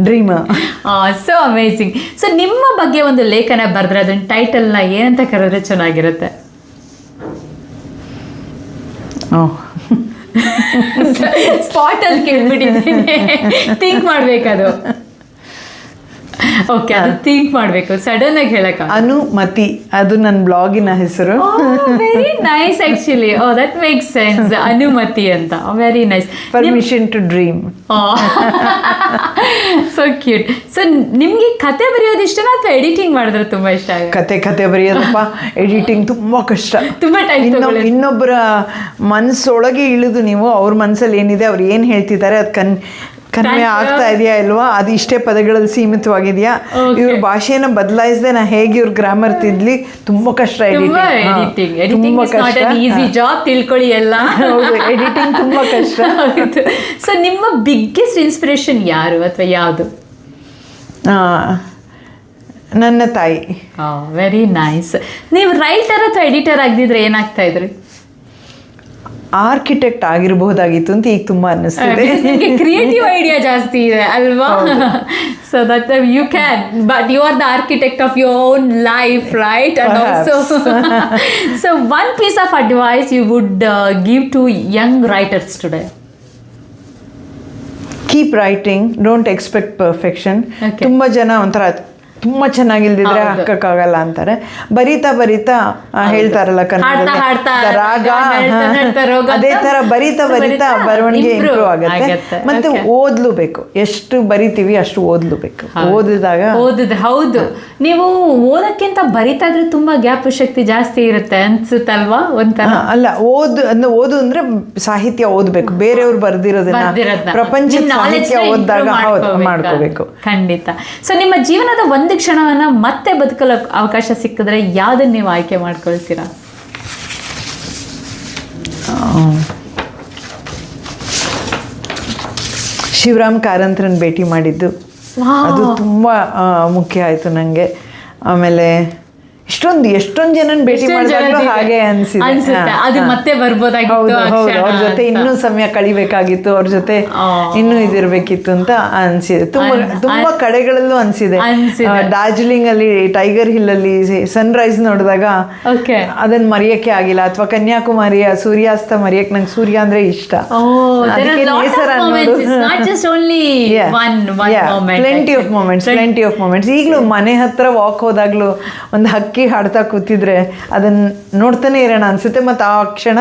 dreamer. So amazing. So ನಿಮ್ಮ ಬಗ್ಗೆ ಒಂದು ಲೇಖನ ಬರೆದ್ರೆ ಅದನ್ನ ಟೈಟಲ್ನ ಏನಂತ ಕರೆದ್ರೆ ಚೆನ್ನಾಗಿರುತ್ತೆ? ಸ್ಪಾಟ್ ಅಲ್ಲಿ ಕೇಳ್ಬಿಟ್ಟಿದ್ದೀನಿ, ಥಿಂಕ್ ಮಾಡ್ಬೇಕದು. ಓಕೆ, ಅದು ಥಿಂಕ್ ಮಾಡಬೇಕು, ಸಡನ್ ಆಗಿ ಹೇಳಕ. ಅನುಮತಿ, ಅದು ನನ್ನ ಬ್ಲಾಗಿನ ಹೆಸರು. Very nice actually. Oh that makes sense. ಅನುಮತಿ ಅಂತ. Very nice. Permission to dream. So cute. So ನಿಮ್ಗೆ ಕತೆ ಬರೆಯೋದು ಇಷ್ಟನಾ ಅಥವಾ ಎಡಿಟಿಂಗ್ ಮಾಡಿದ್ರೆ ತುಂಬಾ ಇಷ್ಟ ಆಗುತ್ತೆ? ಕತೆ ಬರೆಯೋದಪ್ಪ. ಎಡಿಟಿಂಗ್ ತುಂಬಾ ಕಷ್ಟ, ತುಂಬಾ ಟೈಮ್. ಇನ್ನೊಬ್ಬರ ಮನಸ್ಸೊಳಗೆ ಇಳಿದು ನೀವು ಅವ್ರ ಮನಸ್ಸಲ್ಲಿ ಏನಿದೆ, ಅವ್ರು ಏನು ಹೇಳ್ತಿದ್ದಾರೆ ಅದು ಕನ್ವೆ ಆಗ್ತಾ ಇದೆಯಾ ಇಲ್ವಾ, ಅದು ಇಷ್ಟೇ ಪದಗಳಲ್ಲಿ ಸೀಮಿತವಾಗಿದೆಯಾ, ಇವ್ರ ಭಾಷೆನ ಬದಲಾಯಿಸದೆ ನಾ ಹೇಗೆ ಇವ್ರ ಗ್ರಾಮರ್ ತಿದ್ಲಿ, ತುಂಬಾ ಕಷ್ಟ. ಈಸಿ ಜಾಬ್ ತಿಳ್ಕೊಳ್ಳಿ ಎಲ್ಲ. ಎಡಿಟಿಂಗ್ ತುಂಬಾ ಕಷ್ಟ. ಸೊ ನಿಮ್ಮ ಬಿಗ್ಗೆಸ್ಟ್ ಇನ್ಸ್ಪಿರೇಷನ್ ಯಾರು ಅಥವಾ ಯಾವುದು? ನನ್ನ ತಾಯಿ. Very nice. ನೀವು ರೈಟರ್ ಅಥವಾ ಎಡಿಟರ್ ಆಗದಿದ್ರೆ ಏನಾಗ್ತಾ ಇದ್ರಿ? ಆರ್ಕಿಟೆಕ್ಟ್ ಆಗಿರಬಹುದಾಗಿತ್ತು ಅಂತ ಈಗ ತುಂಬಾ ಅನ್ನಿಸ್ತಿದೆ. ಕ್ರಿಯೇಟಿವ್ ಐಡಿಯಾ ಜಾಸ್ತಿ ಇದೆ ಅಲ್ವಾ? So that you can, but you are the architect of your own life, right? And also so one piece of advice you would give to young writers today? Keep writing, don't expect perfection. ತುಂಬಾ ಜನ ಒಂಥರ ತುಂಬ ಚೆನ್ನಾಗಿಲ್ದಿದ್ರೆ ಹಾಕಕ್ಕಾಗಲ್ಲ ಅಂತಾರೆ. ಬರೀತಾ ಹೇಳ್ತಾರಲ್ಲ ಕನ್ನಡದಲ್ಲಿ ರಾಗ, ಅದೇ ಥರ ಬರೀತಾ ಬರವಣಿಗೆ ಇಂಪ್ರೂವ್ ಆಗುತ್ತೆ. ಮತ್ತೆ ಓದ್ಲೂಬೇಕು, ಎಷ್ಟು ಬರಿತೀವಿ ಅಷ್ಟು ಓದ್ಲೂಬೇಕು. ಓದಿದ್ರೆ ಹೌದು. ನೀವು ಓದಕ್ಕಿಂತ ಬರಿತಾ ಇದ್ರೆ ತುಂಬಾ ಜ್ಞಾಪಕ ಶಕ್ತಿ ಜಾಸ್ತಿ ಇರುತ್ತೆ ಅನ್ಸುತ್ತಲ್ವಾ? ಒಂಥರ ಅಲ್ಲ, ಓದು ಅಂದ್ರೆ ಸಾಹಿತ್ಯ ಓದ್ಬೇಕು, ಬೇರೆಯವ್ರು ಬರ್ದಿರೋದನ್ನ, ಪ್ರಪಂಚದ ಸಾಹಿತ್ಯ ಓದಿದಾಗ ಮಾಡ್ಕೋಬೇಕು. ಖಂಡಿತ. ಸೊ ನಿಮ್ಮ ಜೀವನದ ಒಂದು ಕ್ಷಣವನ್ನ ಮತ್ತೆ ಬದುಕಲು ಅವಕಾಶ ಸಿಕ್ಕಿದ್ರೆ ಯಾವ್ದನ್ನ ನೀವು ಆಯ್ಕೆ ಮಾಡ್ಕೊಳ್ತೀರಾ? ಶಿವರಾಮ್ ಕಾರಂತರನ್ನ ಭೇಟಿ ಮಾಡಿದ್ದು, ಅದು ತುಂಬ ಮುಖ್ಯ ಆಯಿತು ನನಗೆ. ಆಮೇಲೆ ಎಷ್ಟೊಂದು ಜನ ಭೇಟಿ ಮಾಡಿದಾಗಲೂ ಹಾಗೆ ಅನ್ಸುತ್ತೆ ಅದು ಮತ್ತೆ ಬರ್ಬೋದಾಗಿತ್ತು ಹೌದು ಅವ್ರ ಜೊತೆ ಇನ್ನೂ ಸಮಯ ಕಳಿಬೇಕಾಗಿತ್ತು, ಅವ್ರ ಜೊತೆ ಇನ್ನೂ ಇದಿರ್ಬೇಕಿತ್ತು ಅಂತ ಅನ್ಸಿದೆ. ತುಂಬಾ ಕಡೆಗಳಲ್ಲೂ ಅನ್ಸಿದೆ. ಡಾರ್ಜಿಲಿಂಗ್ ಅಲ್ಲಿ ಟೈಗರ್ ಹಿಲ್ ಅಲ್ಲಿ ಸನ್ರೈಸ್ ನೋಡಿದಾಗ ಅದನ್ನ ಮರೆಯಕ್ಕೆ ಆಗಿಲ್ಲ, ಅಥವಾ ಕನ್ಯಾಕುಮಾರಿಯ ಸೂರ್ಯಾಸ್ತ ಮರೆಯಕ್ಕೆ ನಂಗೆ ಸೂರ್ಯ ಅಂದ್ರೆ ಇಷ್ಟ. Plenty of moments. ಈಗಲೂ ಮನೆ ಹತ್ರ ವಾಕ್ ಹೋದಾಗ್ಲೂ ಒಂದು ಹಕ್ಕಿ ಹಾಡ್ತಾ ಕೂತಿದ್ರೆ ಅದನ್ನ ನೋಡ್ತಾನೆ ಇರೋಣ ಅನ್ಸುತ್ತೆ, ಮತ್ತು ಆ ಕ್ಷಣ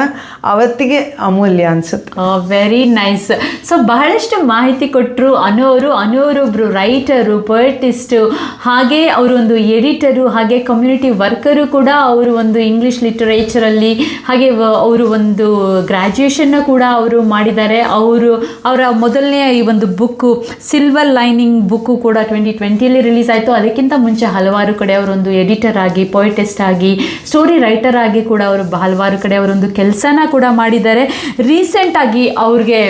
ಅವತ್ತಿಗೆ ಅಮೂಲ್ಯ ಅನ್ಸುತ್ತೆ. Very nice. ಸೊ ಬಹಳಷ್ಟು ಮಾಹಿತಿ ಕೊಟ್ಟರು ಅನೋರೊಬ್ರು ರೈಟರು, ಪೊಯಟಿಸ್ಟು, ಹಾಗೆ ಅವರು ಒಂದು ಎಡಿಟರು, ಹಾಗೆ ಕಮ್ಯುನಿಟಿ ವರ್ಕರು ಕೂಡ. ಅವರು ಒಂದು ಇಂಗ್ಲಿಷ್ ಲಿಟರೇಚರಲ್ಲಿ, ಹಾಗೆ ಅವರು ಒಂದು ಗ್ರ್ಯಾಜುಯೇಷನ್ನ ಕೂಡ ಅವರು ಮಾಡಿದ್ದಾರೆ. ಅವರ ಮೊದಲನೇ ಈ ಒಂದು ಬುಕ್ಕು ಸಿಲ್ವರ್ ಲೈನಿಂಗ್ ಬುಕ್ಕು ಕೂಡ 2020 ರಿಲೀಸ್ ಆಯಿತು. ಅದಕ್ಕಿಂತ ಮುಂಚೆ ಹಲವಾರು ಕಡೆ ಅವರೊಂದು ಎಡಿಟರ್ ಆಗಿ, ಪೊಯಟಿಸ್ಟ್ ಆಗಿ, ಸ್ಟೋರಿ ರೈಟರ್ ಆಗಿ ಕೂಡ ಅವರು ಹಲವಾರು ಕಡೆ ಅವರೊಂದು ಕೆಲಸನ ಕೂಡ ಮಾಡಿದ್ದಾರೆ. ರೀಸೆಂಟಾಗಿ ಅವ್ರಿಗೆ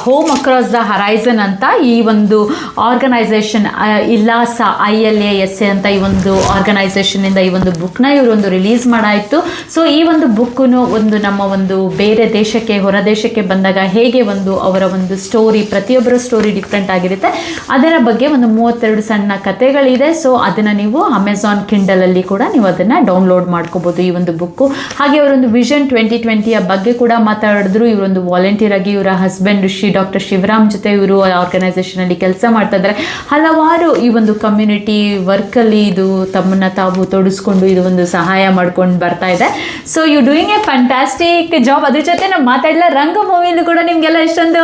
ಹೋಮ್ ಅಕ್ರಾಸ್ ದ ಹರೈಸನ್ ಅಂತ ಈ ಒಂದು ಆರ್ಗನೈಸೇಷನ್, ಇಲಾಸ ILASA ಅಂತ ಈ ಒಂದು ಆರ್ಗನೈಸೇಷನಿಂದ ಈ ಒಂದು ಬುಕ್ನ ಇವರೊಂದು ರಿಲೀಸ್ ಮಾಡಾಯಿತು. ಸೊ ಈ ಒಂದು ಬುಕ್ಕನ್ನು ಒಂದು ನಮ್ಮ ಒಂದು ಬೇರೆ ದೇಶಕ್ಕೆ, ಹೊರ ದೇಶಕ್ಕೆ ಬಂದಾಗ ಹೇಗೆ ಒಂದು ಅವರ ಒಂದು ಸ್ಟೋರಿ, ಪ್ರತಿಯೊಬ್ಬರ ಸ್ಟೋರಿ ಡಿಫ್ರೆಂಟ್ ಆಗಿರುತ್ತೆ, ಅದರ ಬಗ್ಗೆ ಒಂದು 32 ಸಣ್ಣ ಕಥೆಗಳಿದೆ. ಸೊ ಅದನ್ನು ನೀವು ಅಮೆಝಾನ್ ಕಿಂಡಲಲ್ಲಿ ಕೂಡ ನೀವು ಅದನ್ನು ಡೌನ್ಲೋಡ್ ಮಾಡ್ಕೋಬೋದು ಈ ಒಂದು ಬುಕ್ಕು. ಹಾಗೆ ಅವರೊಂದು ವಿಷನ್ 2020 ಬಗ್ಗೆ ಕೂಡ ಮಾತಾಡಿದ್ರು. ಇವರೊಂದು ವಾಲಂಟಿಯರ್ ಆಗಿ ಇವರ ಹಸ್ಬೆಂಡ್ ಡಾಕ್ಟರ್ ಶಿವರಾಮ್ ಜೊತೆ ಇವರು ಆರ್ಗನೈಸೇಷನಲ್ಲಿ ಕೆಲಸ ಮಾಡ್ತಾ ಇದ್ದಾರೆ. ಹಲವಾರು ಈ ಒಂದು ಕಮ್ಯುನಿಟಿ ವರ್ಕಲ್ಲಿ ಇದು ತಮ್ಮನ್ನ ತಾವು ತೊಡಸ್ಕೊಂಡು ಇದು ಒಂದು ಸಹಾಯ ಮಾಡ್ಕೊಂಡು ಬರ್ತಾ ಇದೆ. So you doing a fantastic job. ಅದ್ರ ಜೊತೆ ನಾವು ಮಾತಾಡಲ್ಲ, ರಂಗ ಮೂವಿಲು ಕೂಡ ನಿಮಗೆಲ್ಲ ಎಷ್ಟೊಂದು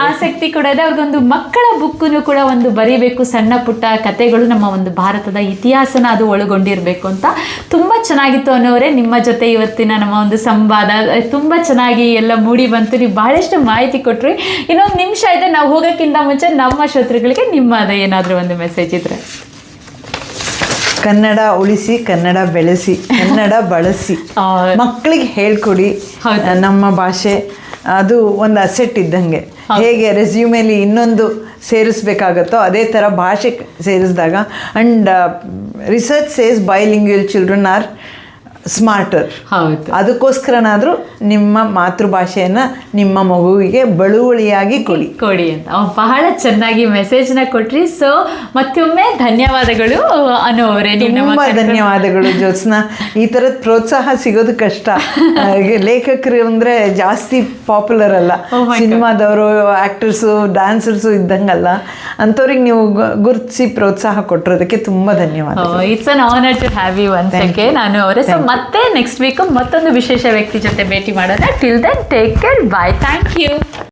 ಆಸಕ್ತಿ ಕೂಡ ಇದೆ. ಅವ್ರಿಗೊಂದು ಮಕ್ಕಳ ಬುಕ್ಕನ್ನು ಕೂಡ ಒಂದು ಬರೀಬೇಕು, ಸಣ್ಣ ಪುಟ್ಟ ಕಥೆಗಳು, ನಮ್ಮ ಒಂದು ಭಾರತದ ಇತಿಹಾಸನ ಅದು ಒಳಗೊಂಡಿರಬೇಕು ಅಂತ. ತುಂಬ ಚೆನ್ನಾಗಿತ್ತು ಅನ್ನೋರೇ, ನಿಮ್ಮ ಜೊತೆ ಇವತ್ತಿನ ನಮ್ಮ ಒಂದು ಸಂವಾದ ತುಂಬ ಚೆನ್ನಾಗಿ ಎಲ್ಲ ಮೂಡಿ ಬಂತು. ನೀವು ಬಹಳಷ್ಟು ಮಾಹಿತಿ ಕೊಟ್ರಿ. ಇನ್ನೊಂದು ನಿಮಿಷ ಇದೆ, ನಾವು ಹೋಗೋಕ್ಕಿಂತ ಮುಂಚೆ ನಮ್ಮ ಶ್ರೋತೃಗಳಿಗೆ ನಿಮ್ಮದ ಏನಾದರೂ ಒಂದು ಮೆಸೇಜ್ ಇದ್ರೆ. ಕನ್ನಡ ಉಳಿಸಿ, ಕನ್ನಡ ಬೆಳೆಸಿ, ಕನ್ನಡ ಬಳಸಿ, ಮಕ್ಕಳಿಗೆ ಹೇಳ್ಕೊಡಿ. ನಮ್ಮ ಭಾಷೆ ಅದು ಒಂದು ಅಸೆಟ್ ಇದ್ದಂಗೆ. ಹೇಗೆ ರೆಸ್ಯೂಮೇಲಿ ಇನ್ನೊಂದು ಸೇರಿಸ್ಬೇಕಾಗತ್ತೋ ಅದೇ ಥರ ಭಾಷೆ ಸೇರಿಸಿದಾಗ. And research says bilingual children are smarter. ಹೌದು, ಅದಕ್ಕೋಸ್ಕರನಾದರೂ ನಿಮ್ಮ ಮಾತೃಭಾಷೆಯನ್ನು ನಿಮ್ಮ ಮಗುವಿಗೆ ಬಳುವಳಿಯಾಗಿ ಕೊಡಿ ಅಂತ ಬಹಳ ಚೆನ್ನಾಗಿ ಮೆಸೇಜ್ನ ಕೊಟ್ರಿ. ಸೊ ಮತ್ತೊಮ್ಮೆ ಧನ್ಯವಾದಗಳು ಅನುವರೇ. ತುಂಬ ಧನ್ಯವಾದಗಳು ಜ್ಯೋತ್ಸ್ನಾ. ಈ ಥರದ ಪ್ರೋತ್ಸಾಹ ಸಿಗೋದು ಕಷ್ಟ. ಲೇಖಕರು ಅಂದರೆ ಜಾಸ್ತಿ ಪಾಪ್ಯುಲರ್ ಅಲ್ಲ, ಸಿನಿಮಾದವರು, ಆ್ಯಕ್ಟರ್ಸು, ಡ್ಯಾನ್ಸರ್ಸು ಇದ್ದಂಗಲ್ಲ. ಅಂಥವ್ರಿಗೆ ನೀವು ಗುರುತಿಸಿ ಪ್ರೋತ್ಸಾಹ ಕೊಟ್ಟಿರೋದಕ್ಕೆ ತುಂಬ ಧನ್ಯವಾದ. It's an honour to have you once again ಅನುವರೇ. ಸೊ ಮತ್ತೆ ನೆಕ್ಸ್ಟ್ ವೀಕ್ ಮತ್ತೊಂದು ವಿಶೇಷ ವ್ಯಕ್ತಿ ಜೊತೆ ಭೇಟಿ ಮಾಡೋಣ. Till then take care, bye, thank you.